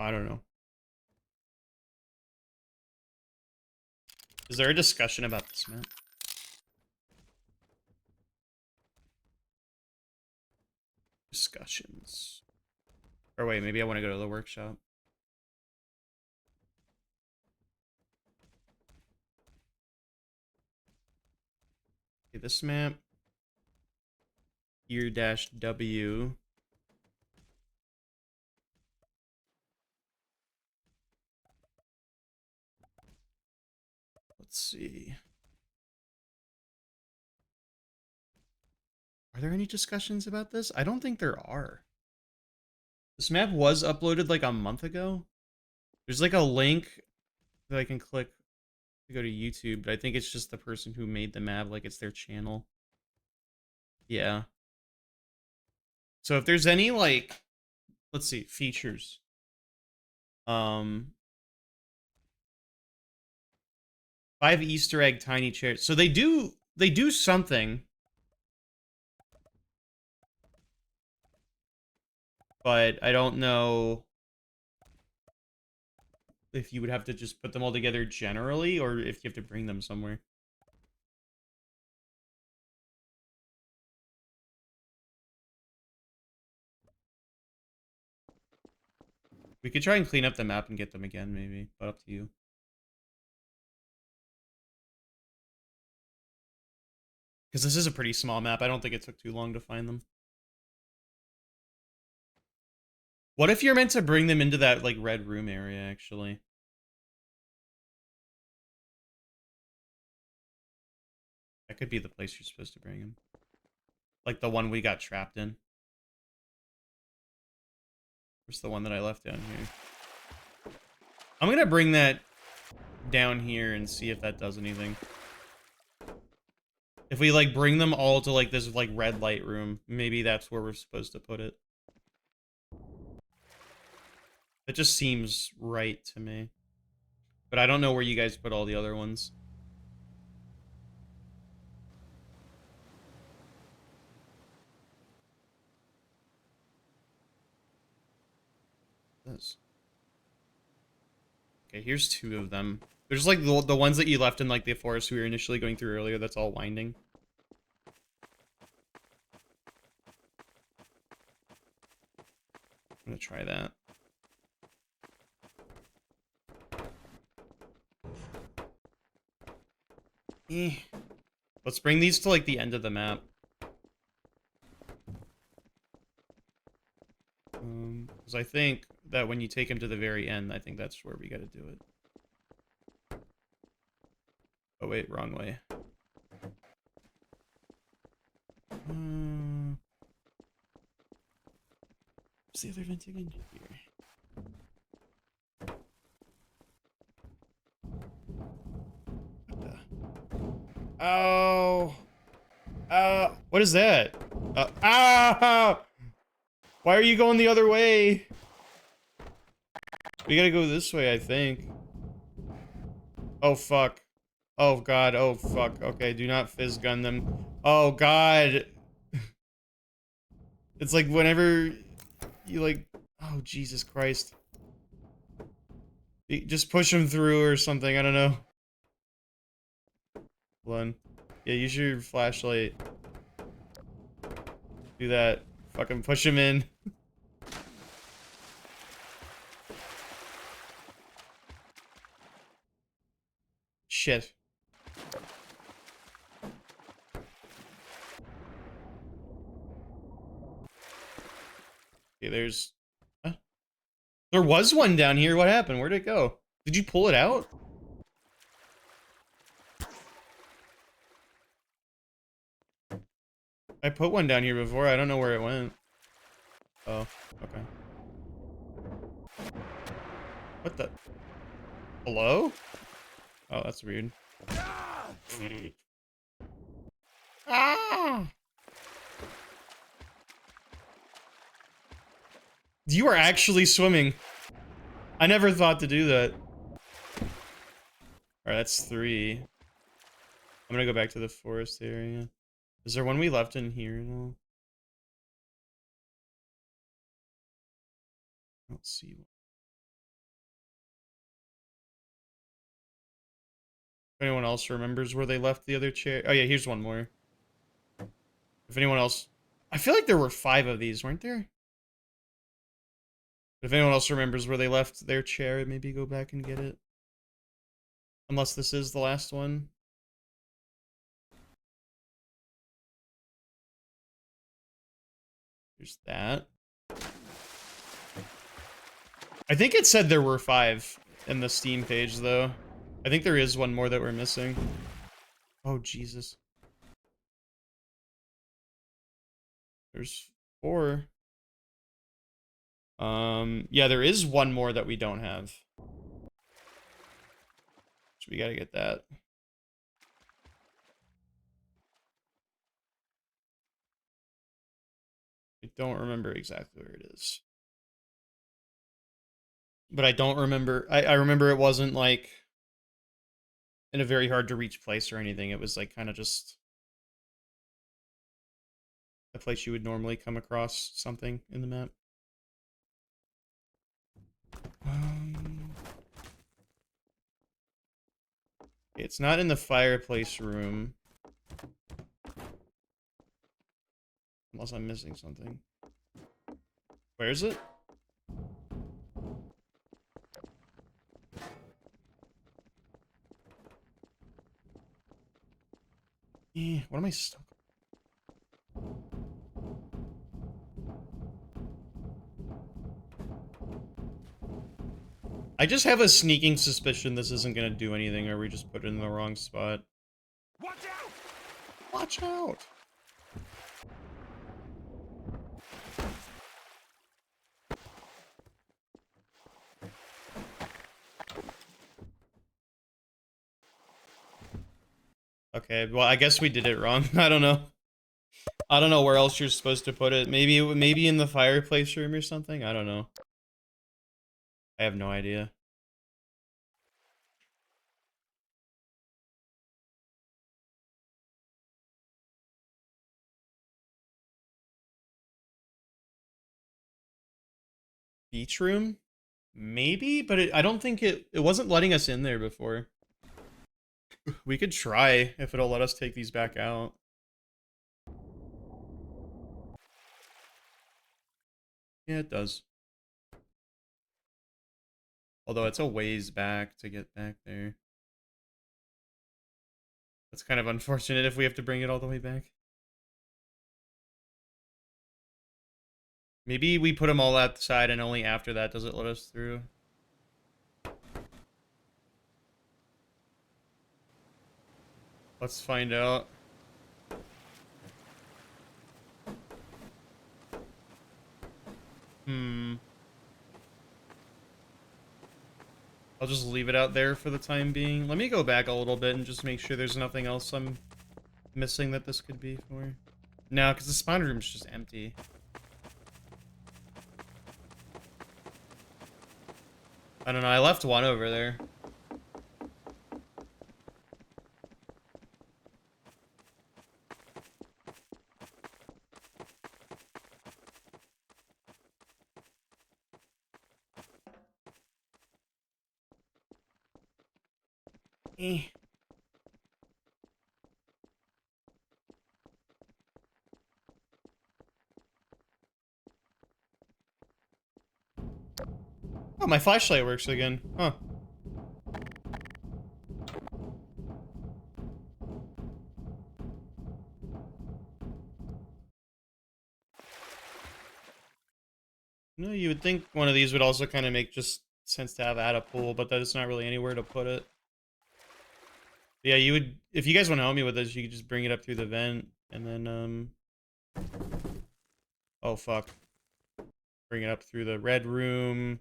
S1: I don't know. Is there a discussion about this map? Discussions. Or wait, maybe I want to go to the workshop. Okay, this map. Ear-W. Let's see. Are there any discussions about this? I don't think there are. This map was uploaded like a month ago. There's like a link that I can click to go to YouTube, but I think it's just the person who made the map, like it's their channel. Yeah. So if there's any like, let's see, features. 5 Easter egg tiny chairs. So they do something. But I don't know if you would have to just put them all together generally, or if you have to bring them somewhere. We could try and clean up the map and get them again, maybe, but up to you. Because this is a pretty small map. I don't think it took too long to find them. What if you're meant to bring them into that, like, red room area, actually? That could be the place you're supposed to bring them. Like the one we got trapped in. Where's the one that I left down here? I'm gonna bring that down here and see if that does anything. If we, like, bring them all to, like, this, like, red light room, maybe that's where we're supposed to put it. It just seems right to me. But I don't know where you guys put all the other ones. This. Okay, here's 2 of them. There's, like, the ones that you left in, like, the forest we were initially going through earlier that's all winding. I'm gonna try that. Let's bring these to, like, the end of the map. Because I think that when you take them to the very end, I think that's where we gotta do it. Oh, wait, wrong way. What's the other vent again? Here. What the? Oh! What is that? Ah! Why are you going the other way? We gotta go this way, I think. Oh, fuck. Oh, God. Oh, fuck. Okay, do not fizz gun them. Oh, God. It's like whenever you, like... Oh, Jesus Christ. Just push them through or something. I don't know. Hold on. Yeah, use your flashlight. Do that. Fucking push him in. Shit. Okay, there's... Huh? There was one down here. What happened? Where'd it go? Did you pull it out? I put one down here before. I don't know where it went. Oh, okay. What the? Hello? Oh, that's weird. Ah! You are actually swimming. I never thought to do that. Alright, that's 3. I'm gonna go back to the forest area. Is there one we left in here? No. I don't see one. anyone else remembers where they left the other chair. Oh yeah, here's one more. If anyone else... I feel like there were 5 of these, weren't there? If anyone else remembers where they left their chair, maybe go back and get it. Unless this is the last one. There's that. I think it said there were 5 in the Steam page, though. I think there is one more that we're missing. Oh, Jesus. There's 4. Yeah, there is one more that we don't have. So we gotta get that. I don't remember exactly where it is. But I don't remember... I remember it wasn't, like, in a very hard to reach place or anything. It was, like, kind of just a place you would normally come across something in the map. It's not in the fireplace room. Unless I'm missing something. Where is it? What am I stuck? I just have a sneaking suspicion this isn't gonna do anything, or we just put it in the wrong spot.
S2: Watch out!
S1: Watch out! Okay, well, I guess we did it wrong. I don't know. I don't know where else you're supposed to put it. Maybe in the fireplace room or something? I don't know. I have no idea. Beach room? Maybe, but I don't think it wasn't letting us in there before. We could try if it'll let us take these back out. Yeah, it does. Although it's a ways back to get back there. That's kind of unfortunate if we have to bring it all the way back. Maybe we put them all outside and only after that does it let us through. Let's find out. I'll just leave it out there for the time being. Let me go back a little bit and just make sure there's nothing else I'm missing that this could be for. No, because the spawn room's just empty. I don't know, I left one over there. Eh. Oh, my flashlight works again. Huh. No, you would think one of these would also kind of make just sense to have at a pool, but that is not really anywhere to put it. Yeah, you would, if you guys want to help me with this, you could just bring it up through the vent, and then, oh, fuck. Bring it up through the red room,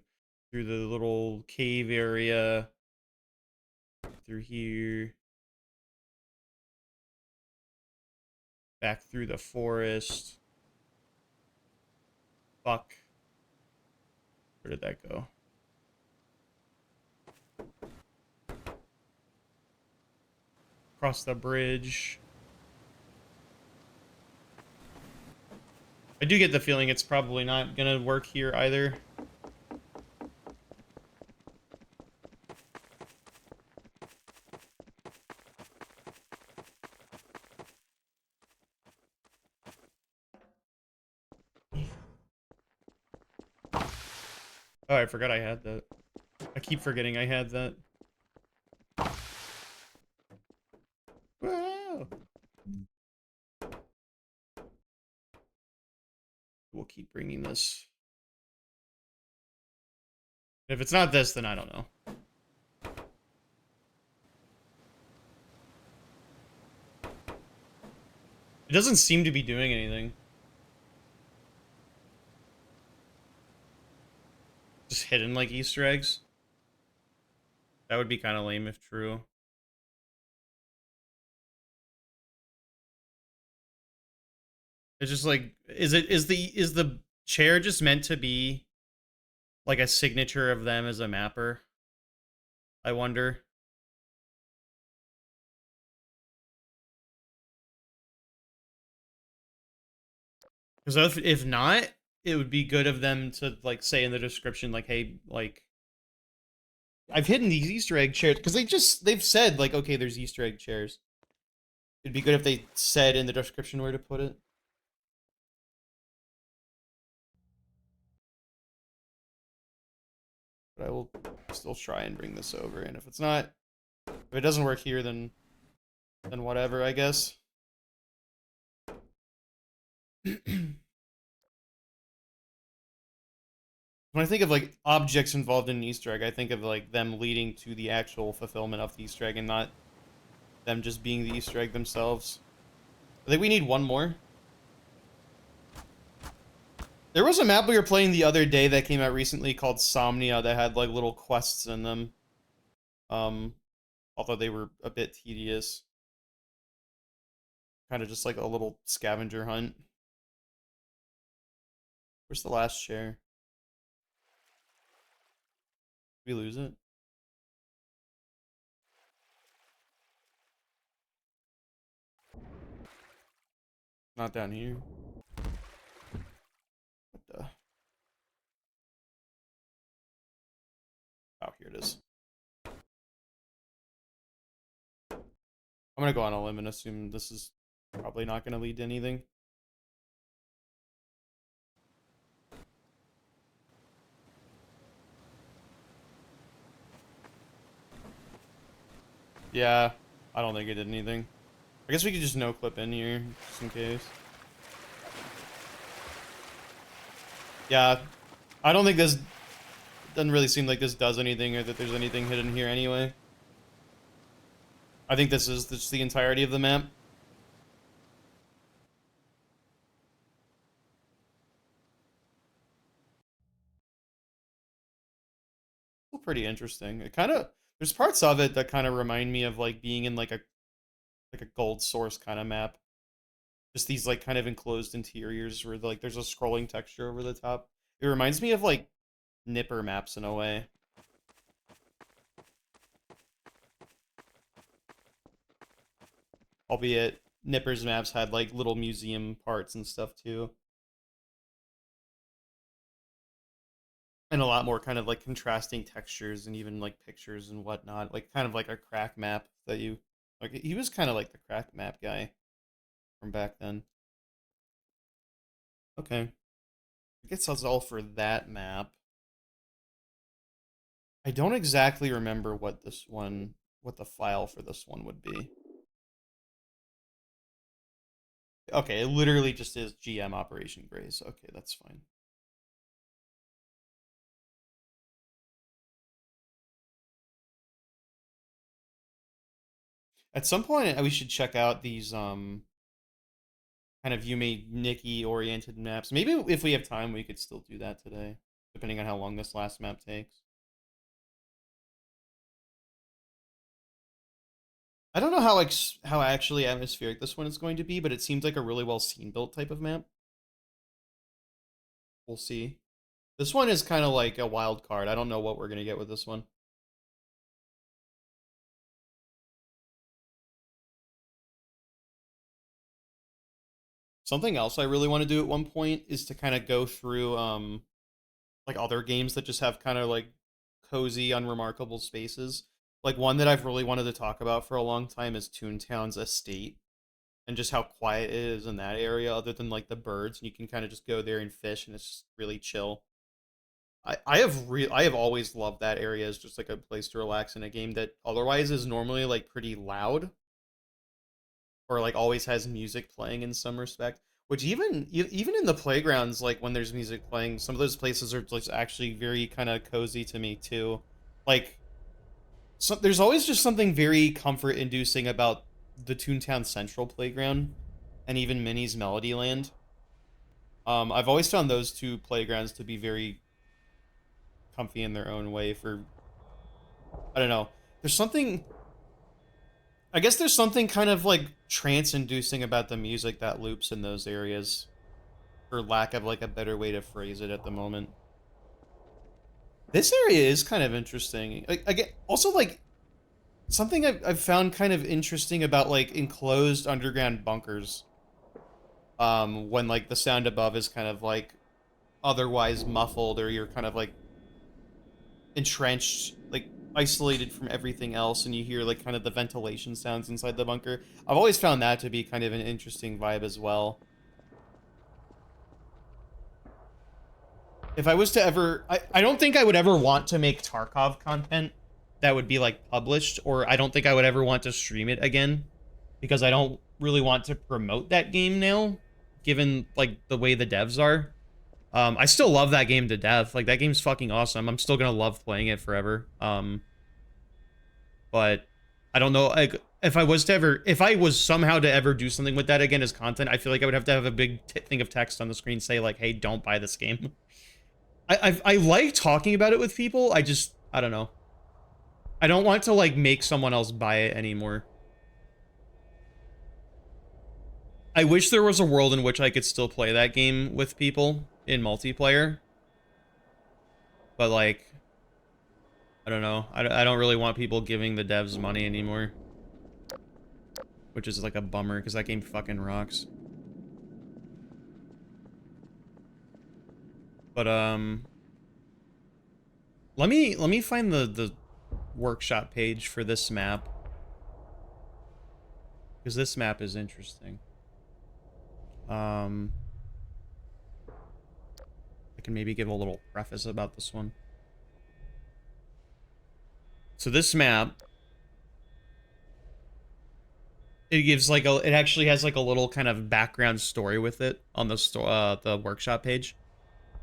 S1: through the little cave area, through here, back through the forest. Fuck. Where did that go? Across the bridge. I do get the feeling it's probably not gonna work here either. Oh, I forgot I had that. I keep forgetting I had that. Wow. We'll keep bringing this. If it's not this, then I don't know. It doesn't seem to be doing anything. Just hidden like Easter eggs. That would be kind of lame if true. It's just like, is the chair just meant to be like a signature of them as a mapper? I wonder. Because if not, it would be good of them to like say in the description, like, hey, like, I've hidden these Easter egg chairs because they've said like, okay, there's Easter egg chairs. It'd be good if they said in the description where to put it. But I will still try and bring this over, and if it's not, if it doesn't work here, then whatever, I guess. When I think of like objects involved in an Easter egg, I think of like them leading to the actual fulfillment of the Easter egg and not them just being the Easter egg themselves. I think we need one more. There was a map we were playing the other day that came out recently called Somnia that had like little quests in them. Although they were a bit tedious. Kind of just like a little scavenger hunt. Where's the last share? Did we lose it? Not down here. What the? Oh, here it is. I'm gonna go on a limb and assume this is probably not gonna lead to anything. Yeah, I don't think it did anything. I guess we could just no clip in here, just in case. Yeah, I don't think this doesn't really seem like this does anything or that there's anything hidden here anyway. I think this is just the entirety of the map. Still pretty interesting. It kind of there's parts of it that kind of remind me of like being in like a gold source kind of map. Just these like kind of enclosed interiors where like there's a scrolling texture over the top. It reminds me of like Nipper maps in a way. Albeit Nipper's maps had like little museum parts and stuff too. And a lot more kind of like contrasting textures and even like pictures and whatnot. Like kind of like a crack map that you like he was kind of like the crack map guy from back then. Okay. I guess that's all for that map. I don't exactly remember what the file for this one would be. Okay, it literally just is GM Operation Grace. Okay, that's fine. At some point, we should check out these kind of Yume Nikki oriented maps. Maybe if we have time, we could still do that today, depending on how long this last map takes. I don't know how actually atmospheric this one is going to be, but it seems like a really well scene built type of map. We'll see. This one is kind of like a wild card. I don't know what we're gonna get with this one. Something else I really want to do at one point is to kind of go through like other games that just have kind of like cozy, unremarkable spaces. Like one that I've really wanted to talk about for a long time is Toontown's Estate and just how quiet it is in that area, other than like the birds, and you can kind of just go there and fish, and it's just really chill. I have always loved that area as just like a place to relax in a game that otherwise is normally like pretty loud or like always has music playing in some respect. Which even in the playgrounds, like when there's music playing, some of those places are just actually very kind of cozy to me too. Like, so there's always just something very comfort inducing about the Toontown Central playground and even Minnie's Melodyland. I've always found those two playgrounds to be very comfy in their own way for, I don't know. There's something, I guess there's something kind of like trance inducing about the music that loops in those areas, for lack of like a better way to phrase it at the moment. This area is kind of interesting. Again, also like something I've found kind of interesting about like enclosed underground bunkers. When like the sound above is kind of like otherwise muffled, or you're kind of like entrenched, like isolated from everything else, and you hear like kind of the ventilation sounds inside the bunker. I've always found that to be kind of an interesting vibe as well. If I was to ever, I don't think I would ever want to make Tarkov content that would be like published, or I don't think I would ever want to stream it again, because I don't really want to promote that game now, given like the way the devs are. I still love that game to death. Like that game's fucking awesome. I'm still gonna love playing it forever. But I don't know. Like if I was somehow to ever do something with that again as content, I feel like I would have to have a big thing of text on the screen say like, "Hey, don't buy this game." I like talking about it with people. I don't know. I don't want to like make someone else buy it anymore. I wish there was a world in which I could still play that game with people in multiplayer. But like, I don't know. I don't really want people giving the devs money anymore. Which is like a bummer, because that game fucking rocks. But let me find the workshop page for this map, because this map is interesting. I can maybe give a little preface about this one. So this map, it gives like it actually has like a little kind of background story with it on the workshop page.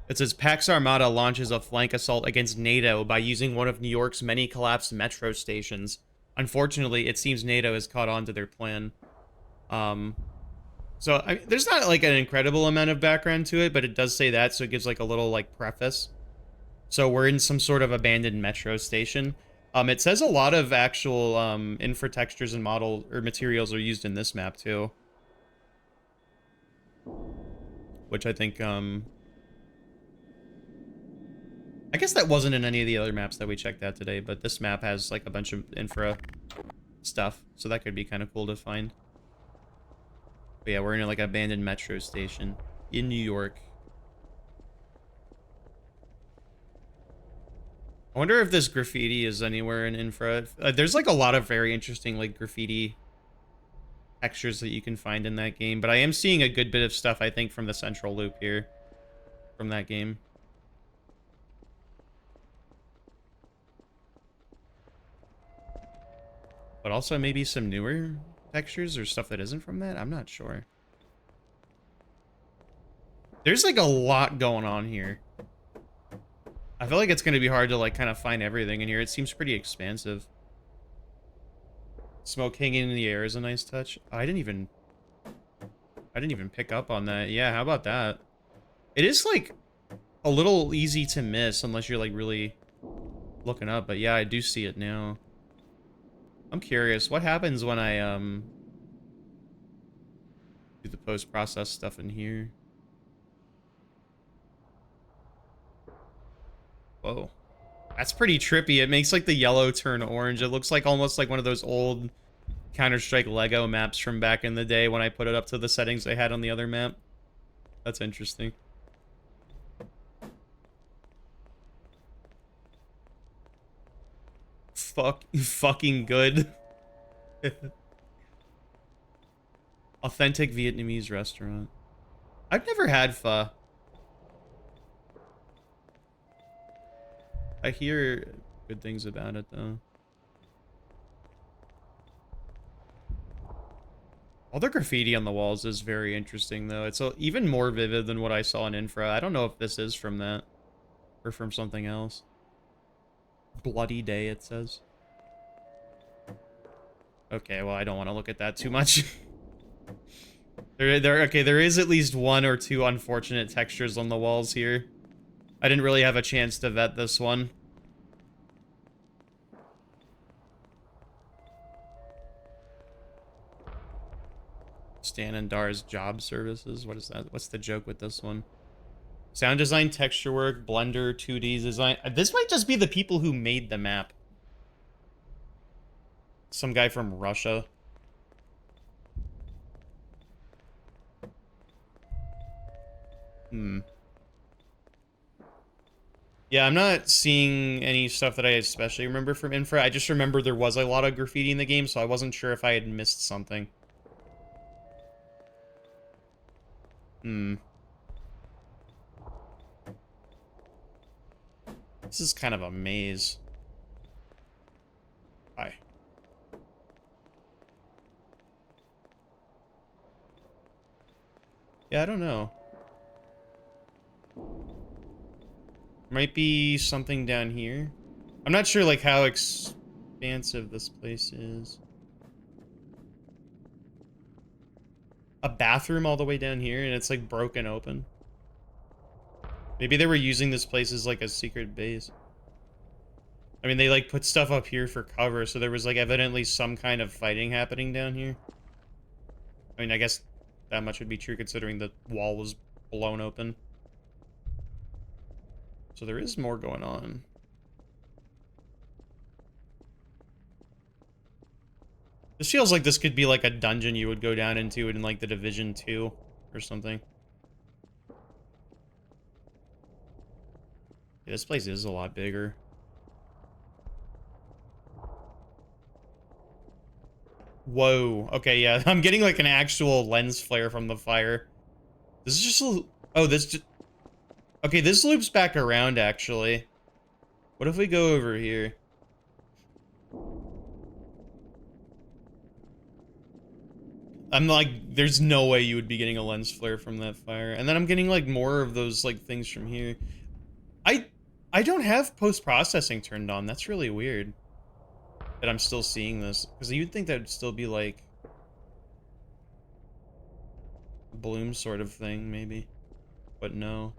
S1: It says Pax Armada launches a flank assault against NATO by using one of New York's many collapsed metro stations. Unfortunately, it seems NATO has caught on to their plan. So there's not like an incredible amount of background to it, but it does say that, so it gives like a little like preface. So we're in some sort of abandoned metro station. It says a lot of actual infra textures and model or materials are used in this map too, which I think I guess that wasn't in any of the other maps that we checked out today, but this map has like a bunch of infra stuff, so that could be kind of cool to find. But yeah, we're in like an abandoned metro station in New York. I wonder if this graffiti is anywhere in infra. There's like a lot of very interesting like graffiti textures that you can find in that game, but I am seeing a good bit of stuff, I think, from the central loop here from that game. But also maybe some newer textures or stuff that isn't from that. I'm not sure. There's like a lot going on here. I feel like it's going to be hard to like kind of find everything in here. It seems pretty expansive. Smoke hanging in the air is a nice touch. Oh, I didn't even pick up on that. Yeah, how about that? It is like a little easy to miss unless you're like really looking up, but yeah, I do see it now. I'm curious, what happens when I do the post-process stuff in here? Whoa. That's pretty trippy. It makes like the yellow turn orange. It looks like almost like one of those old Counter-Strike Lego maps from back in the day when I put it up to the settings I had on the other map. That's interesting. Fucking good. Authentic Vietnamese restaurant. I've never had pho. I hear good things about it, though. All the graffiti on the walls is very interesting, though. It's even more vivid than what I saw in Infra. I don't know if this is from that or from something else. Bloody Day, it says. Okay, well, I don't want to look at that too much. Okay, there is at least one or two unfortunate textures on the walls here. I didn't really have a chance to vet this one. Stan and Dar's job services. What is that? What's the joke with this one? Sound design, texture work, Blender, 2D design. This might just be the people who made the map. Some guy from Russia. Yeah, I'm not seeing any stuff that I especially remember from Infra. I just remember there was a lot of graffiti in the game, so I wasn't sure if I had missed something. This is kind of a maze. Hi. Yeah, I don't know. Might be something down here. I'm not sure, like, how expansive this place is. A bathroom all the way down here, and it's, like, broken open. Maybe they were using this place as, like, a secret base. I mean, they, like, put stuff up here for cover, so there was, like, evidently some kind of fighting happening down here. I mean, I guess that much would be true considering the wall was blown open. So there is more going on. This feels like this could be like a dungeon you would go down into in like the Division 2 or something. Yeah, this place is a lot bigger. Whoa. Okay, yeah. I'm getting like an actual lens flare from the fire. This is just a... Oh, this just... Okay, this loops back around, actually. What if we go over here? I'm like, there's no way you would be getting a lens flare from that fire. And then I'm getting like more of those like things from here. I don't have post-processing turned on. That's really weird that I'm still seeing this. Because you'd think that would still be like a bloom sort of thing, maybe. But no.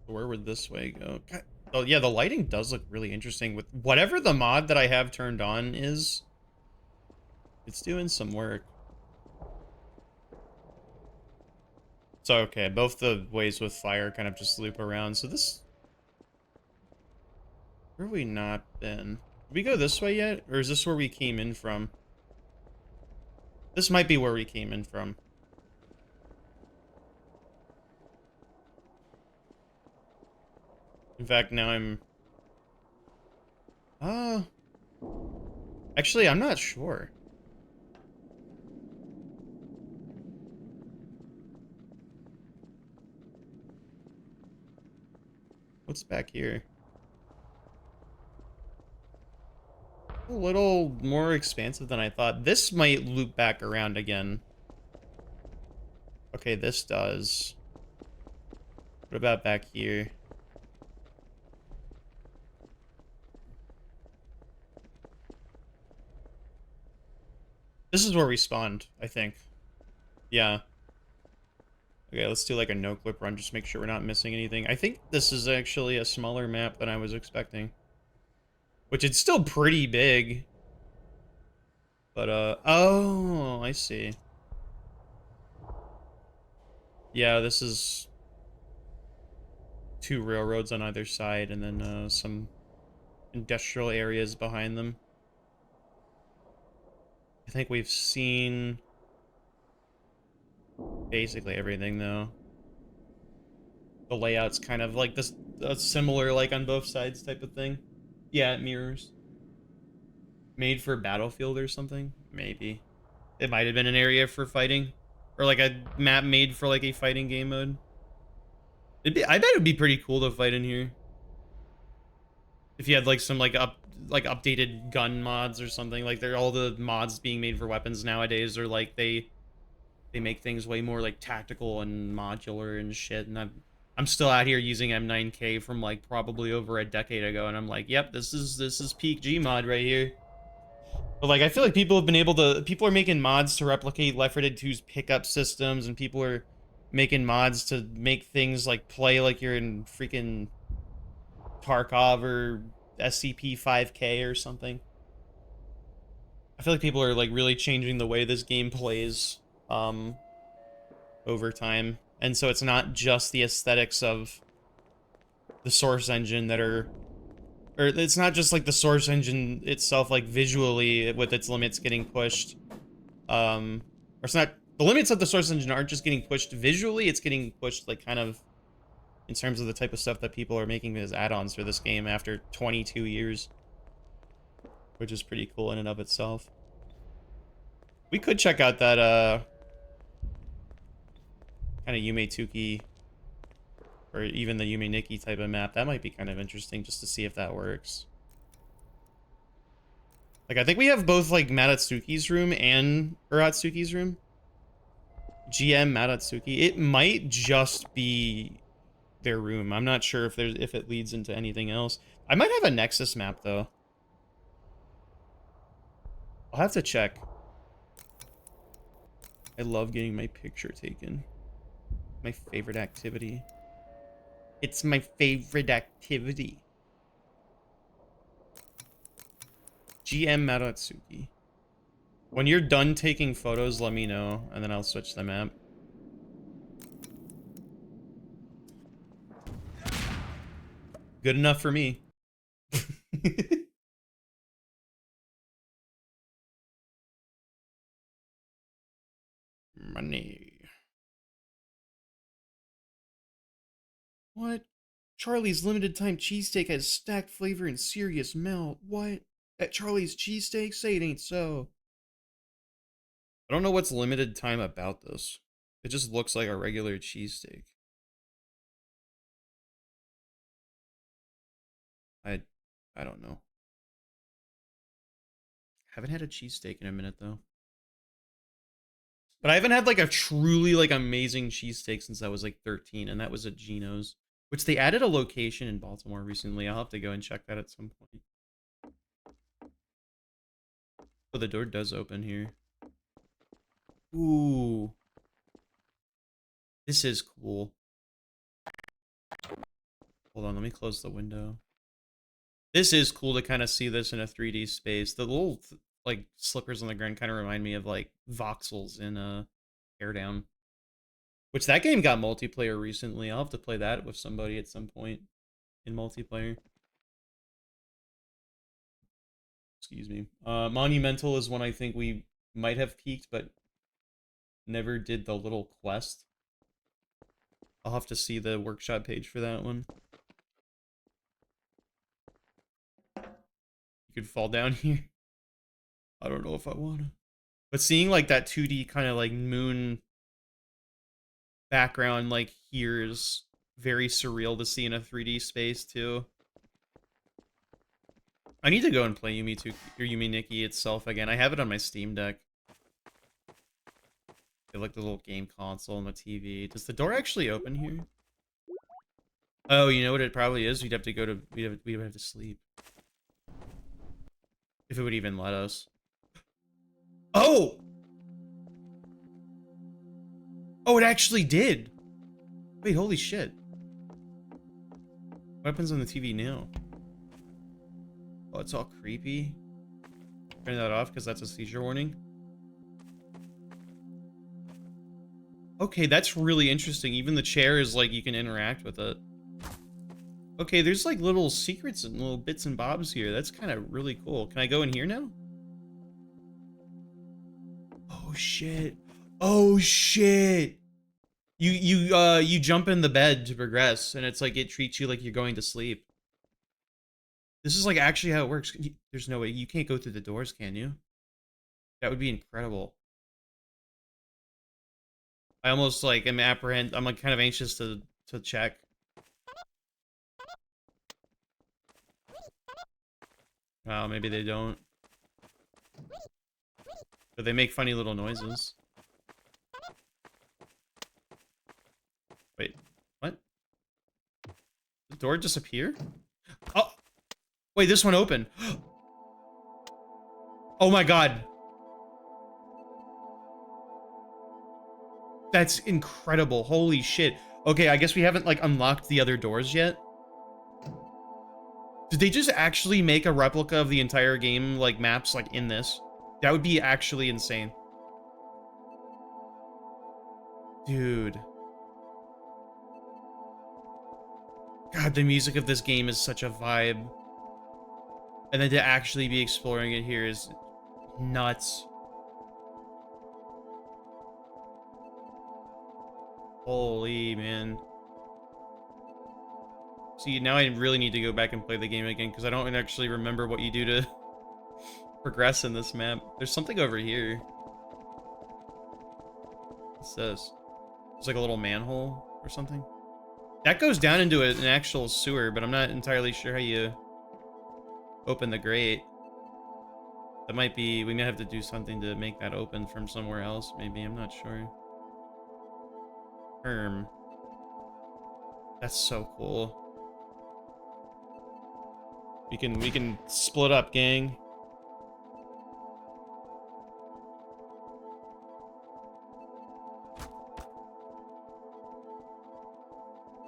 S1: Where would this way go? God. Oh, yeah, the lighting does look really interesting with whatever the mod that I have turned on is. It's doing some work. So, okay, both the ways with fire kind of just loop around. So this... Where have we not been? Did we go this way yet? Or is this where we came in from? This might be where we came in from. In fact, now I'm... Actually, I'm not sure. What's back here? A little more expansive than I thought. This might loop back around again. Okay, this does. What about back here? This is where we spawned, I think. Yeah. Okay, let's do like a no-clip run, just make sure we're not missing anything. I think this is actually a smaller map than I was expecting. Which it's still pretty big. But, oh, I see. Yeah, this is 2 railroads on either side, and then, some industrial areas behind them. I think we've seen basically everything, though. The layout's kind of like this, similar, like, on both sides type of thing. Yeah, it mirrors. Made for Battlefield or something? Maybe. It might have been an area for fighting. or like a map made for like a fighting game mode. I bet it'd be pretty cool to fight in here. If you had like some like updated gun mods or something. Like they're all the mods being made for weapons nowadays are like they make things way more like tactical and modular and shit. And I'm still out here using M9K from like probably over a decade ago, and I'm like, yep, this is peak Gmod right here. But like I feel like people are making mods to replicate Left 4 Dead 2's pickup systems, and people are making mods to make things like play like you're in freaking Tarkov or SCP-5K or something. I feel like people are like really changing the way this game plays over time. And so it's not just the aesthetics of the source engine that are, or it's not just like the source engine itself, like visually with its limits getting pushed. Or it's not, the limits of the source engine aren't just getting pushed visually, it's getting pushed like kind of in terms of the type of stuff that people are making as add-ons for this game after 22 years. Which is pretty cool in and of itself. We could check out that kind of Yume Tuki or even the Yume Nikki type of map. That might be kind of interesting just to see if that works. Like I think we have both like Matatsuki's room and Uratsuki's room. GM Matatsuki. It might just be their room. I'm not sure if it leads into anything else. I might have a Nexus map though. I'll have to check. I love getting my picture taken. My favorite activity. It's my favorite activity. GM Matatsuki. When you're done taking photos, let me know, and then I'll switch the map. Good enough for me. Money. What? Charlie's limited time cheesesteak has stacked flavor and serious melt. What? At Charlie's cheesesteak? Say it ain't so. I don't know what's limited time about this. It just looks like a regular cheesesteak. I don't know. Haven't had a cheesesteak in a minute though. But I haven't had like a truly like amazing cheesesteak since I was like 13, and that was at Gino's, which they added a location in Baltimore recently. I'll have to go and check that at some point. Oh, the door does open here. Ooh. This is cool. Hold on, let me close the window. This is cool to kind of see this in a 3D space. The little like slippers on the ground kind of remind me of like voxels in Teardown. Which that game got multiplayer recently. I'll have to play that with somebody at some point in multiplayer. Excuse me. Monumental is one I think we might have peaked, but never did the little quest. I'll have to see the workshop page for that one. You could fall down here. I don't know if I wanna. But seeing like that 2D kind of like moon background like here is very surreal to see in a 3D space too. I need to go and play Yume 2 or Yume Nikki itself again. I have it on my Steam Deck. They like the little game console and the TV. Does the door actually open here? Oh, you know what it probably is? We'd have to go to we would have to sleep. If it would even let us. Oh! Oh, it actually did. Wait, holy shit. What happens on the TV now? Oh, it's all creepy. Turn that off because that's a seizure warning. Okay, that's really interesting. Even the chair is like you can interact with it. Okay, there's like little secrets and little bits and bobs here. That's kind of really cool. Can I go in here now? Oh shit. Oh shit. You jump in the bed to progress, and it's like it treats you like you're going to sleep. This is like actually how it works. There's no way you can't go through the doors, can you? That would be incredible. I almost like am I'm like kind of anxious to check. Wow, maybe they don't. But they make funny little noises. Wait, what? The door disappear? Oh, wait, this one opened. Oh my god. That's incredible. Holy shit. Okay, I guess we haven't like unlocked the other doors yet. Did they just actually make a replica of the entire game, like maps, like in this? That would be actually insane. Dude. God, the music of this game is such a vibe. And then to actually be exploring it here is nuts. Holy man. See, now I really need to go back and play the game again because I don't actually remember what you do to progress in this map. There's something over here. What's this? It's like a little manhole or something. That goes down into an actual sewer, but I'm not entirely sure how you open the grate. That might be, we might have to do something to make that open from somewhere else, maybe, I'm not sure. That's so cool. We can split up, gang.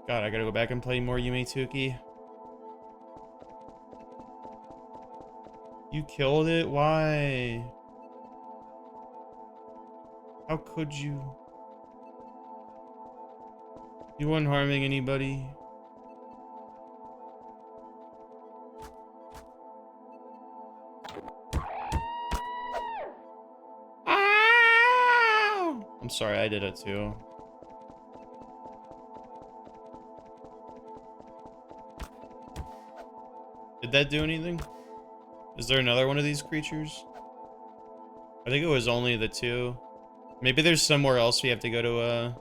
S1: God, I gotta go back and play more Yumetuki. You killed it? Why? How could you? You weren't harming anybody. Ow! I'm sorry, I did it too. Did that do anything? Is there another one of these creatures? I think it was only the two. Maybe there's somewhere else we have to go to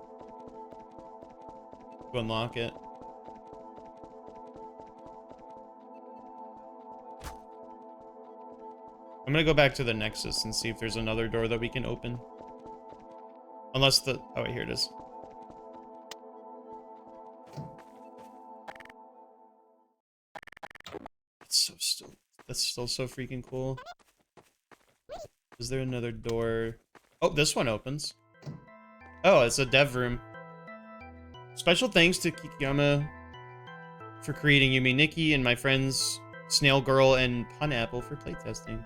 S1: unlock it. I'm gonna go back to the Nexus and see if there's another door that we can open. Unless the... oh wait, here it is. That's still so freaking cool. Is there another door? Oh, this one opens. Oh, it's a dev room. Special thanks to Kikiyama for creating Yumi Nikki and my friends Snail Girl and Punapple for playtesting.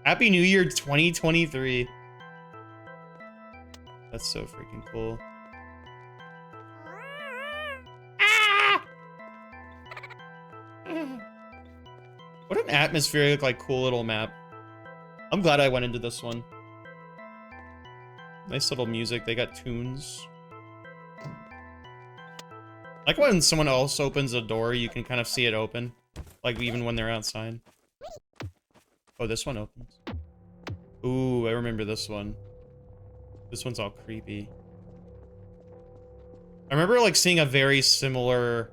S1: Happy New Year 2023. That's so freaking cool. What an atmospheric, like, cool little map. I'm glad I went into this one. Nice little music. They got tunes. Like when someone else opens a door, you can kind of see it open. Like even when they're outside. Oh, this one opens. Ooh, I remember this one. This one's all creepy. I remember like seeing a very similar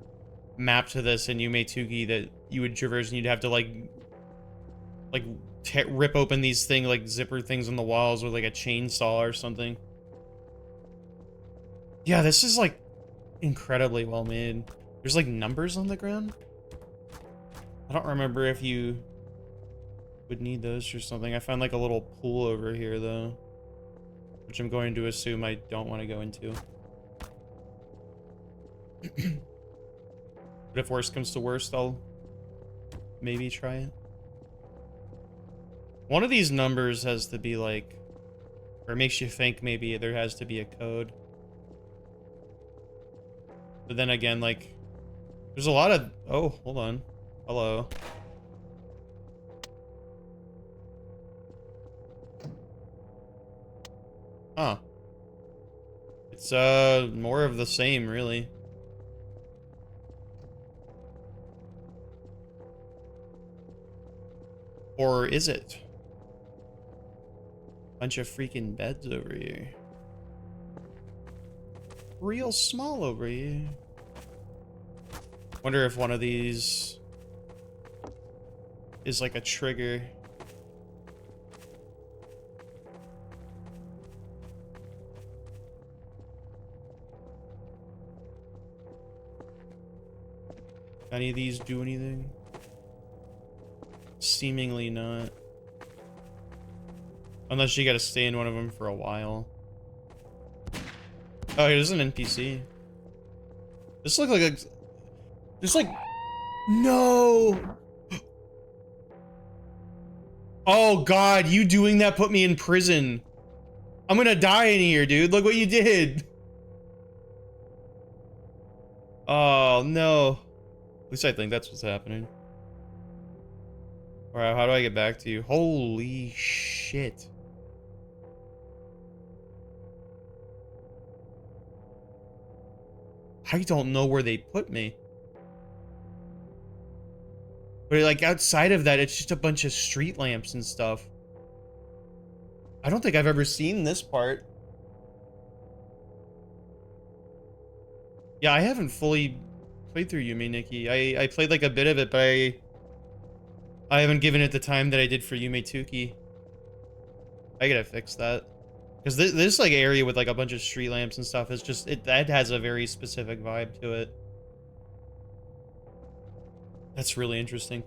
S1: map to this in Yumetuki that you would traverse and you'd have to like rip open these things, like zipper things on the walls with like a chainsaw or something. Yeah, this is like incredibly well made. There's like numbers on the ground. I don't remember if you would need those or something. I found like a little pool over here though, which I'm going to assume I don't want to go into. But if worst comes to worst, I'll maybe try it. One of these numbers has to be like, or it makes you think maybe there has to be a code. But then again, like, there's a lot of... oh, hold on. Hello. Huh. It's, more of the same, really. Or is it? Bunch of freaking beds over here. real small over here. Wonder if one of these is like a trigger. Any of these do anything? Seemingly not. Unless you gotta stay in one of them for a while. Oh, here's an NPC. This looks like a... Just like... No! Oh god, you doing that put me in prison. I'm gonna die in here, dude. Look what you did. Oh, no. At least I think that's what's happening. Alright, how do I get back to you? Holy shit. I don't know where they put me. But like outside of that, it's just a bunch of street lamps and stuff. I don't think I've ever seen this part. Yeah, I haven't fully played through Yume Nikki. I played like a bit of it, but I haven't given it the time that I did for Yume Tuki. I gotta fix that. Because this like area with like a bunch of street lamps and stuff is just, that has a very specific vibe to it. That's really interesting.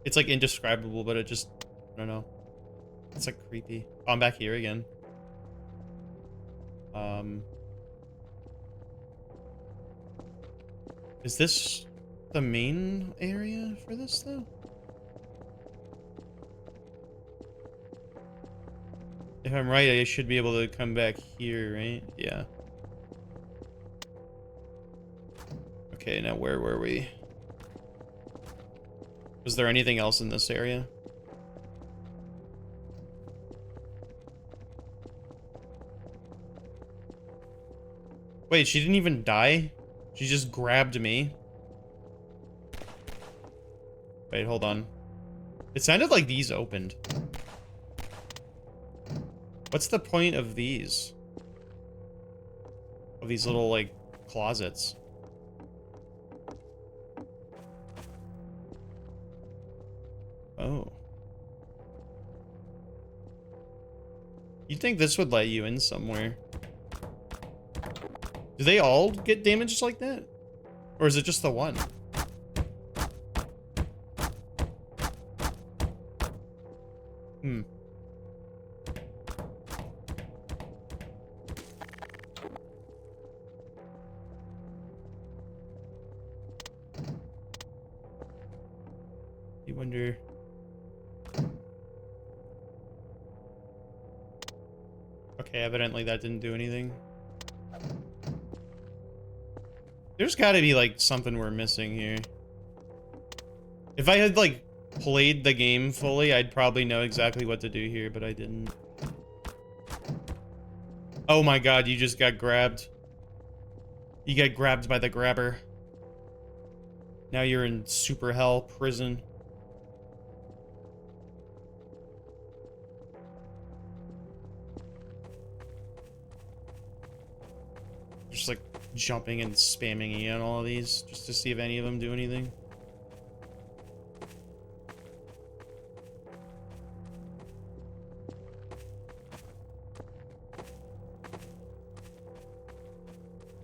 S1: It's like indescribable, but it just, I don't know. It's like creepy. Oh, I'm back here again. Is this the main area for this though? If I'm right, I should be able to come back here, right? Yeah. Okay, now where were we? Was there anything else in this area? Wait, she didn't even die? She just grabbed me? Wait, hold on. It sounded like these opened. What's the point of these? Of these little, like, closets? Oh. You'd think this would let you in somewhere. Do they all get damaged like that? Or is it just the one? Hmm. You wonder... Okay, evidently that didn't do anything. There's gotta be, like, something we're missing here. If I had, like, played the game fully, I'd probably know exactly what to do here, but I didn't. Oh my god, you just got grabbed. You got grabbed by the grabber. Now you're in super hell prison. Just like jumping and spamming E on all of these just to see if any of them do anything.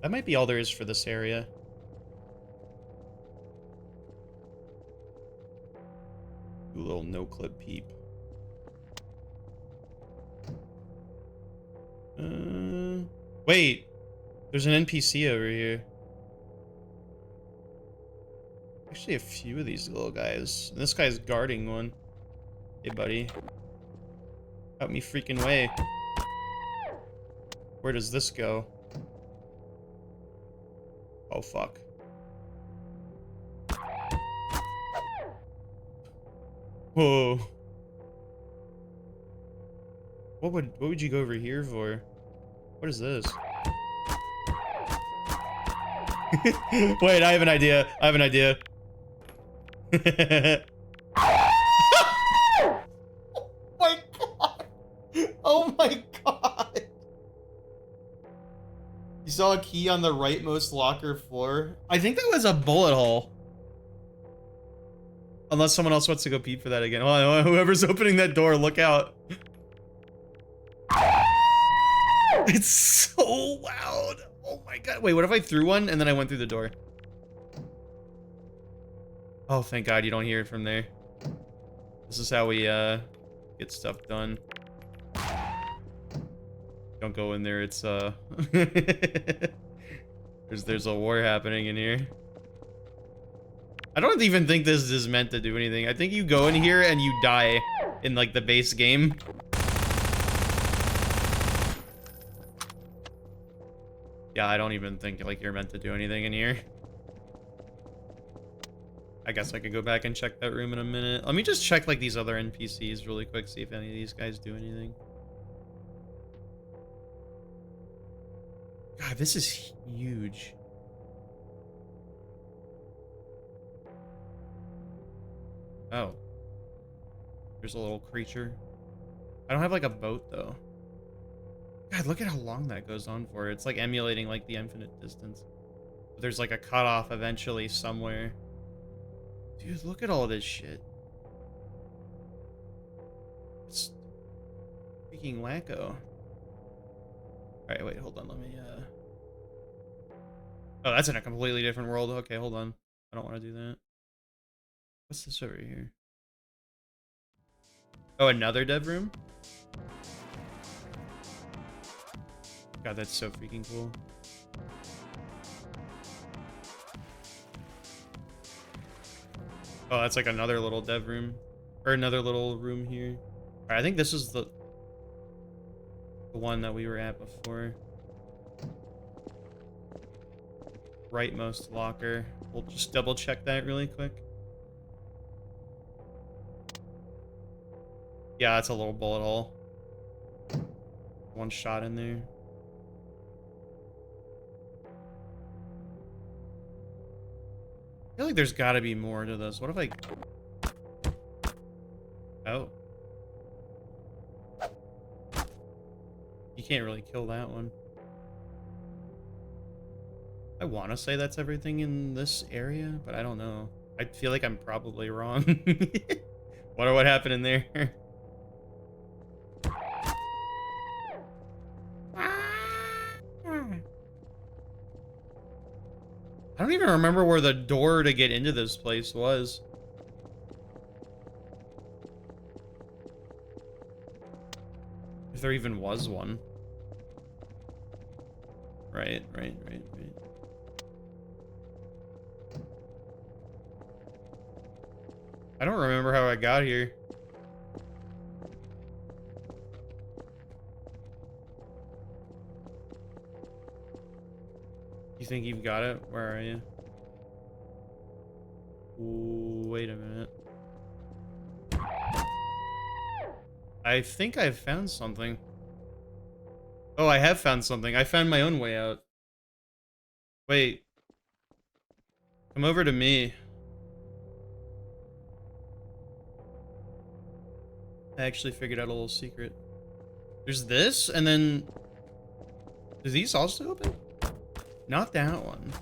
S1: That might be all there is for this area. Do a little no-clip peep. Wait. There's an NPC over here. Actually, a few of these little guys. And this guy's guarding one. Hey, buddy. Out me freaking way. Where does this go? Oh, fuck. Whoa. What would you go over here for? What is this? Wait, I have an idea. I have an idea. Oh my god. Oh my god. saw a key on the rightmost locker floor. I think that was a bullet hole. Unless someone else wants to go peep for that again. Oh, whoever's opening that door, look out. It's so loud. Oh my god. Wait, what if I threw one and then I went through the door? Oh, thank god you don't hear it from there. This is how we get stuff done. Don't go in there, it's there's a war happening in here. I don't even think this is meant to do anything. I think you go in here and you die in like the base game. Yeah, I don't even think like you're meant to do anything in here. I guess I could go back and check that room in a minute. Let me just check like these other NPCs really quick, see if any of these guys do anything. God, this is huge. Oh. There's a little creature. I don't have like a boat though. God, look at how long that goes on for. It's like emulating like the infinite distance. But there's like a cutoff eventually somewhere. Dude, look at all this shit. It's freaking wacko. Alright, wait, hold on, let me Oh, that's in a completely different world. Okay, hold on. I don't want to do that. What's this over here? Oh, another dev room? God, that's so freaking cool. Oh, that's like another little dev room. Or another little room here. Alright, I think this is the one that we were at before. Rightmost locker. We'll just double check that really quick. Yeah, it's a little bullet hole. One shot in there. I feel like there's gotta be more to this. What if I... Oh. You can't really kill that one. I want to say that's everything in this area, but I don't know. I feel like I'm probably wrong. Wonder what happened in there. I don't even remember where the door to get into this place was. If there even was one. Right. I don't remember how I got here. You think you've got it? Where are you? Ooh, wait a minute. I think I've found something. Oh, I have found something. I found my own way out. Wait. Come over to me. I actually figured out a little secret. There's this, and then... Do these also open? Not that one.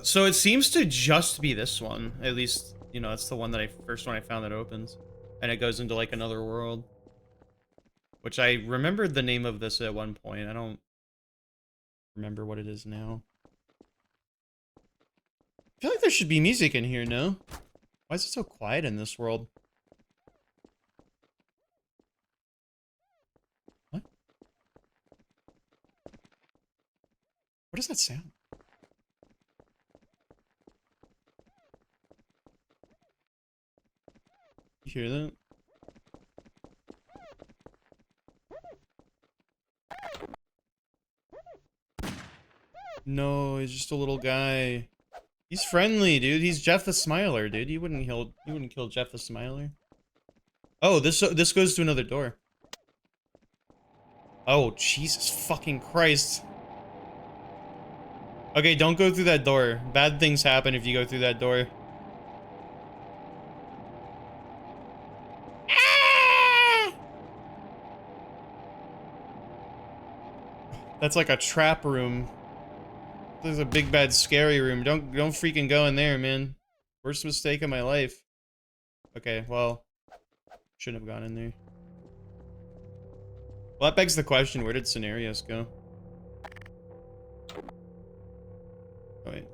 S1: So it seems to just be this one. At least, you know, it's the one that first one I found that opens. And it goes into, like, another world. Which I remembered the name of this at one point. I don't remember what it is now. I feel like there should be music in here, no? Why is it so quiet in this world? What? What does that sound? You hear that? No, he's just a little guy. He's friendly, dude. He's Jeff the Smiler, dude. You wouldn't kill Jeff the Smiler. Oh, this goes to another door. Oh, Jesus fucking Christ. Okay, don't go through that door. Bad things happen if you go through that door. That's like a trap room. There's a big bad scary room. Don't freaking go in there, man. Worst mistake of my life. Okay, well, shouldn't have gone in there. Well, that begs the question, where did scenarios go? Oh, wait.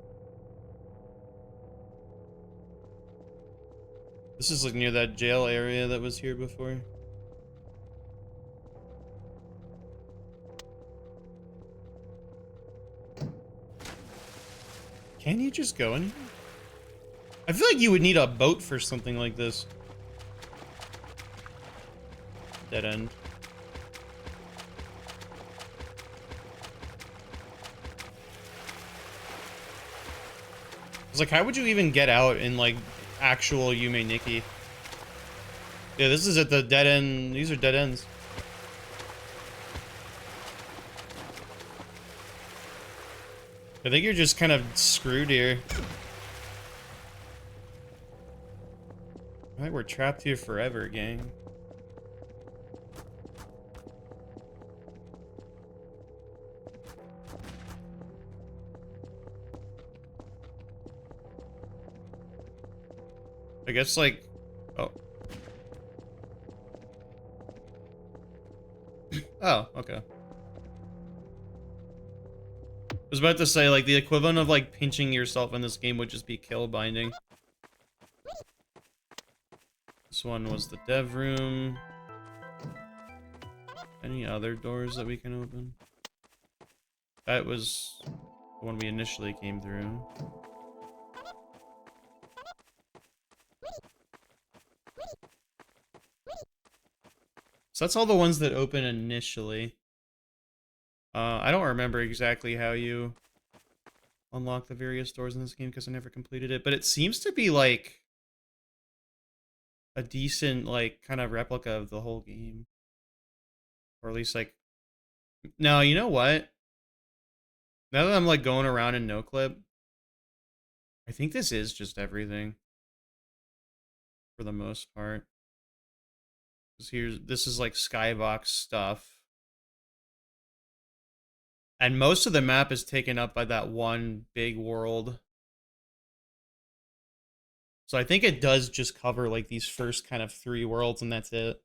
S1: This is like near that jail area that was here before. Can you just go in here? I feel like you would need a boat for something like this. Dead end. It's like, how would you even get out in like actual Yume Nikki? Yeah, this is at the dead end. These are dead ends. I think you're just kind of screwed here. I think we're trapped here forever, gang. I guess, like... Oh. Oh, okay. I was about to say, like, the equivalent of, like, pinching yourself in this game would just be kill binding. This one was the dev room. Any other doors that we can open? That was the one we initially came through. So that's all the ones that open initially. I don't remember exactly how you unlock the various doors in this game because I never completed it, but it seems to be like a decent, like, kind of replica of the whole game. Or at least, like... No, you know what? Now that I'm, like, going around in NoClip, I think this is just everything. For the most part. This is, like, skybox stuff. And most of the map is taken up by that one big world. So I think it does just cover, like, these first kind of 3 worlds, and that's it.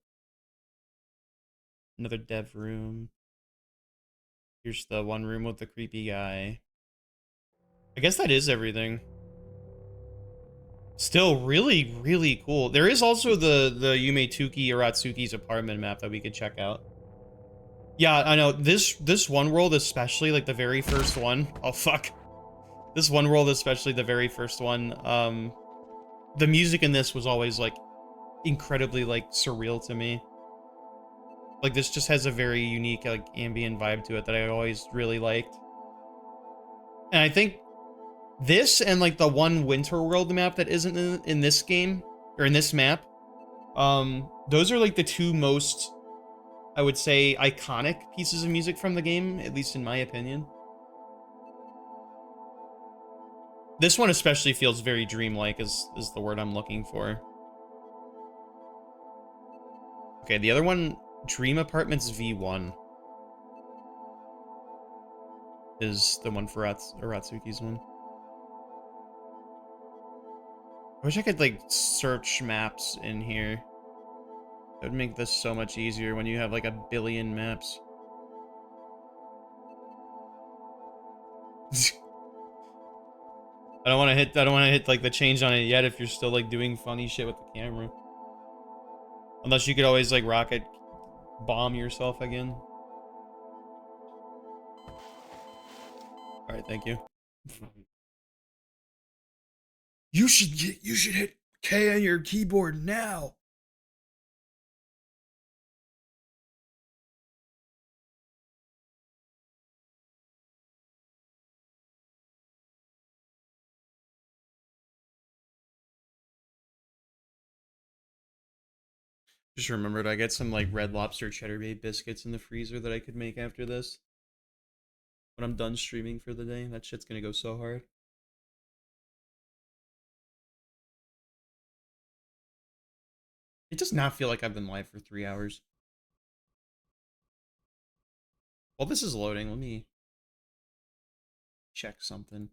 S1: Another dev room. Here's the one room with the creepy guy. I guess that is everything. Still really, really cool. There is also the Yumetuki Aratsuki's apartment map that we could check out. Yeah, I know. This one world especially, like the very first one. Oh, fuck. This one world especially, the very first one. The music in this was always, like, incredibly, like, surreal to me. Like, this just has a very unique, like, ambient vibe to it that I always really liked. And I think this and, like, the one Winter World map that isn't in this game, or in this map, those are, like, the two most, I would say, iconic pieces of music from the game, at least in my opinion. This one especially feels very dreamlike, is the word I'm looking for. Okay, the other one, Dream Apartments V1, is the one for Aratsuki's one. I wish I could, like, search maps in here. That would make this so much easier when you have, like, a billion maps. I don't want to hit, like, the change on it yet if you're still, like, doing funny shit with the camera. Unless you could always, like, rocket bomb yourself again. Alright, thank you. You should hit K on your keyboard now. Just remembered I got some, like, Red Lobster Cheddar Bay biscuits in the freezer that I could make after this. When I'm done streaming for the day, that shit's gonna go so hard. It does not feel like I've been live for 3 hours. While this is loading, let me check something.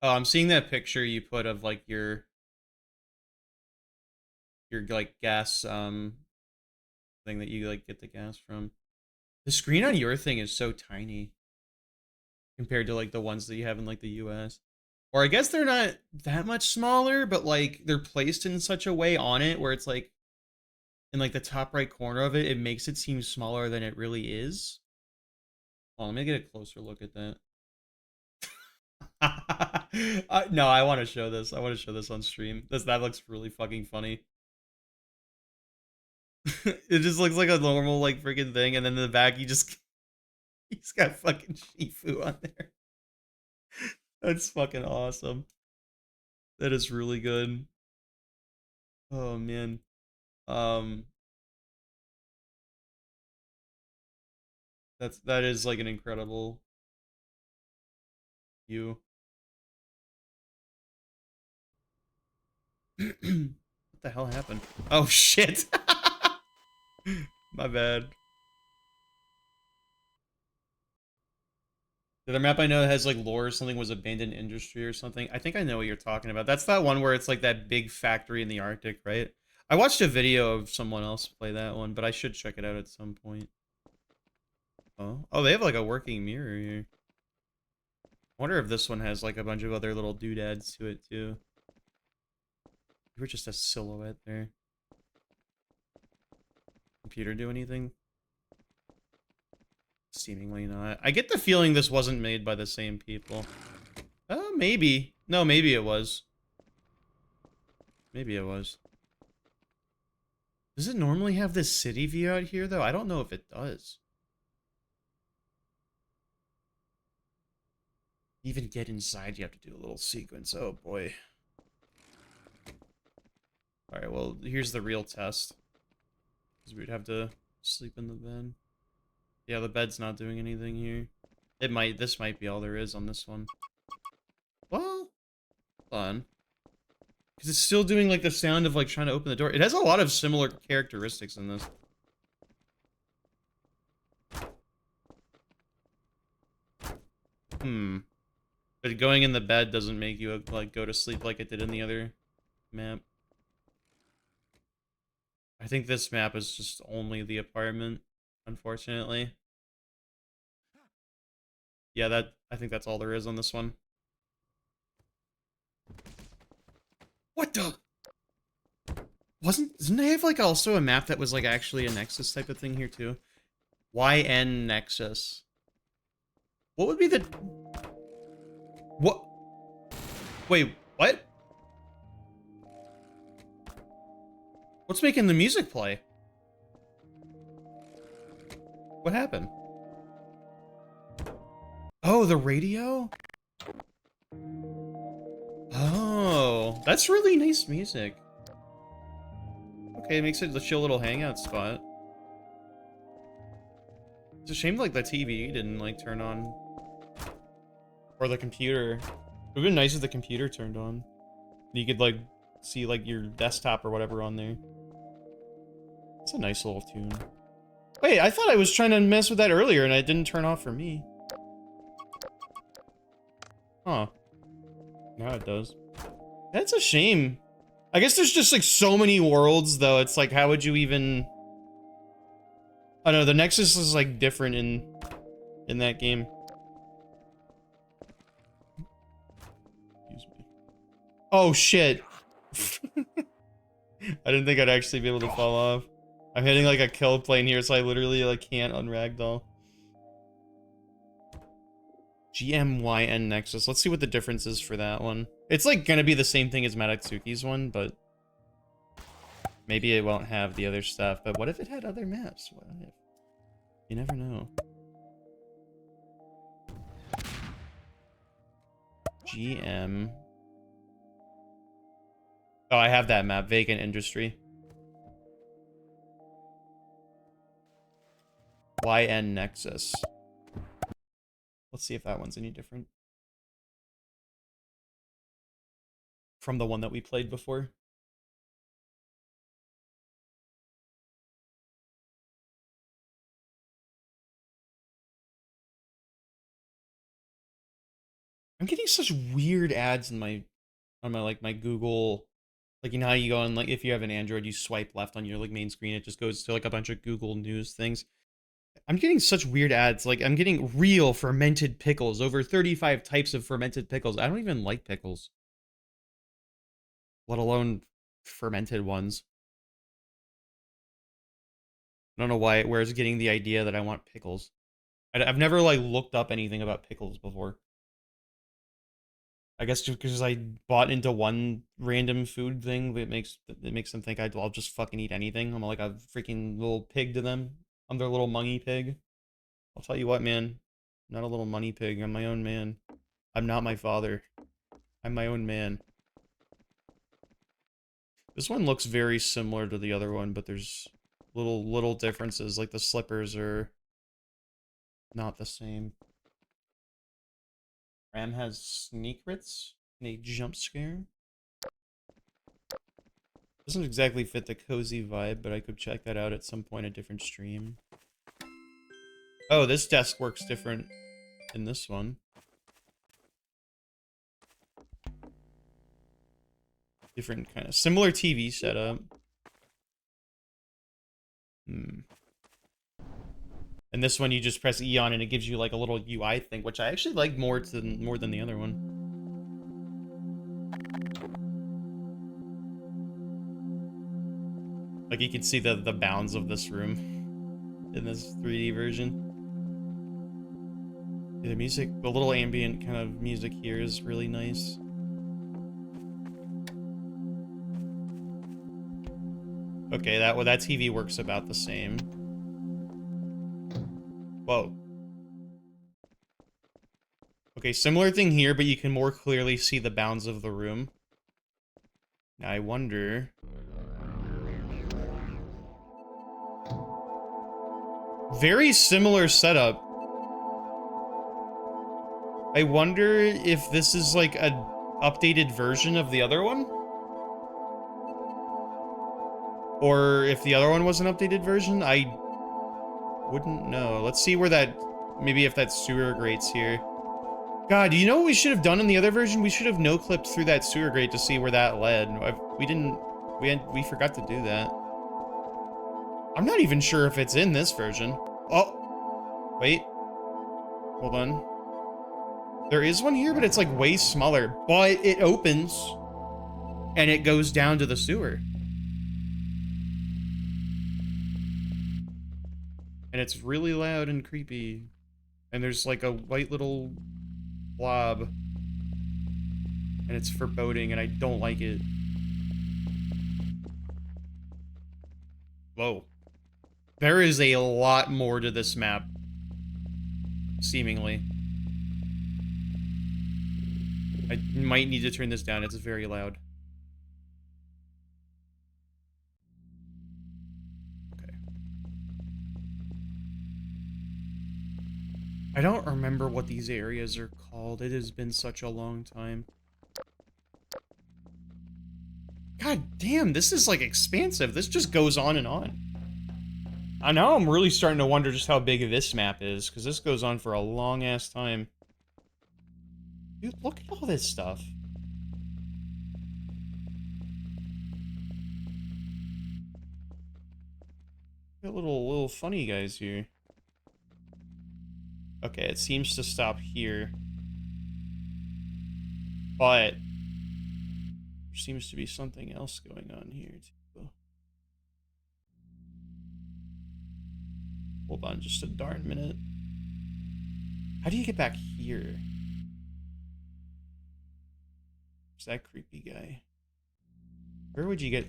S1: Oh, I'm seeing that picture you put of like your like gas thing that you like get the gas from. The screen on your thing is so tiny compared to like the ones that you have in like the US. Or I guess they're not that much smaller, but like they're placed in such a way on it where it's like in like the top right corner of it, it makes it seem smaller than it really is. Oh, let me get a closer look at that. No, I want to show this. I want to show this on stream. That looks really fucking funny. It just looks like a normal like freaking thing, and then in the back he's got fucking Shifu on there. That's fucking awesome. That is really good. Oh man. Um that is like an incredible view. What the hell happened? Oh shit. My bad. The other map I know has like lore or something was abandoned industry or something. I think I know what you're talking about. That's that one where it's like that big factory in the Arctic, right? I watched a video of someone else play that one, but I should check it out at some point. Oh, they have like a working mirror here. I wonder if this one has like a bunch of other little doodads to it too. You were just a silhouette there. Computer do anything? Seemingly not. I get the feeling this wasn't made by the same people. Maybe. No, maybe it was. Maybe it was. Does it normally have this city view out here, though? I don't know if it does. Even get inside, you have to do a little sequence. Oh, boy. Alright, well, here's the real test. Because we'd have to sleep in the bed. Yeah, the bed's not doing anything here. This might be all there is on this one. Well, hold on. Because it's still doing, like, the sound of, like, trying to open the door. It has a lot of similar characteristics in this. But going in the bed doesn't make you, like, go to sleep like it did in the other map. I think this map is just only the apartment, unfortunately. Yeah, I think that's all there is on this one. What the? Didn't they have, like, also a map that was, like, actually a Nexus type of thing here, too? YN Nexus. What would be the... What? Wait, what? What's making the music play? What happened? Oh, the radio? Oh, that's really nice music. Okay, it makes it a chill little hangout spot. It's a shame like the TV didn't like turn on. Or the computer. It would've been nice if the computer turned on. You could like see like your desktop or whatever on there. It's a nice little tune. Wait, I thought I was trying to mess with that earlier and it didn't turn off for me. Huh. Now it does. That's a shame. I guess there's just like so many worlds though. It's like how would you even... I don't know, the Nexus is like different in that game. Excuse me. Oh shit. I didn't think I'd actually be able to fall off. I'm hitting like a kill plane here, so I literally like can't unragdoll. GMYN Nexus. Let's see what the difference is for that one. It's like gonna be the same thing as Madatsuki's one, but maybe it won't have the other stuff. But what if it had other maps? What if? You never know. GM. Oh, I have that map. Vacant Industry. YN Nexus. Let's see if that one's any different from the one that we played before. I'm getting such weird ads in my on my like my Google, like you know how you go on, like if you have an Android you swipe left on your like main screen, it just goes to like a bunch of Google News things. I'm getting such weird ads. Like I'm getting real fermented pickles, over 35 types of fermented pickles. I don't even like pickles, let alone fermented ones. I don't know where it's getting the idea that I want pickles. I've never like looked up anything about pickles before. I guess just because I bought into one random food thing that makes them think I'll just fucking eat anything. I'm like a freaking little pig to them. I'm their little money pig. I'll tell you what, man. I'm not a little money pig. I'm my own man. I'm not my father. I'm my own man. This one looks very similar to the other one, but there's little differences. Like the slippers are not the same. Ram has sneakrits and a jump scare. Doesn't exactly fit the cozy vibe, but I could check that out at some point, a different stream. Oh, this desk works different in this one. Different kind of similar TV setup. And this one you just press E on and it gives you like a little UI thing, which I actually like more than the other one. Like you can see the bounds of this room in this 3D version. The music, the little ambient kind of music here is really nice. Okay, that TV works about the same. Whoa. Okay, similar thing here, but you can more clearly see the bounds of the room. Now I wonder... Very similar setup. I wonder if this is like a updated version of the other one? Or if the other one was an updated version? I wouldn't know. Let's see where that... Maybe if that sewer grate's here. God, you know what we should have done in the other version? We should have no-clipped through that sewer grate to see where that led. We forgot to do that. I'm not even sure if it's in this version. Oh! Wait. Hold on. There is one here, but it's like way smaller. But it opens. And it goes down to the sewer. And it's really loud and creepy. And there's like a white little blob. And it's foreboding, and I don't like it. Whoa. There is a lot more to this map. Seemingly. I might need to turn this down, it's very loud. Okay. I don't remember what these areas are called. It has been such a long time. God damn, this is like expansive. This just goes on and on. Now I'm really starting to wonder just how big this map is, because this goes on for a long ass time. Dude, look at all this stuff. Got little funny guys here. Okay, it seems to stop here. But there seems to be something else going on here too. Hold on just a darn minute. How do you get back here? It's that creepy guy. Where would you get?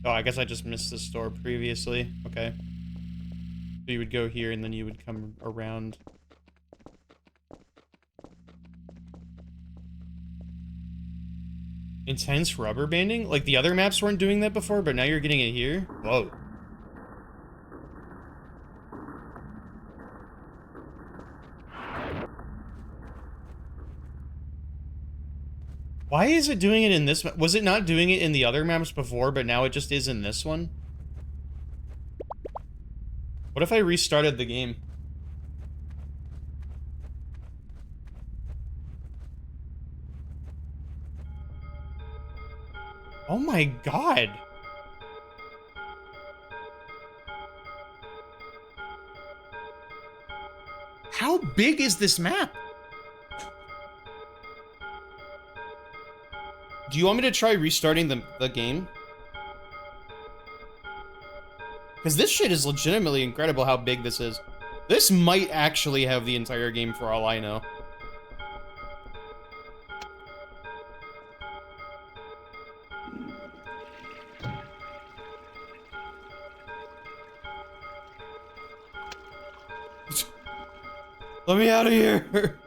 S1: Oh, I guess I just missed this door previously. Okay. So you would go here and then you would come around. Intense rubber banding? Like the other maps weren't doing that before, but now you're getting it here? Whoa. Why is it doing it in this map? Was it not doing it in the other maps before, but now it just is in this one? What if I restarted the game? Oh my god. How big is this map? Do you want me to try restarting the game? Because this shit is legitimately incredible how big this is. This might actually have the entire game for all I know. Let me out of here.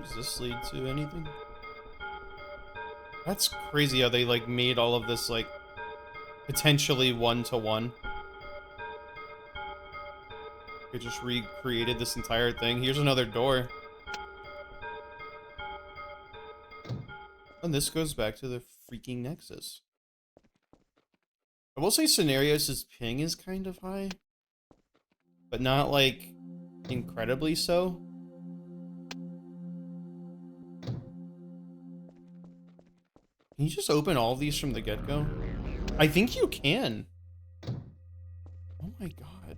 S1: Does this lead to anything? That's crazy how they like made all of this like potentially one-to-one. They just recreated this entire thing. Here's another door. And this goes back to the freaking Nexus. I will say Scenarios' ping is kind of high, but not like incredibly so. Can you just open all of these from the get-go? I think you can. Oh my god.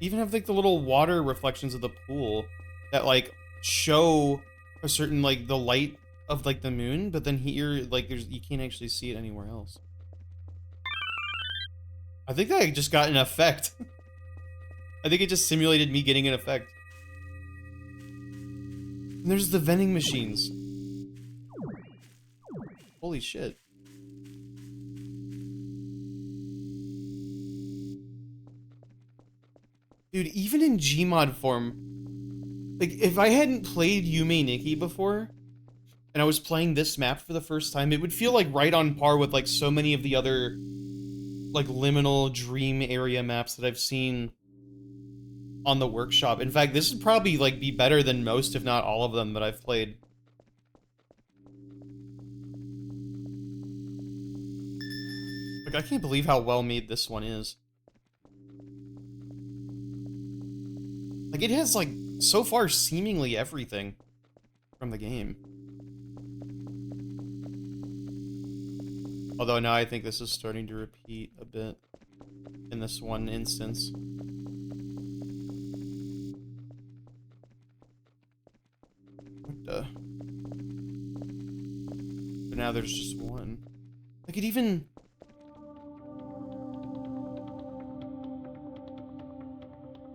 S1: Even have like the little water reflections of the pool that like show a certain like the light of like the moon, but then here like you can't actually see it anywhere else. I think I just got an effect. I think it just simulated me getting an effect. And there's the vending machines. Holy shit. Dude, even in Gmod form, like, if I hadn't played Yume Nikki before, and I was playing this map for the first time, it would feel, like, right on par with, like, so many of the other, like, liminal dream area maps that I've seen on the workshop. In fact, this would probably, like, be better than most, if not all of them that I've played. Like, I can't believe how well made this one is. Like, it has, like, so far, seemingly everything from the game. Although now I think this is starting to repeat a bit in this one instance. What the? But now there's just one. Like, it even...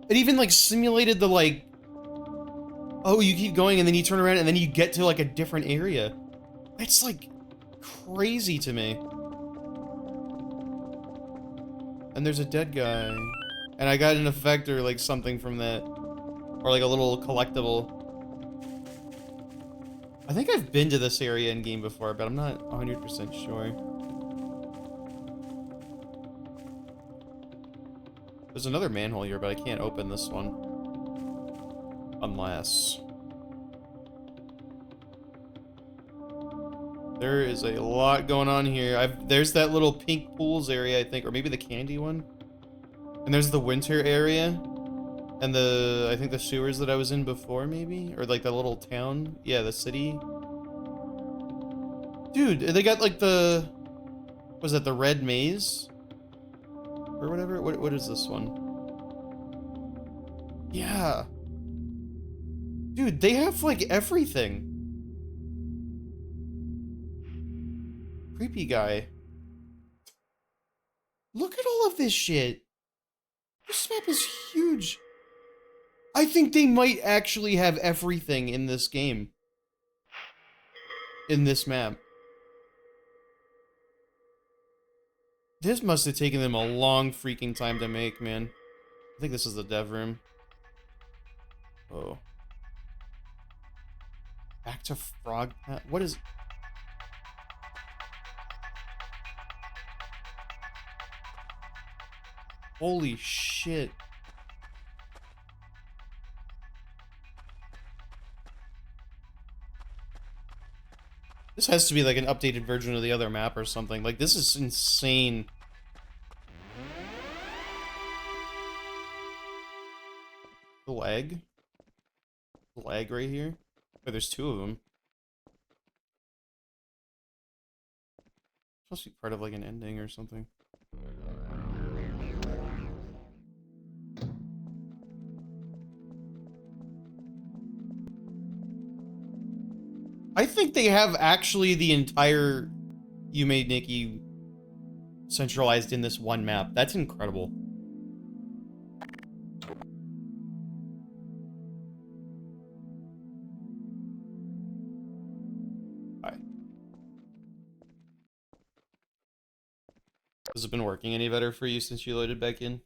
S1: It even, like, simulated the, like... Oh, you keep going, and then you turn around, and then you get to, like, a different area. It's, like, crazy to me. And there's a dead guy. And I got an effect or, like, something from that. Or, like, a little collectible. I think I've been to this area in game before, but I'm not 100% sure. There's another manhole here, but I can't open this one. Unless... There is a lot going on here. There's that little pink pools area, I think, or maybe the candy one. And there's the winter area. And I think the sewers that I was in before, maybe? Or like the little town. Yeah, the city. Dude, they got like the... Was that the red maze? Or whatever? What is this one? Yeah. Dude, they have like everything. Creepy guy. Look at all of this shit. This map is huge. I think they might actually have everything in this game. In this map. This must have taken them a long freaking time to make, man. I think this is the dev room. Oh. Back to Frog... What is... Holy shit. This has to be like an updated version of the other map or something. Like, this is insane. The lag? The lag right here? Oh, there's two of them. Supposed to be part of like an ending or something. I think they have actually the entire You Made Nikki centralized in this one map. That's incredible. Alright. Has it been working any better for you since you loaded back in?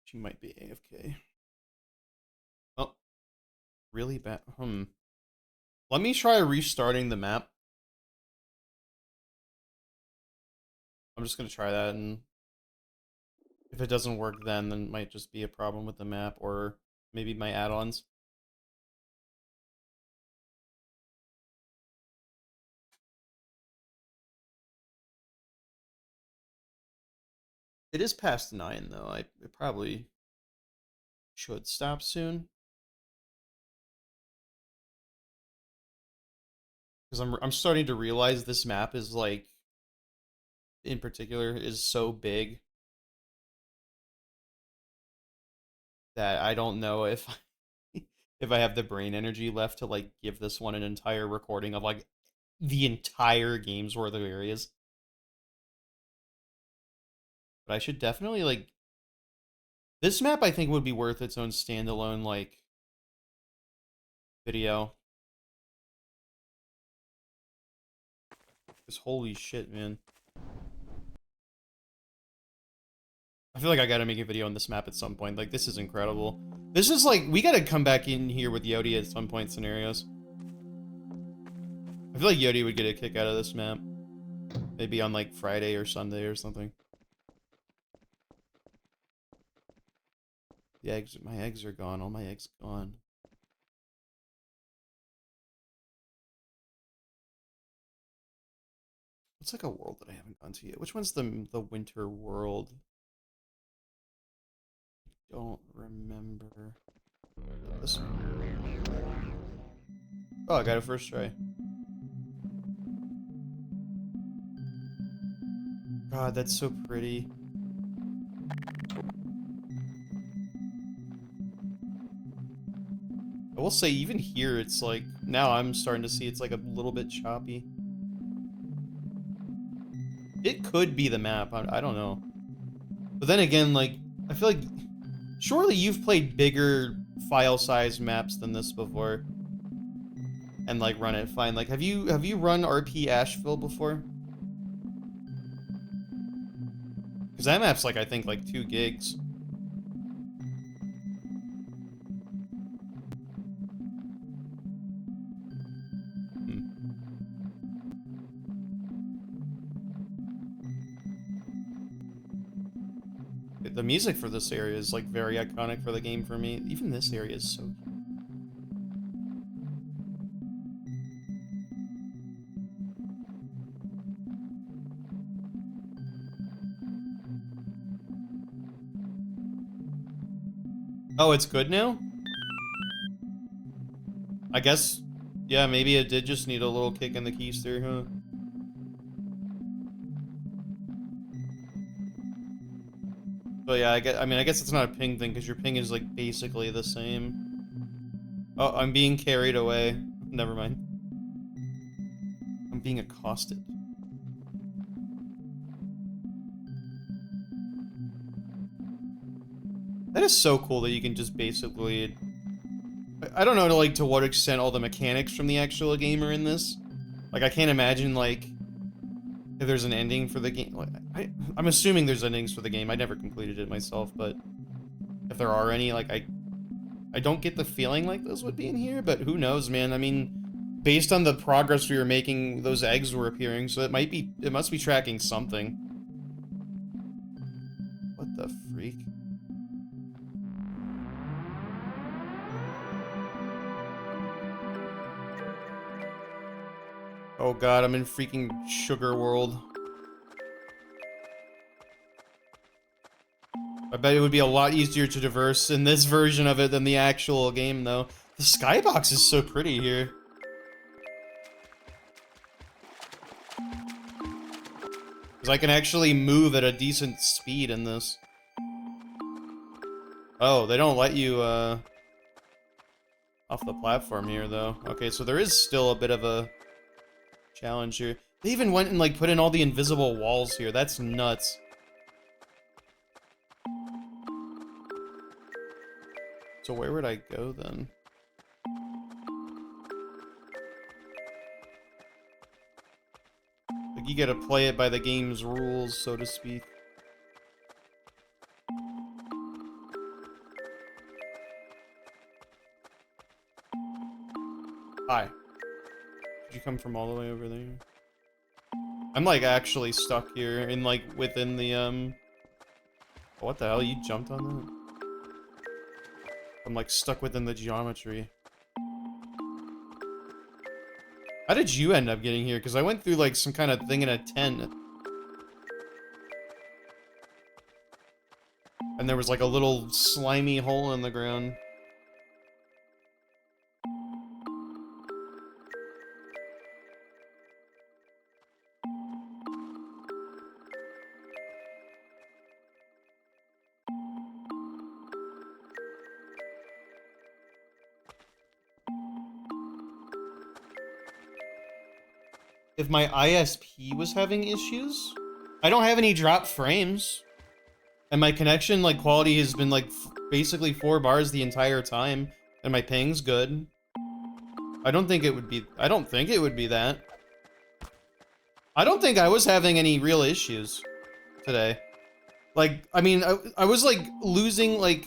S1: She might be AFK. Oh, really bad. Let me try restarting the map. I'm just gonna try that, and if it doesn't work then it might just be a problem with the map or maybe my add-ons. It is past 9 though. It probably should stop soon. Because I'm starting to realize this map is like, in particular, is so big that I don't know if if I have the brain energy left to like give this one an entire recording of like the entire game's worth of areas. But I should definitely like, this map I think would be worth its own standalone like video. Because holy shit, man. I feel like I gotta make a video on this map at some point. Like, this is incredible. This is like, we gotta come back in here with Yodi at some point scenarios. I feel like Yodi would get a kick out of this map. Maybe on like Friday or Sunday or something. The eggs, my eggs are gone. All my eggs gone. What's like a world that I haven't gone to yet? Which one's the winter world? Don't remember. This one. Oh, I got it first try. God, that's so pretty. I will say, even here, it's like, now I'm starting to see it's like a little bit choppy. It could be the map, I don't know. But then again, like, I feel like, surely you've played bigger file size maps than this before. And like run it fine. Like, have you run RP Asheville before? Because that map's like, I think like 2 gigs. The music for this area is like very iconic for the game for me. Even this area is so cute. Oh, it's good now? I guess, yeah, maybe it did just need a little kick in the keister, huh? But yeah, I mean, I guess it's not a ping thing, because your ping is, like, basically the same. Oh, I'm being carried away. Never mind. I'm being accosted. That is so cool that you can just basically... I don't know, to what extent all the mechanics from the actual game are in this. Like, I can't imagine, like, if there's an ending for the game. Like, I'm assuming there's endings for the game. I never completed it myself, but if there are any, like, I don't get the feeling like those would be in here, but who knows, man. I mean, based on the progress we were making, those eggs were appearing, so it must be tracking something. What the freak? Oh god, I'm in freaking Sugar World. I bet it would be a lot easier to traverse in this version of it than the actual game, though. The skybox is so pretty here. Because I can actually move at a decent speed in this. Oh, they don't let you, off the platform here, though. Okay, so there is still a bit of a challenge here. They even went and, like, put in all the invisible walls here. That's nuts. So where would I go, then? Like, you gotta play it by the game's rules, so to speak. Hi. Did you come from all the way over there? I'm, like, actually stuck here in, like, within the, What the hell? You jumped on that? I'm, like, stuck within the geometry. How did you end up getting here? Because I went through, like, some kind of thing in a tent. And there was, like, a little slimy hole in the ground. If my ISP was having issues? I don't have any drop frames. And my connection, like, quality has been, like, basically 4 bars the entire time. And my ping's good. I don't think it would be that. I don't think I was having any real issues today. Like, I mean, I was, like, losing, like...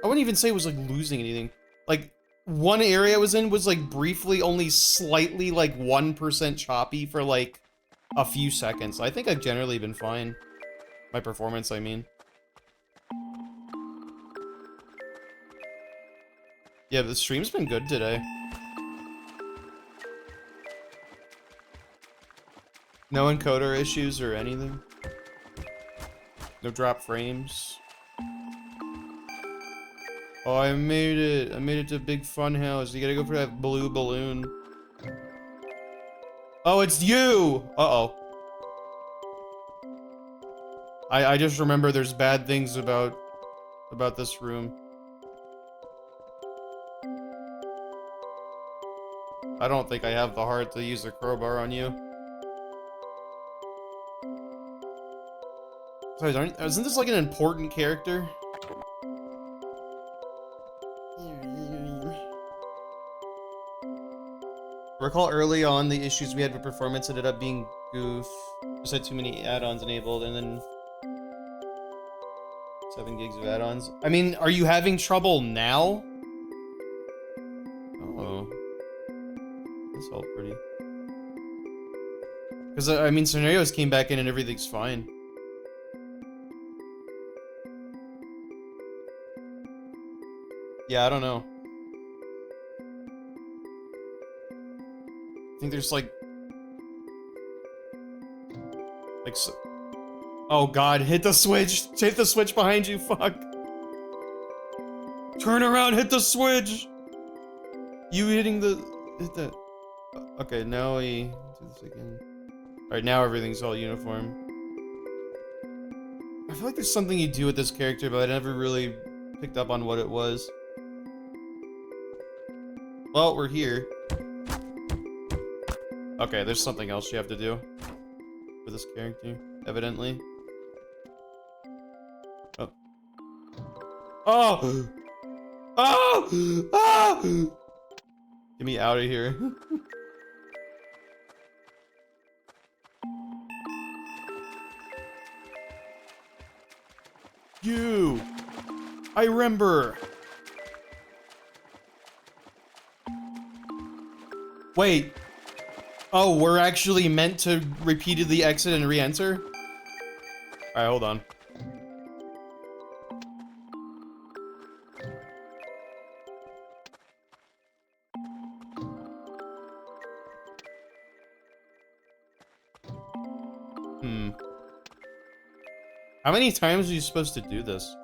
S1: I wouldn't even say it was, like, losing anything. Like, one area I was in was, like, briefly only slightly, like, 1% choppy for, like, a few seconds. I think I've generally been fine. My performance, I mean. Yeah, the stream's been good today. No encoder issues or anything. No drop frames. Oh, I made it. I made it to Big Fun House. You gotta go for that blue balloon. Oh, it's you! Uh-oh. I just remember there's bad things about this room. I don't think I have the heart to use a crowbar on you. Sorry, isn't this like an important character? Recall early on the issues we had with performance ended up being goof. Just had too many add-ons enabled, and then 7 gigs of add-ons. I mean, are you having trouble now? Oh. That's all pretty. Because, I mean, scenarios came back in and everything's fine. Yeah, I don't know. I think there's like... Oh god, hit the switch! Hit the switch behind you, fuck! Turn around, hit the switch! You hitting the... hit that... Okay, now we do this again. Alright, now everything's all uniform. I feel like there's something you do with this character, but I never really picked up on what it was. Well, we're here. Okay, there's something else you have to do for this character, evidently. Oh. Oh! Oh! Oh! Get me out of here. You! I remember! Wait. Oh, we're actually meant to repeatedly exit and re-enter? Alright, hold on. How many times are you supposed to do this?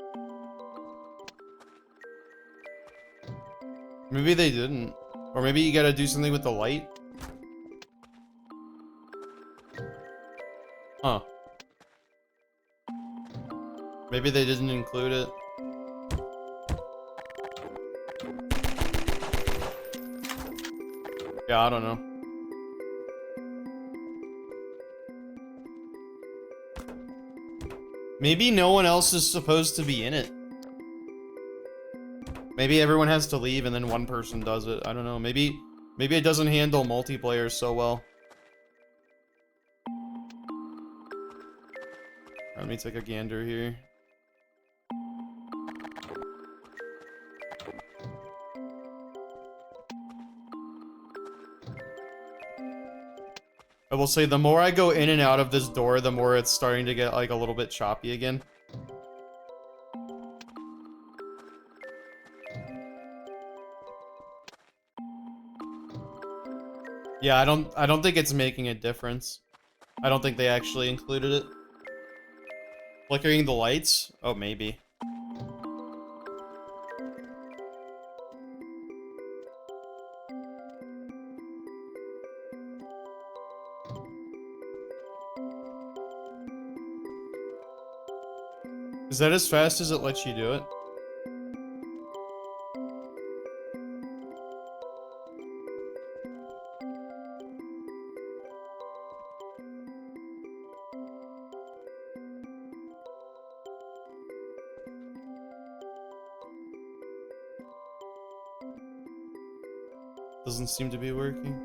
S1: Maybe they didn't. Or maybe you gotta do something with the light? Huh. Maybe they didn't include it. Yeah, I don't know. Maybe no one else is supposed to be in it. Maybe everyone has to leave and then one person does it. I don't know. Maybe it doesn't handle multiplayer so well. Let me take a gander here. I will say the more I go in and out of this door, the more it's starting to get like a little bit choppy again. Yeah, I don't think it's making a difference. I don't think they actually included it. Flickering the lights? Oh, maybe. Is that as fast as it lets you do it? Doesn't seem to be working.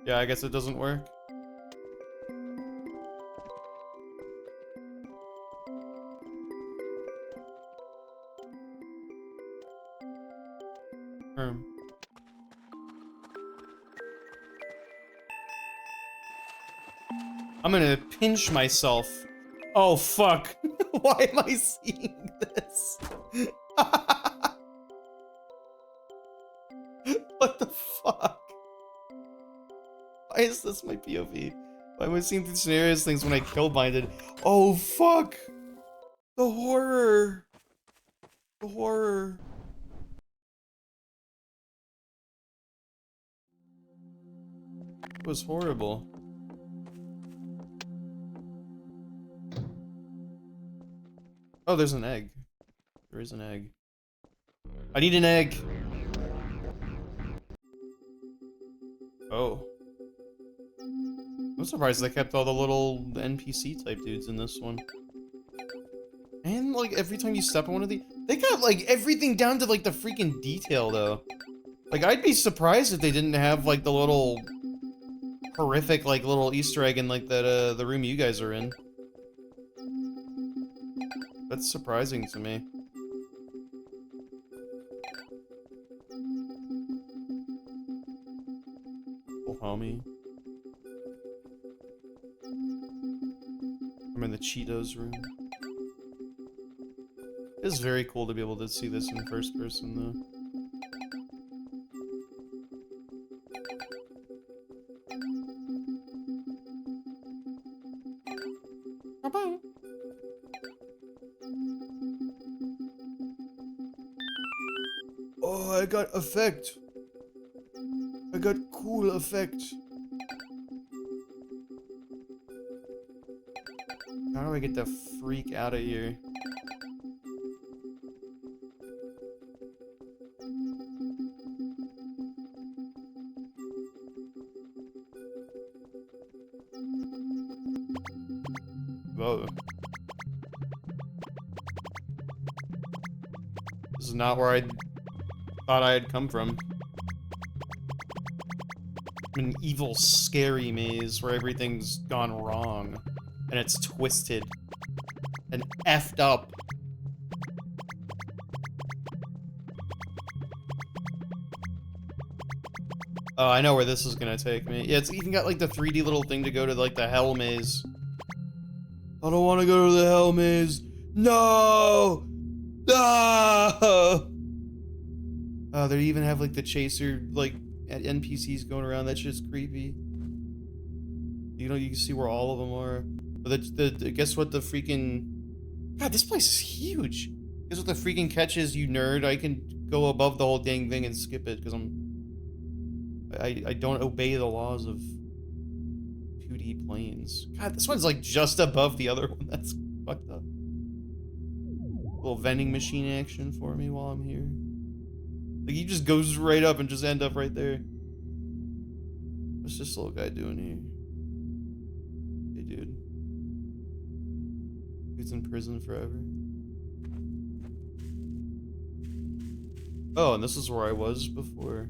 S1: Yeah, I guess it doesn't work. I'm gonna pinch myself. Oh, fuck. Why am I seeing this? What the fuck? Why is this my POV? Why am I seeing these scenarios things when I kill binded? Oh, fuck. The horror. The horror. It was horrible. Oh, there's an egg. There is an egg. I need an egg. Oh. I'm surprised they kept all the little NPC type dudes in this one. And like every time you step on one of these, they got like everything down to like the freaking detail though. Like I'd be surprised if they didn't have like the little horrific like little Easter egg in like that the room you guys are in. That's surprising to me. Oh, homie. I'm in the Cheetos room. It's very cool to be able to see this in first person, though. Oh, I got effect. I got cool effect. How do I get the freak out of here? Whoa. This is not where I thought I had come from. An evil, scary maze where everything's gone wrong and it's twisted. and effed up. Oh, I know where this is gonna take me. Yeah, it's even got like the 3D little thing to go to like the hell maze. I don't want to go to the hell maze. No! No! Oh, they even have like the chaser like NPCs going around. That shit's creepy. You know, you can see where all of them are. But guess what the freaking... God, this place is huge. Guess what the freaking catch is, you nerd? I can go above the whole dang thing and skip it because I don't obey the laws of 2D planes. God, this one's like just above the other one. That's fucked up. Little vending machine action for me while I'm here. Like, he just goes right up and just end up right there. What's this little guy doing here? Hey, dude. He's in prison forever. Oh, and this is where I was before.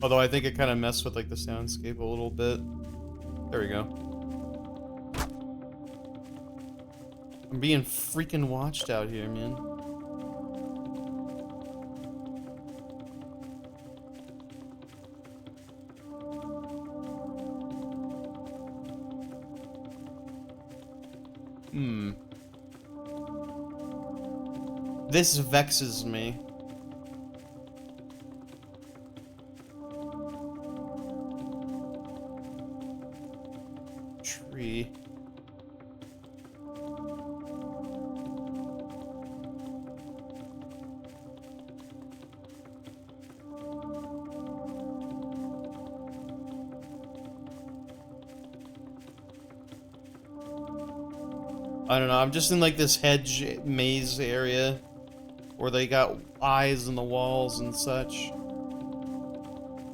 S1: Although I think it kind of messed with like the soundscape a little bit. There we go. I'm being freaking watched out here, man. This vexes me. Tree. I don't know, I'm just in like this hedge maze area where they got eyes in the walls and such.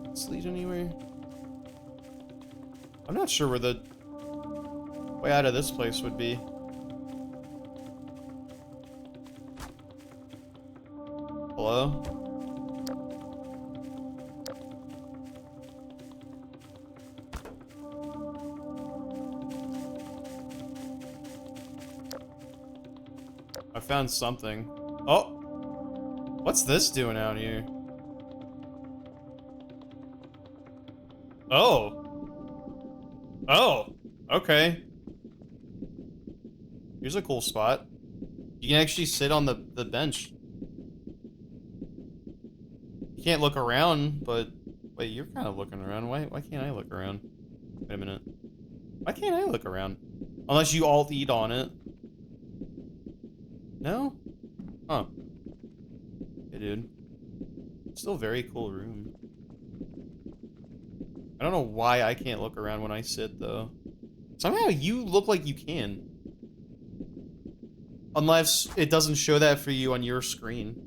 S1: Does this lead anywhere? I'm not sure where the way out of this place would be. Hello? I found something. Oh! What's this doing out here? Oh! Oh! Okay. Here's a cool spot. You can actually sit on the bench. You can't look around, but... Wait, you're kind of looking around. Why can't I look around? Wait a minute. Why can't I look around? Unless you alt-eat on it. No? Huh. Hey, dude. Still a very cool room. I don't know why I can't look around when I sit, though. Somehow you look like you can. Unless it doesn't show that for you on your screen.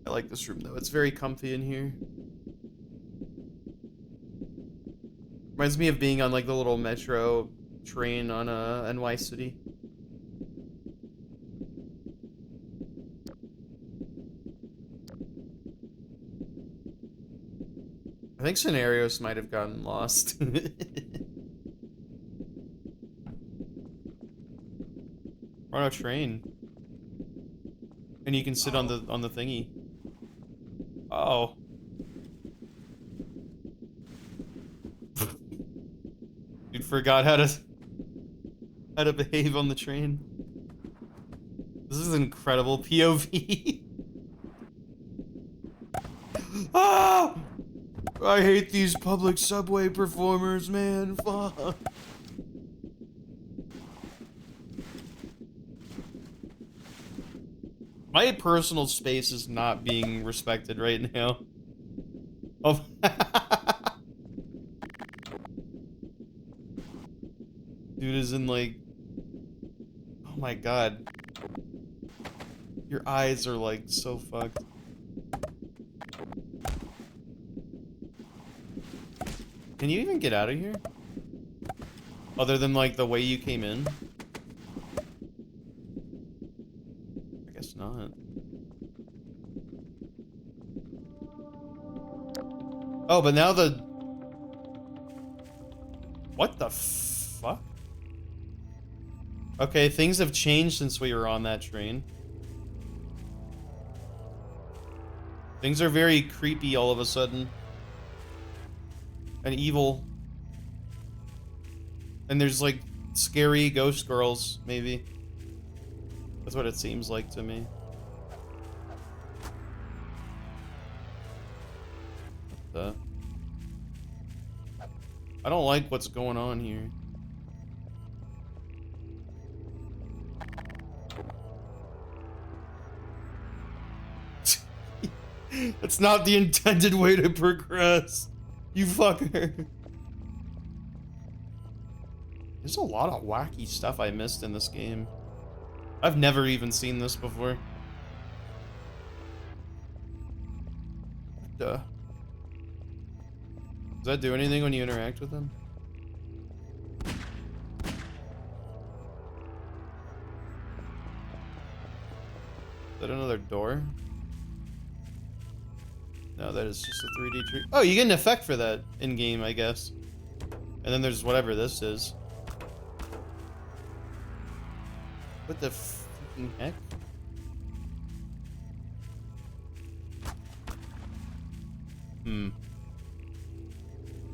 S1: I like this room, though. It's very comfy in here. Reminds me of being on, like, the little metro train on NY City. I think scenarios might have gotten lost. We're on a train. And you can sit on the thingy. Oh. Dude forgot how to behave on the train. This is incredible POV. Ah! I hate these public subway performers, man. Fuck. My personal space is not being respected right now. Oh. Dude is in like... Oh my god. Your eyes are like so fucked. Can you even get out of here? Other than like the way you came in? Oh, but now the... What the fuck? Okay, things have changed since we were on that train. Things are very creepy all of a sudden. And evil. And there's like scary ghost girls, maybe. That's what it seems like to me. What the... I don't like what's going on here. That's not the intended way to progress. You fucker. There's a lot of wacky stuff I missed in this game. I've never even seen this before. Duh. Does that do anything when you interact with them? Is that another door? No, that is just a 3D tree. Oh, you get an effect for that in-game, I guess. And then there's whatever this is. What the fucking heck?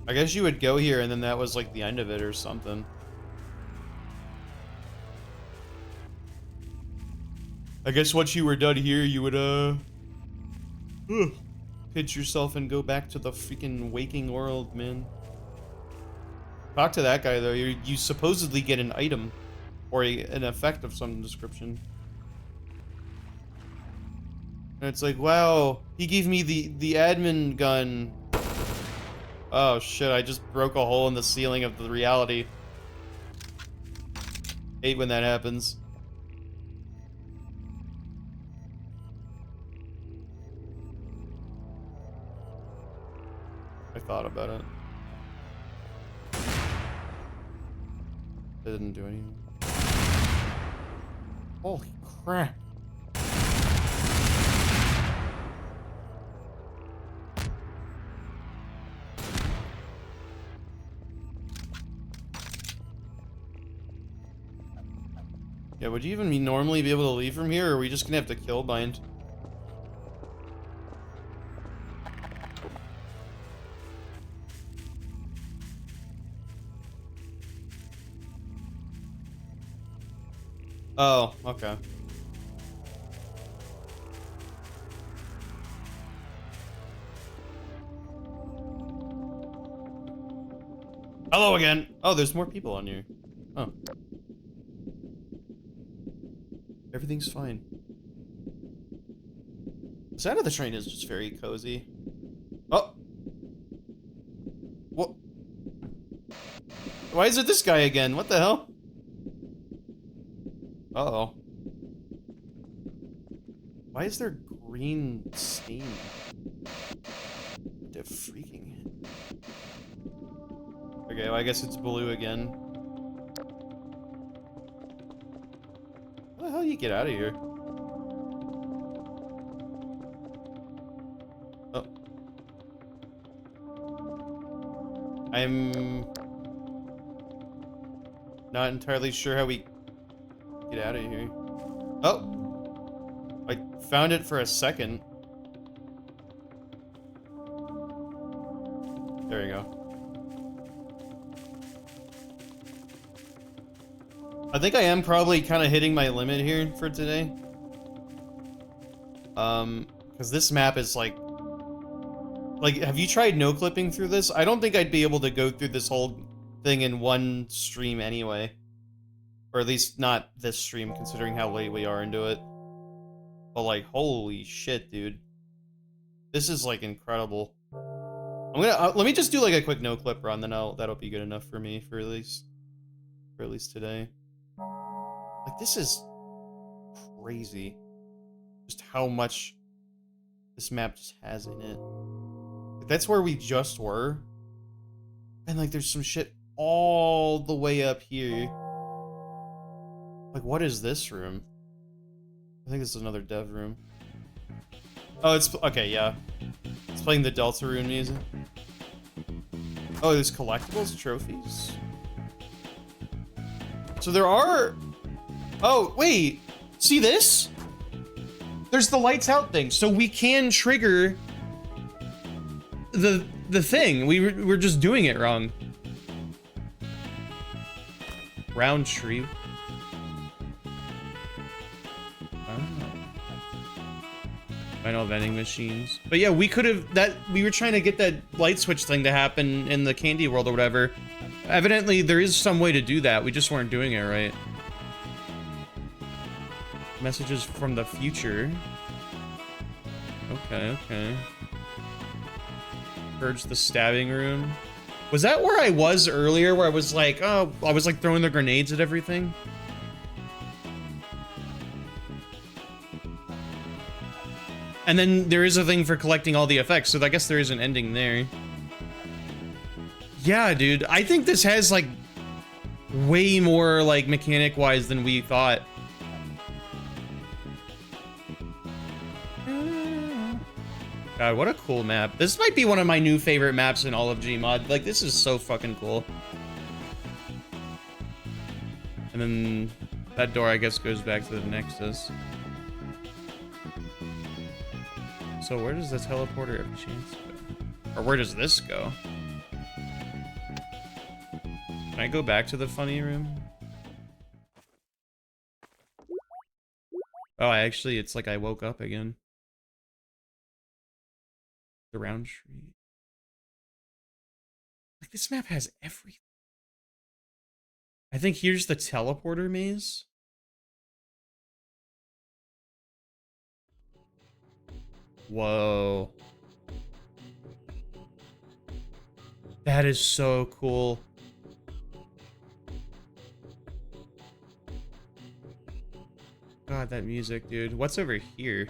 S1: I guess you would go here and then that was like the end of it or something. I guess once you were done here, you would, pitch yourself and go back to the freaking waking world, man. Talk to that guy, though. You supposedly get an item. Or an effect of some description. And it's like, wow, he gave me the admin gun. Oh shit, I just broke a hole in the ceiling of the reality. Hate when that happens. I thought about it. It didn't do anything. Holy crap. Yeah, would you even normally be able to leave from here, or are we just gonna have to kill bind? Oh, okay. Hello again. Oh, there's more people on here. Oh. Everything's fine. The side of the train is just very cozy. Oh. What? Why is it this guy again? What the hell? Uh-oh. Why is there green stain? What the freaking... Okay, well, I guess it's blue again. How the hell you get out of here? Oh. I'm... not entirely sure how we get out of here. Oh! I found it for a second. There we go. I think I am probably kind of hitting my limit here for today. Because this map is like, have you tried no clipping through this? I don't think I'd be able to go through this whole thing in one stream anyway. Or at least not this stream, considering how late we are into it. But like, holy shit, dude. This is like incredible. I'm gonna, let me just do like a quick no clip run, then that'll be good enough for me for at least today. Like, this is crazy. Just how much this map just has in it. Like, that's where we just were. And like, there's some shit all the way up here. Like, what is this room? I think this is another dev room. Oh, it's... okay, yeah. It's playing the Deltarune music. Oh, there's collectibles, trophies. So there are. Oh wait, see this? There's the lights out thing, so we can trigger the thing. We're just doing it wrong. Round tree. Final vending machines. But yeah, we could have we were trying to get that light switch thing to happen in the candy world or whatever. Evidently there is some way to do that. We just weren't doing it right. Messages from the future. Okay, okay. Purge the stabbing room. Was that where I was earlier, where I was like, oh, I was like throwing the grenades at everything? And then there is a thing for collecting all the effects, so I guess there is an ending there. Yeah, dude, I think this has like way more like mechanic-wise than we thought. God, what a cool map. This might be one of my new favorite maps in all of Gmod. Like, this is so fucking cool. And then that door, I guess, goes back to the Nexus. So where does the teleporter have a chance go? Or where does this go? Can I go back to the funny room? Oh, actually, it's like I woke up again. The round tree. Like, this map has everything. I think here's the teleporter maze. Whoa. That is so cool. God, that music, dude. What's over here?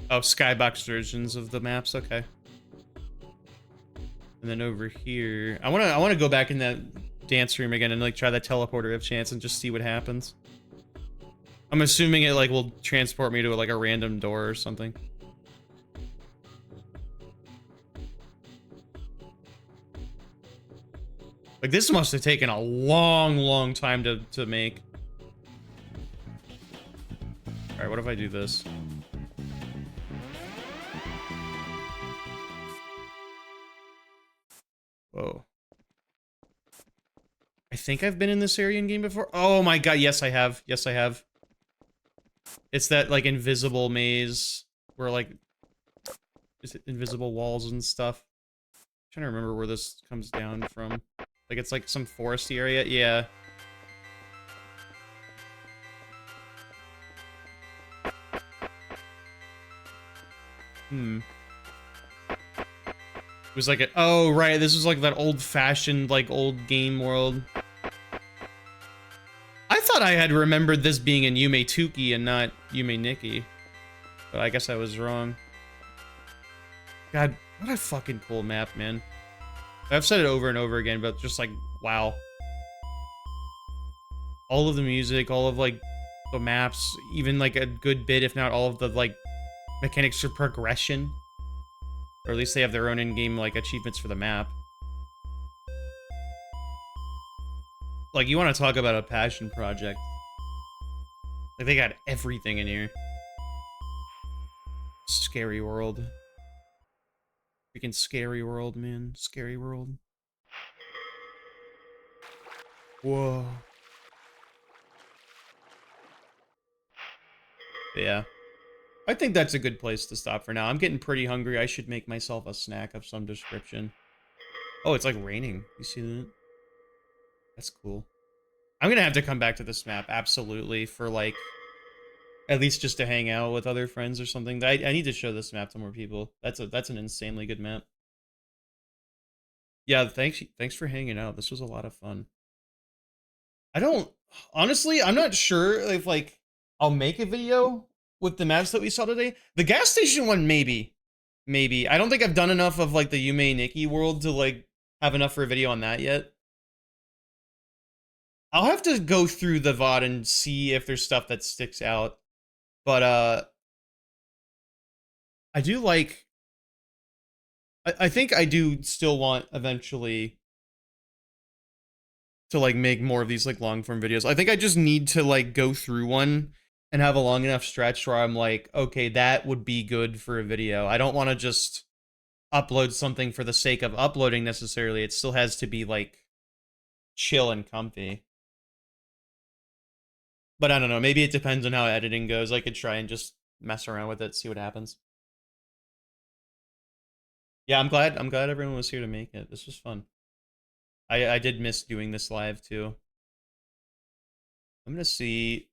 S1: Oh, skybox versions of the maps, okay. And then over here, I wanna go back in that dance room again and like try that teleporter of chance and just see what happens. I'm assuming it like will transport me to like a random door or something. Like, this must have taken a long time to make. All right, what if I do this? Whoa. I think I've been in this area in game before. Oh my god, yes I have. Yes I have. It's that like invisible maze where like is it invisible walls and stuff. I'm trying to remember where this comes down from. Like it's like some foresty area. Yeah. It was like a, oh right, this was like that old-fashioned like old game world. I thought I had remembered this being in Yume Tuki and not Yume Nikki, but I guess I was wrong. God, what a fucking cool map, man. I've said it over and over again, but just like, wow. All of the music, all of like the maps, even like a good bit, if not all of the like mechanics for progression. Or at least they have their own in-game like achievements for the map. Like, you want to talk about a passion project. Like, they got everything in here. Scary world. Freaking scary world, man. Scary world. Whoa. But yeah. I think that's a good place to stop for now. I'm getting pretty hungry. I should make myself a snack of some description. Oh, it's like raining. You see that? That's cool. I'm gonna have to come back to this map, absolutely, for like, at least just to hang out with other friends or something. I need to show this map to more people. That's an insanely good map. Yeah, thanks for hanging out. This was a lot of fun. Honestly, I'm not sure if like I'll make a video with the maps that we saw today. The gas station one, maybe. I don't think I've done enough of like the Yume Nikki world to like have enough for a video on that yet. I'll have to go through the VOD and see if there's stuff that sticks out. But I do like. I think I do still want eventually to like make more of these like long form videos. I think I just need to like go through one and have a long enough stretch where I'm like, okay, that would be good for a video. I don't want to just upload something for the sake of uploading necessarily. It still has to be like chill and comfy. But I don't know, maybe it depends on how editing goes. I could try and just mess around with it, see what happens. Yeah, I'm glad everyone was here to make it. This was fun. I did miss doing this live too. I'm gonna see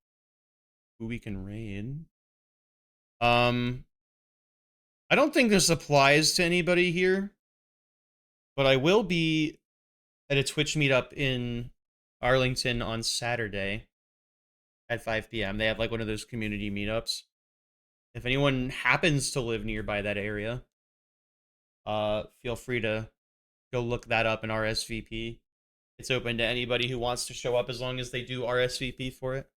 S1: who we can raid. I don't think this applies to anybody here, but I will be at a Twitch meetup in Arlington on Saturday at 5 p.m. They have like one of those community meetups. If anyone happens to live nearby that area, feel free to go look that up and RSVP. It's open to anybody who wants to show up as long as they do RSVP for it.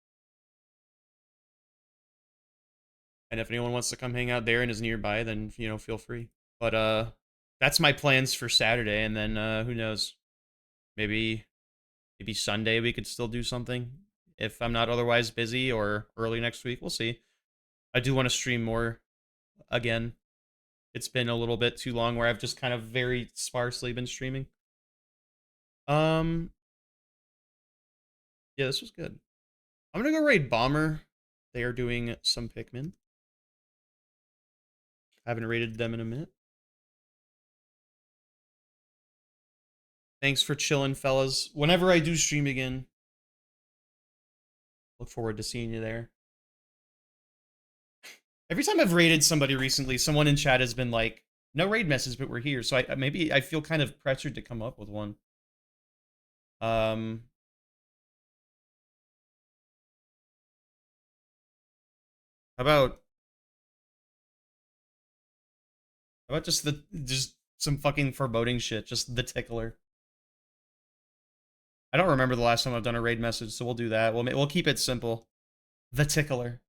S1: And if anyone wants to come hang out there and is nearby, then feel free. But that's my plans for Saturday, and then who knows? Maybe Sunday we could still do something if I'm not otherwise busy, or early next week. We'll see. I do want to stream more again. It's been a little bit too long where I've just kind of very sparsely been streaming. Yeah, this was good. I'm gonna go raid Bomber. They are doing some Pikmin. I haven't raided them in a minute. Thanks for chilling, fellas. Whenever I do stream again, look forward to seeing you there. Every time I've raided somebody recently, someone in chat has been like, no raid message, but we're here. So maybe I feel kind of pressured to come up with one. How about just some fucking foreboding shit, just the tickler. I don't remember the last time I've done a raid message, so we'll do that. We'll keep it simple. The tickler.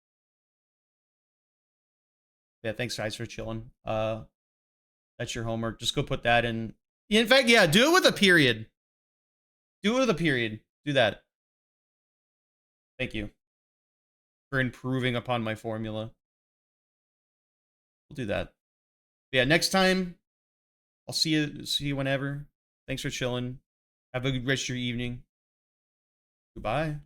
S1: Yeah, thanks guys for chilling. That's your homework. Just go put that in. In fact, yeah, do it with a period. Do it with a period. Do that. Thank you for improving upon my formula. We'll do that. But yeah, next time I'll see you whenever. Thanks for chilling. Have a good rest of your evening. Goodbye.